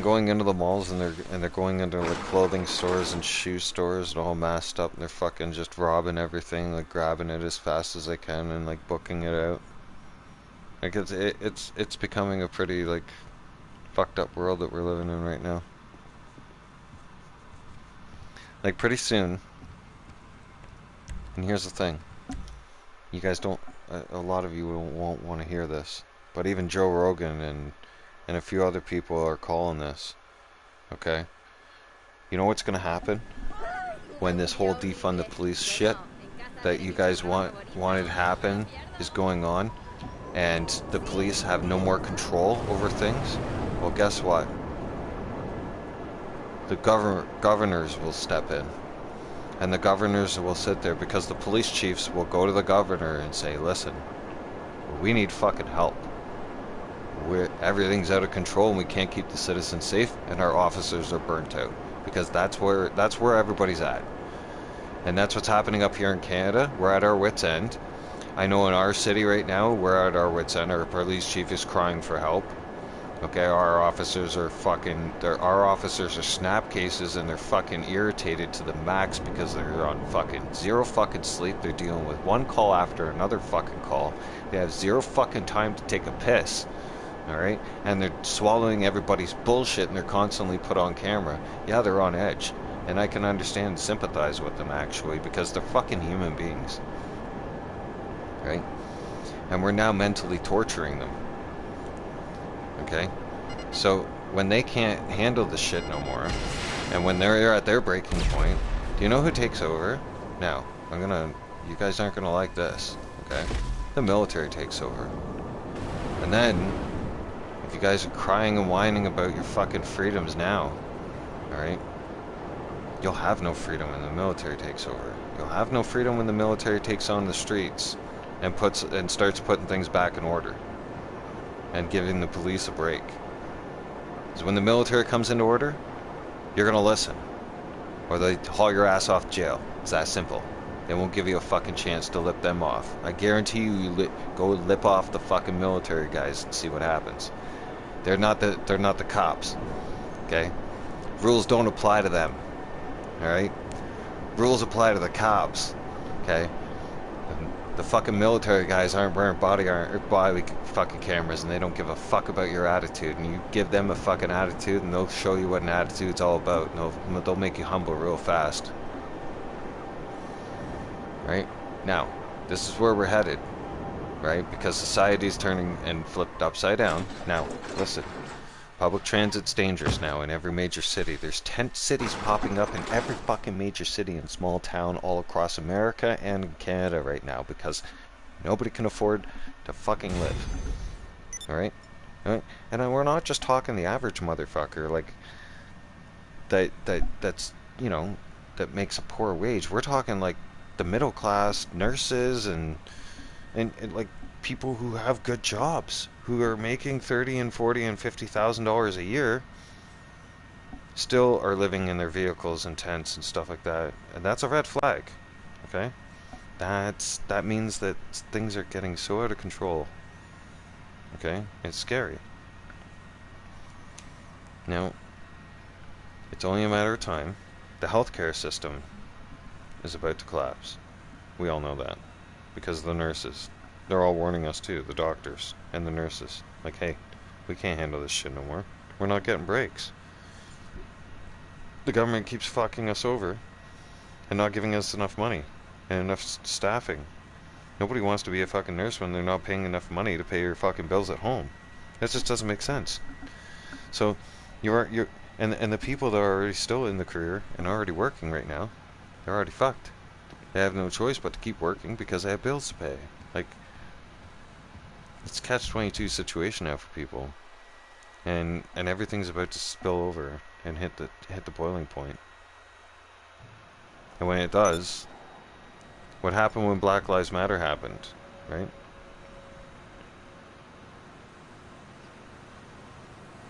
going into the malls, and they're going into like clothing stores and shoe stores and all masked up, and they're fucking just robbing everything, like grabbing it as fast as they can and like booking it out. Like it's becoming a pretty like fucked up world that we're living in right now. Like, pretty soon, and here's the thing, you guys don't, a lot of you won't want to hear this, but even Joe Rogan and a few other people are calling this, okay? You know what's going to happen when this whole defund the police shit that you guys wanted to happen is going on, and the police have no more control over things? Well, guess what? The governors will step in, and the governors will sit there, because the police chiefs will go to the governor and say, listen, we need fucking help. Everything's out of control and we can't keep the citizens safe, and our officers are burnt out, because that's where everybody's at. And that's what's happening up here in Canada. We're at our wits' end. I know in our city right now, we're at our wits' end. Our police chief is crying for help. Okay, our officers are snap cases, and they're fucking irritated to the max because they're on fucking zero fucking sleep. They're dealing with one call after another fucking call. They have zero fucking time to take a piss. Alright? And they're swallowing everybody's bullshit, and they're constantly put on camera. Yeah, they're on edge. And I can understand and sympathize with them, actually, because they're fucking human beings. Right? And we're now mentally torturing them. Okay, so when they can't handle the shit no more, and when they're at their breaking point, do you know who takes over? Now, you guys aren't gonna like this, okay? The military takes over. And then, if you guys are crying and whining about your fucking freedoms now, alright? You'll have no freedom when the military takes over. You'll have no freedom when the military takes on the streets and starts putting things back in order. And giving the police a break. Because when the military comes into order, you're going to listen. Or they haul your ass off to jail. It's that simple. They won't give you a fucking chance to lip them off. I guarantee you, go lip off the fucking military guys and see what happens. They're not the cops. Okay? Rules don't apply to them. Alright? Rules apply to the cops. Okay? The fucking military guys aren't wearing body fucking cameras, and they don't give a fuck about your attitude. And you give them a fucking attitude, and they'll show you what an attitude's all about. And they'll make you humble real fast. Right? Now, this is where we're headed. Right? Because society's turning and flipped upside down. Now, listen. Public transit's dangerous now in every major city. There's tent cities popping up in every fucking major city and small town all across America and Canada right now, because nobody can afford to fucking live. Alright? Alright? And we're not just talking the average motherfucker, like, that's, you know, that makes a poor wage. We're talking, like, the middle class, nurses, and like, people who have good jobs, who are making $30,000 and $40,000 and $50,000 a year, still are living in their vehicles and tents and stuff like that, and that's a red flag. Okay, that means that things are getting so out of control. Okay, it's scary. Now, it's only a matter of time. The healthcare system is about to collapse. We all know that because of the nurses. They're all warning us too, the doctors and the nurses. Like, hey, we can't handle this shit no more. We're not getting breaks. The government keeps fucking us over and not giving us enough money and enough staffing. Nobody wants to be a fucking nurse when they're not paying enough money to pay your fucking bills at home. That just doesn't make sense. So, and the people that are already still in the career and already working right now, they're already fucked. They have no choice but to keep working because they have bills to pay. Like, it's a catch-22 situation now for people, and everything's about to spill over and hit the boiling point. And when it does, what happened when Black Lives Matter happened, right?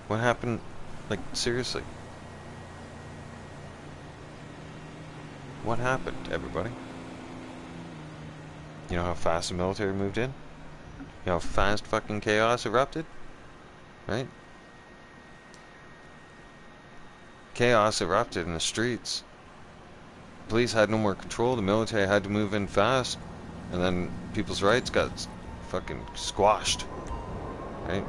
What happened? Like, seriously, What happened, everybody? You know how fast the military moved in? You know how fast fucking chaos erupted? Right? Chaos erupted in the streets. Police had no more control, the military had to move in fast, and then people's rights got fucking squashed. Right?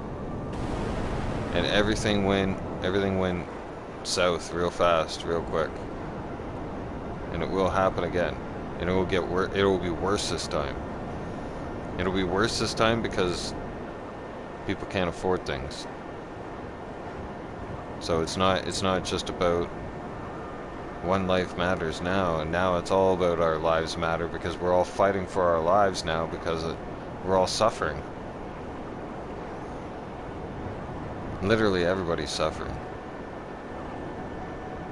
And everything went south real fast, real quick. And it will happen again. And it will get worse. It will be worse this time. It'll be worse this time because people can't afford things. So it's not just about one life matters now, and now it's all about our lives matter because we're all fighting for our lives now because we're all suffering. Literally everybody's suffering.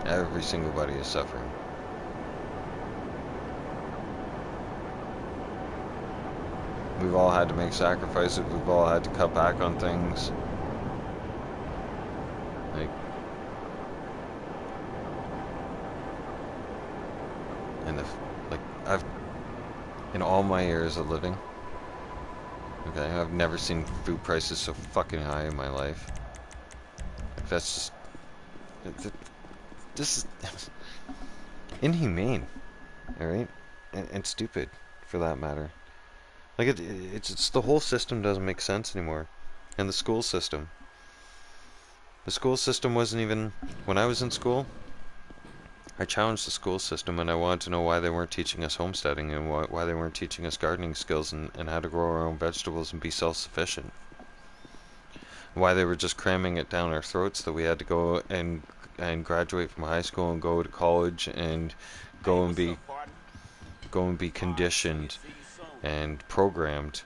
Every single body is suffering. We've all had to make sacrifices, we've all had to cut back on things. Like, and I've, in all my years of living, okay, I've never seen food prices so fucking high in my life. Like, that's just, this is inhumane, alright? And stupid, for that matter. Like, it's the whole system doesn't make sense anymore. And the school system. The school system wasn't even... When I was in school, I challenged the school system and I wanted to know why they weren't teaching us homesteading and why they weren't teaching us gardening skills and how to grow our own vegetables and be self-sufficient. Why they were just cramming it down our throats that we had to go and graduate from high school and go to college and go and be conditioned and programmed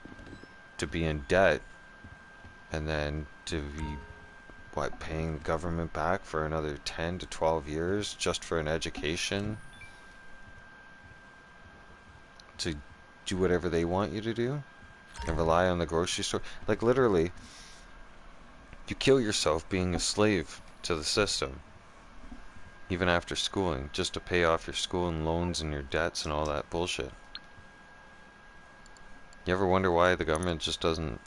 to be in debt, and then to be, what, paying the government back for another 10 to 12 years just for an education to do whatever they want you to do and rely on the grocery store. Like, literally, you kill yourself being a slave to the system even after schooling just to pay off your school and loans and your debts and all that bullshit. You ever wonder why the government just doesn't,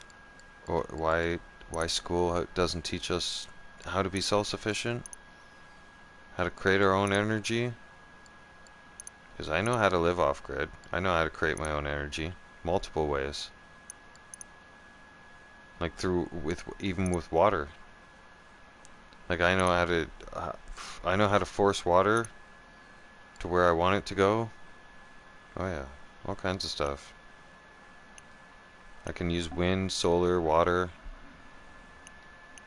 or why school doesn't teach us how to be self-sufficient? How to create our own energy? Because I know how to live off-grid. I know how to create my own energy. Multiple ways. Like even with water. Like I know how to force water to where I want it to go. Oh yeah, all kinds of stuff. I can use wind, solar, water.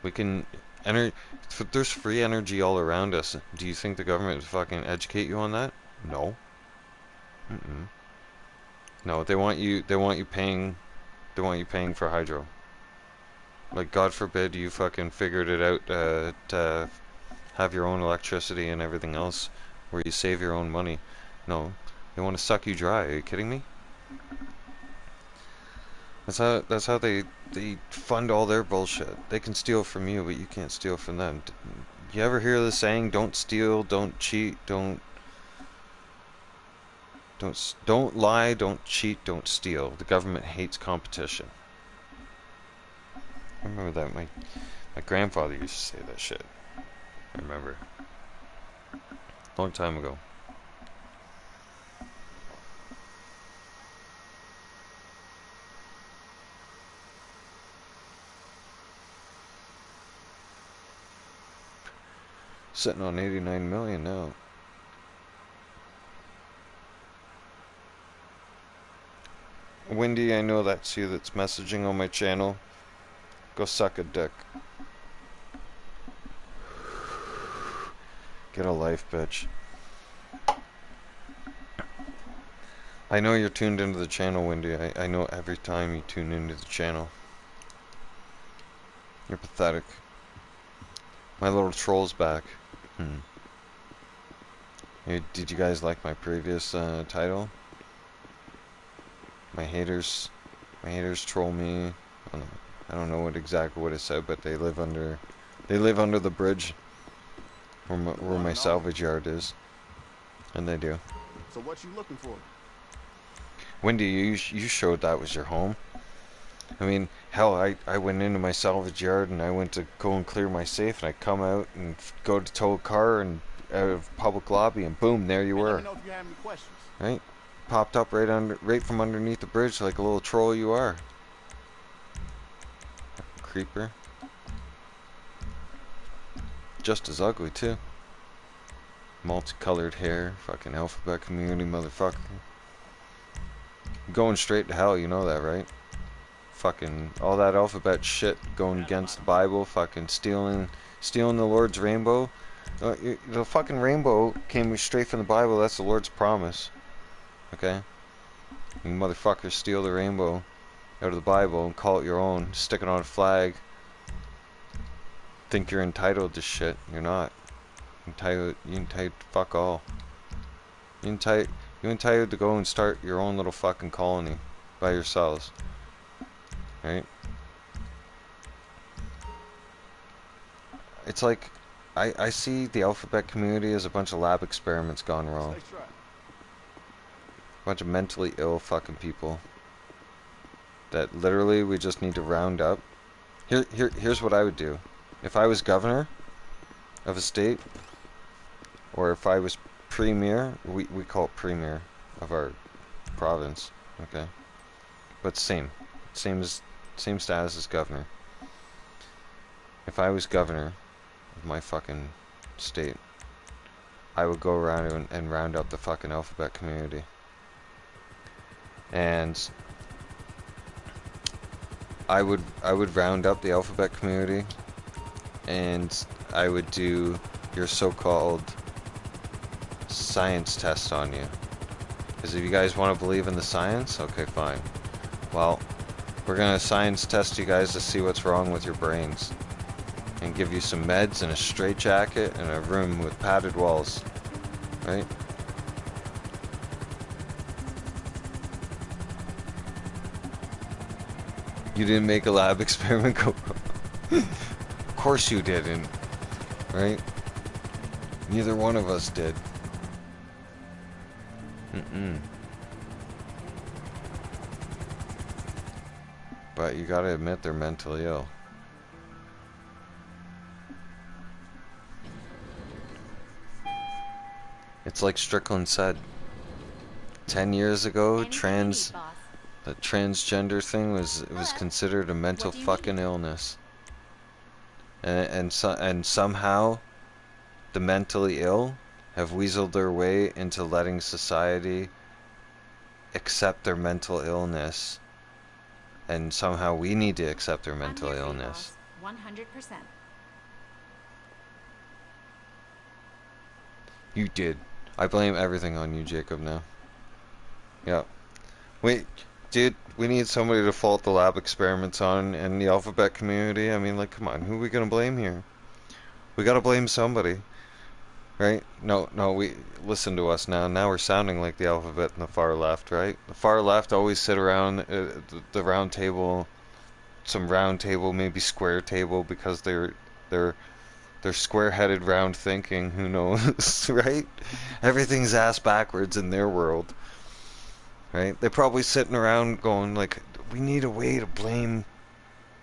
We can there's free energy all around us. Do you think the government would fucking educate you on that? No. No, they want you paying for hydro. Like, God forbid you fucking figured it out to have your own electricity and everything else where you save your own money. No, they want to suck you dry. Are you kidding me? That's how they fund all their bullshit. They can steal from you, but you can't steal from them. You ever hear the saying, don't steal, don't cheat, don't lie, don't cheat, don't steal. The government hates competition. I remember that my grandfather used to say that shit. I remember. Long time ago. Sitting on 89 million now. Wendy, I know that's you that's messaging on my channel. Go suck a dick. Get a life, bitch. I know you're tuned into the channel, Wendy. I know every time you tune into the channel. You're pathetic. My little troll's back. Hey, did you guys like my previous title? My haters troll me. I don't know exactly what it said, but they live under the bridge where my salvage yard is. And they do. So what you looking for? Wendy, you showed that was your home. I mean, hell, I went into my salvage yard and I went to go and clear my safe, and I come out and go to tow a car and out of public lobby, and boom, there you were. Let me know if you have any questions. Right? Popped up right from underneath the bridge like a little troll you are. Creeper. Just as ugly too. Multicolored hair, fucking alphabet community motherfucker. Going straight to hell, you know that, right? Fucking all that alphabet shit going against the Bible, fucking stealing the Lord's rainbow. The fucking rainbow came straight from the Bible. That's the Lord's promise. Okay? You motherfuckers steal the rainbow out of the Bible and call it your own, stick it on a flag. Think you're entitled to shit. You're not. You entitled fuck all. You entitled to go and start your own little fucking colony by yourselves. Right? It's like I see the alphabet community as a bunch of lab experiments gone wrong. A bunch of mentally ill fucking people that literally we just need to round up. Here's what I would do. If I was governor of a state, or if I was premier, we call it premier of our province, okay? But same status as governor. If I was governor of my fucking state, I would go around and round up the fucking alphabet community. And I would round up the alphabet community, and I would do your so-called science test on you. Because if you guys want to believe in the science, okay, fine. Well, we're gonna science test you guys to see what's wrong with your brains, and give you some meds and a straitjacket and a room with padded walls, right? You didn't make a lab experiment go wrong. Of course you didn't, right? Neither one of us did. But you gotta admit they're mentally ill. It's like Strickland said. 10 years ago, the transgender thing was considered a mental fucking illness. And somehow the mentally ill have weaseled their way into letting society accept their mental illness. And somehow we need to accept their mental illness. 100%. You did. I blame everything on you, Jacob, now. Yeah. Wait, dude, we need somebody to fault the lab experiments on and the alphabet community. I mean, like, come on, who are we gonna blame here? We gotta blame somebody. Right? No, we listen to us now. Now we're sounding like the alphabet in the far left, right? The far left always sit around the round table, some round table, maybe square table, because they're square-headed round thinking. Who knows, right? Everything's ass backwards in their world, right? They're probably sitting around going like, we need a way to blame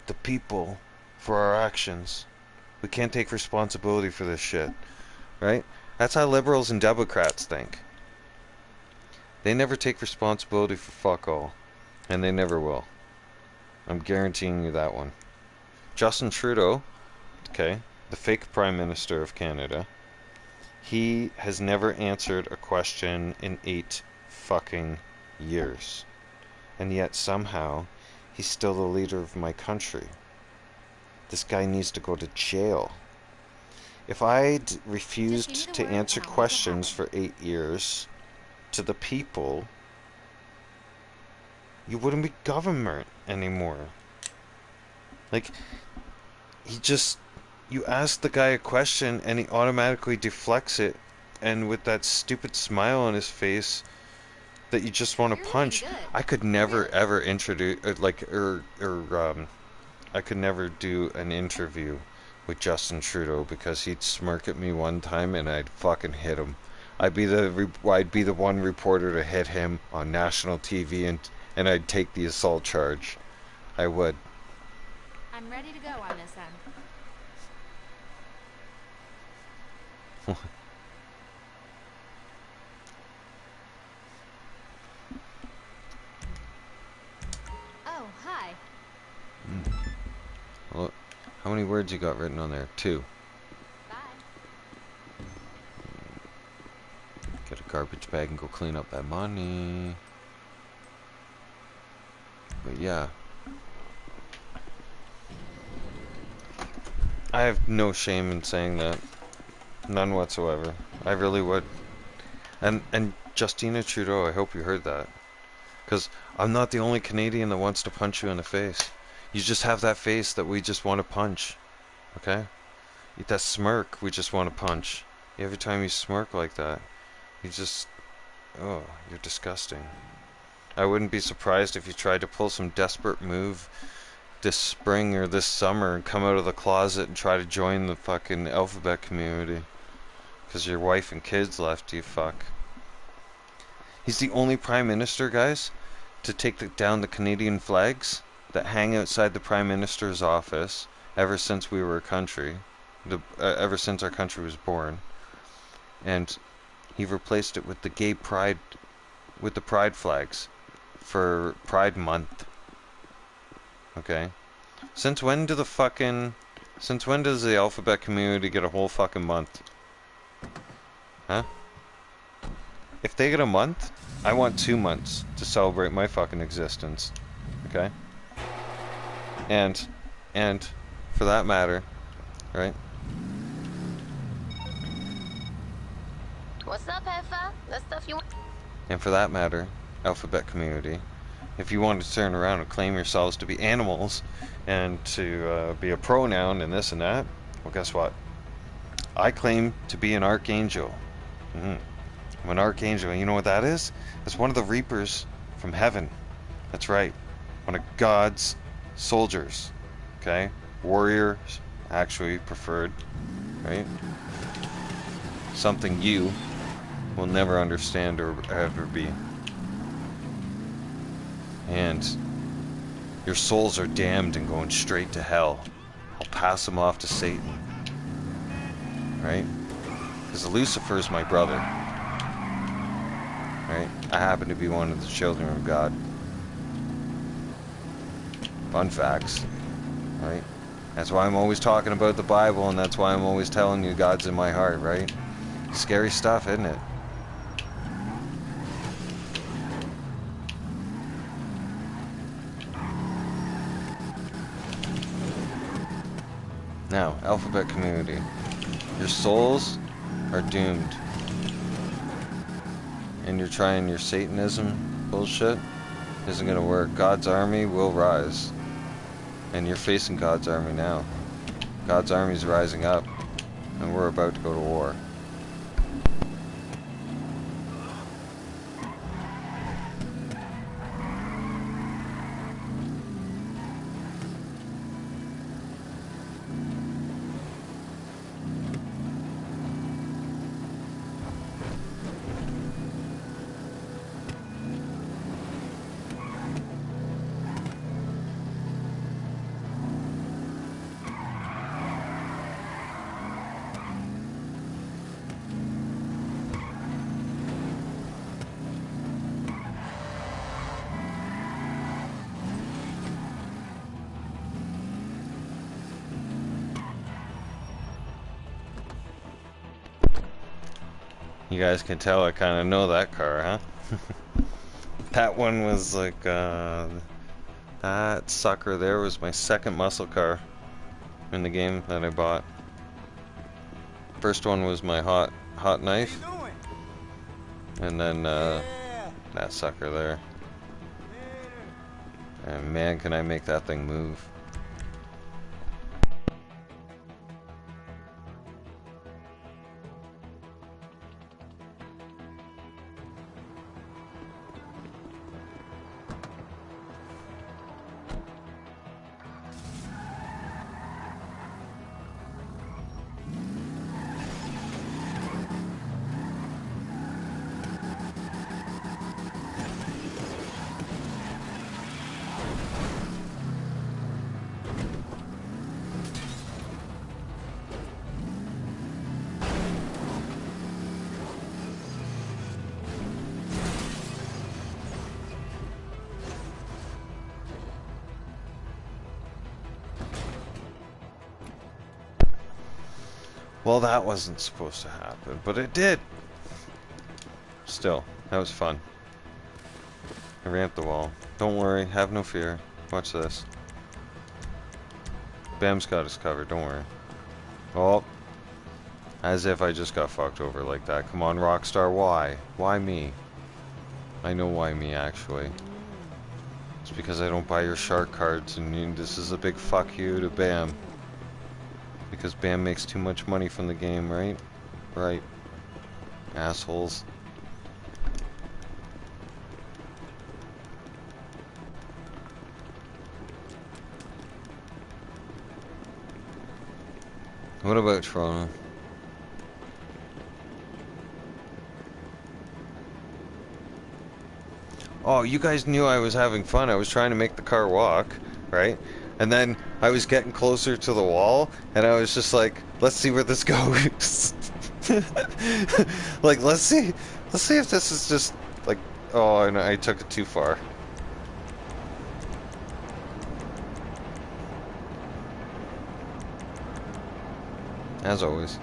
the people for our actions. We can't take responsibility for this shit. Right? That's how liberals and Democrats think. They never take responsibility for fuck all. And they never will. I'm guaranteeing you that one. Justin Trudeau, okay, the fake Prime Minister of Canada, he has never answered a question in 8 fucking years. And yet somehow, he's still the leader of my country. This guy needs to go to jail. If I'd refused to answer questions for 8 years to the people, you wouldn't be government anymore. Like, you ask the guy a question and he automatically deflects it, and with that stupid smile on his face that you just want to punch. I could never ever introduce, I could never do an interview with Justin Trudeau, because he'd smirk at me one time and I'd fucking hit him. I'd be the one reporter to hit him on national TV, and I'd take the assault charge. I would. I'm ready to go on this end. Oh, hi. Well, how many words you got written on there? 2. Bye. Get a garbage bag and go clean up that money. But yeah. I have no shame in saying that. None whatsoever. I really would. And Justina Trudeau, I hope you heard that. Because I'm not the only Canadian that wants to punch you in the face. You just have that face that we just want to punch. Okay? That smirk we just want to punch. Every time you smirk like that, you just... Oh, you're disgusting. I wouldn't be surprised if you tried to pull some desperate move this spring or this summer and come out of the closet and try to join the fucking alphabet community. Because your wife and kids left you, fuck. He's the only prime minister, guys, to take down the Canadian flags that hang outside the prime minister's office ever since we were a country. Ever since our country was born. And he replaced it with the gay pride, with the pride flags for Pride Month. Okay? Since when does the alphabet community get a whole fucking month? Huh? If they get a month, I want 2 months to celebrate my fucking existence. Okay? And for that matter, right? What's up, Heffa? That stuff you want? And for that matter, alphabet community, if you want to turn around and claim yourselves to be animals and to be a pronoun and this and that, well, guess what? I claim to be an archangel. I'm an archangel. And you know what that is? It's one of the reapers from heaven. That's right. One of God's soldiers. Okay? Warrior, actually preferred. Right? Something you will never understand or ever be. And your souls are damned and going straight to hell. I'll pass them off to Satan. Right? Because Lucifer is my brother. Right? I happen to be one of the children of God. Fun facts. Right? That's why I'm always talking about the Bible, and that's why I'm always telling you God's in my heart, right? Scary stuff, isn't it? Now, alphabet community. Your souls are doomed. And you're trying your Satanism bullshit isn't gonna work. God's army will rise. And you're facing God's army now. God's army's rising up. And we're about to go to war. You guys can tell I kind of know that car, huh? That one was like, that sucker there was my second muscle car in the game that I bought. First one was my hot knife. And then, that sucker there. And man, can I make that thing move. Well, that wasn't supposed to happen, but it did. Still, that was fun. I ramped the wall. Don't worry, have no fear. Watch this. Bam's got us covered, don't worry. Oh. As if I just got fucked over like that. Come on, Rockstar, why? Why me? I know why me, actually. It's because I don't buy your shark cards, and this is a big fuck you to Bam. Because Bam makes too much money from the game, right? Right. Assholes. What about Toronto? Oh, you guys knew I was having fun. I was trying to make the car walk, right? And then I was getting closer to the wall, and I was just like, let's see where this goes. Like, let's see if this is just, like, oh, and I took it too far. As always.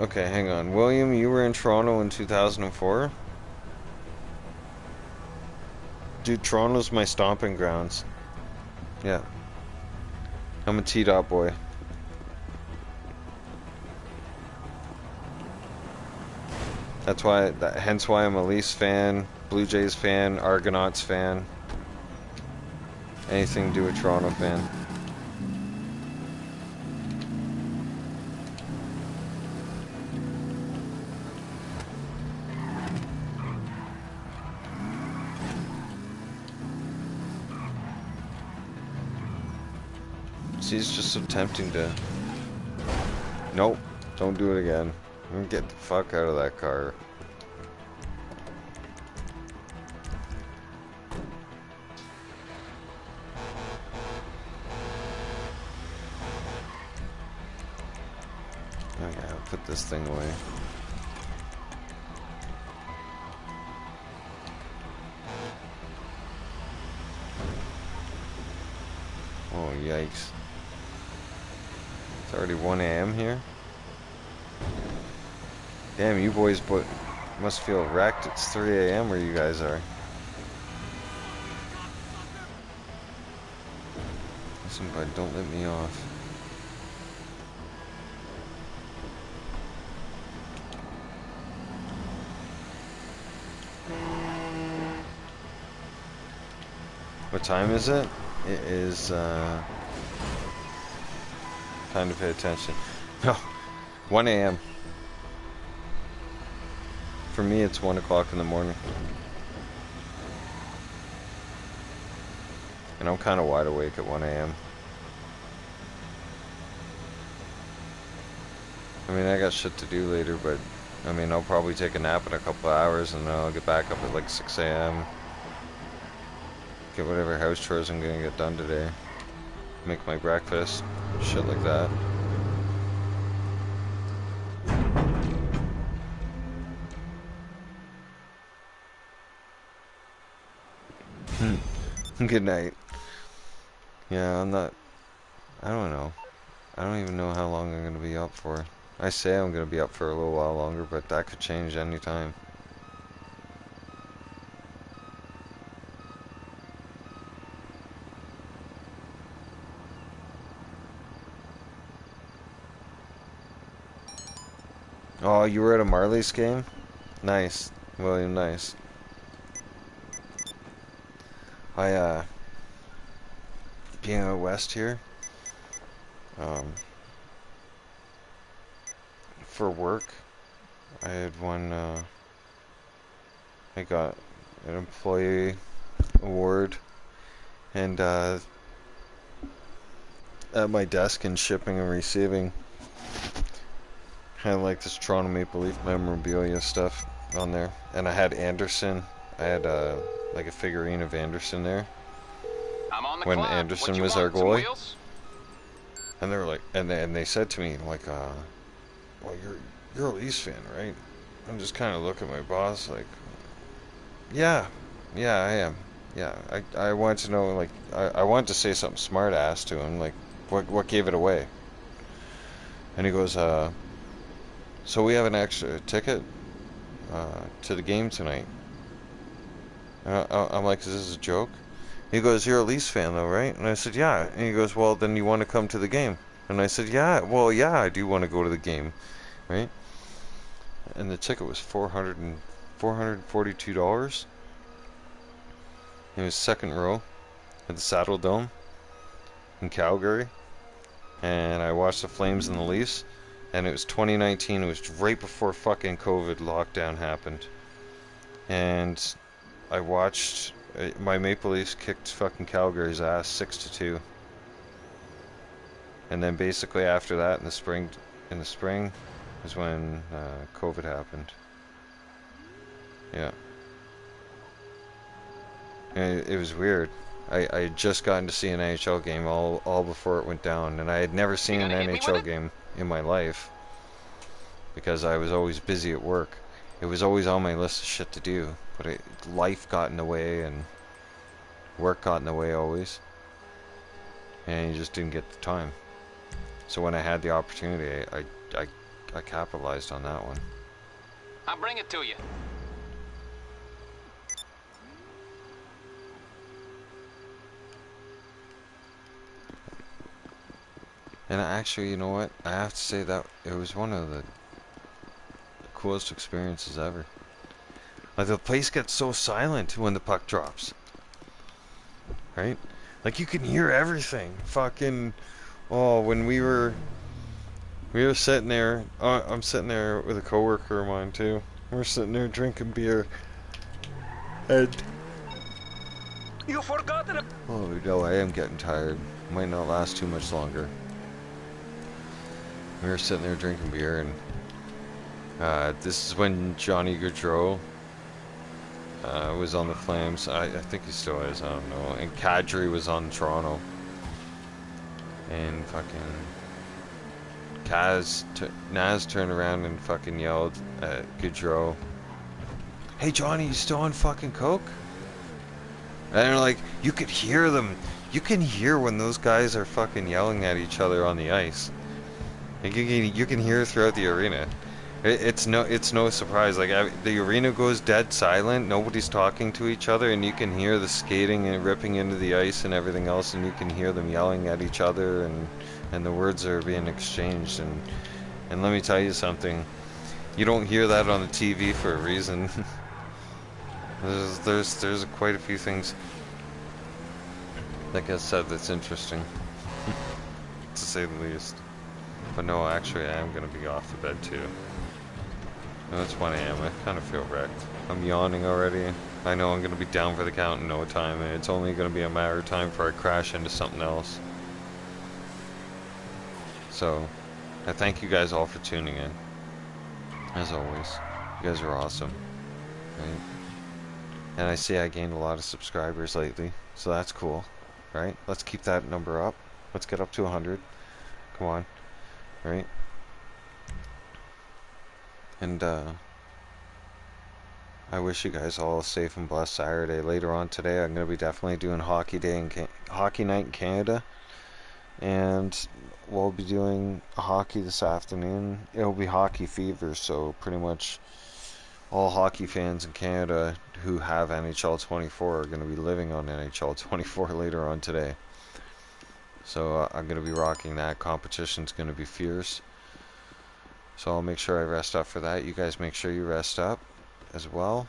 Okay, hang on. William, you were in Toronto in 2004? Dude, Toronto's my stomping grounds. Yeah. I'm a T-Dot boy. That's why, hence why I'm a Leafs fan, Blue Jays fan, Argonauts fan. Anything to do with Toronto fan. See, it's just so tempting to... Nope, don't do it again. I'm gonna get the fuck out of that car. Okay, I'll put this thing away. Oh, yikes. It's already 1 a.m. here. Damn, you boys must feel wrecked. It's 3 a.m. where you guys are. Listen, bud, don't let me off. What time is it? It is, time to pay attention. No, 1 a.m. For me, it's 1 o'clock in the morning. And I'm kind of wide awake at 1 a.m. I mean, I got shit to do later, but I mean, I'll probably take a nap in a couple of hours and then I'll get back up at like 6 a.m. Get whatever house chores I'm gonna get done today. Make my breakfast, shit like that. Good night. Yeah, I don't know. I don't even know how long I'm gonna be up for. I say I'm gonna be up for a little while longer, but that could change any time. Oh, you were at a Marlies game? Nice. William, nice. Being out west here, for work, I had I got an employee award, and, at my desk in shipping and receiving, kind of like this Toronto Maple Leaf memorabilia stuff on there, and I had Anderson. I had like a figurine of Anderson there. when o'clock. Anderson What you was our want, some goalie. wheels? And they were like, and they said to me like, well, you're a Leafs fan, right? I'm just kind of looking at my boss like, yeah, I am. Yeah, I wanted to know, like, I wanted to say something smart ass to him, like, what gave it away? And he goes, so we have an extra ticket to the game tonight. I'm like, is this a joke? He goes, you're a Leafs fan though, right? And I said, yeah. And he goes, well, then you want to come to the game? And I said, yeah, well, yeah, I do want to go to the game, right? And the ticket was $442. It was second row at the Saddle Dome in Calgary. And I watched the Flames and the Leafs. And it was 2019. It was right before fucking COVID lockdown happened. And I watched my Maple Leafs kicked fucking Calgary's ass 6-2. And then basically after that in the spring is when COVID happened. Yeah. And it was weird. I had just gotten to see an NHL game all before it went down, and I had never seen an NHL game in my life because I was always busy at work. It was always on my list of shit to do, but life got in the way and work got in the way always, and you just didn't get the time. So when I had the opportunity, I capitalized on that one. I'll bring it to you. And actually, you know what? I have to say that it was one of the coolest experiences ever. Like, the place gets so silent when the puck drops. Right? Like, you can hear everything. Fucking... Oh, when we were sitting there... I'm sitting there with a coworker of mine, too. We're sitting there drinking beer. And... You forgot that... Oh, no, I am getting tired. Might not last too much longer. We were sitting there drinking beer, and this is when Johnny Gaudreau was on the Flames. I think he still is, I don't know. And Kadri was on Toronto. And fucking Naz turned around and fucking yelled at Gaudreau, "Hey Johnny, you still on fucking coke?" And they're like, you could hear them. You can hear when those guys are fucking yelling at each other on the ice. You can hear throughout the arena. It's no surprise. Like, the arena goes dead silent. Nobody's talking to each other, and you can hear the skating and ripping into the ice and everything else, and you can hear them yelling at each other, and the words are being exchanged. And let me tell you something. You don't hear that on the TV for a reason. there's quite a few things, like I said, that's interesting, to say the least. But no, actually, I am going to be off to bed too. No, it's 1 a.m. I kind of feel wrecked. I'm yawning already. I know I'm going to be down for the count in no time, and it's only going to be a matter of time before I crash into something else. So, I thank you guys all for tuning in. As always, you guys are awesome. Right? And I see I gained a lot of subscribers lately, so that's cool. Right? Let's keep that number up. Let's get up to 100. Come on. Right? And I wish you guys all a safe and blessed Saturday. Later on today, I'm going to be definitely doing hockey night in Canada, and we'll be doing hockey this afternoon. It'll be hockey fever, so pretty much all hockey fans in Canada who have NHL 24 are going to be living on NHL 24 later on today. So I'm going to be rocking that. Competition's going to be fierce. So I'll make sure I rest up for that. You guys make sure you rest up as well.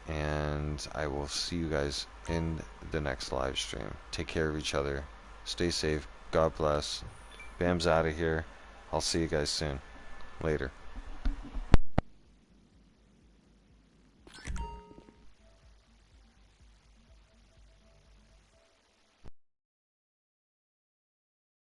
And I will see you guys in the next live stream. Take care of each other. Stay safe. God bless. Bam's out of here. I'll see you guys soon. Later.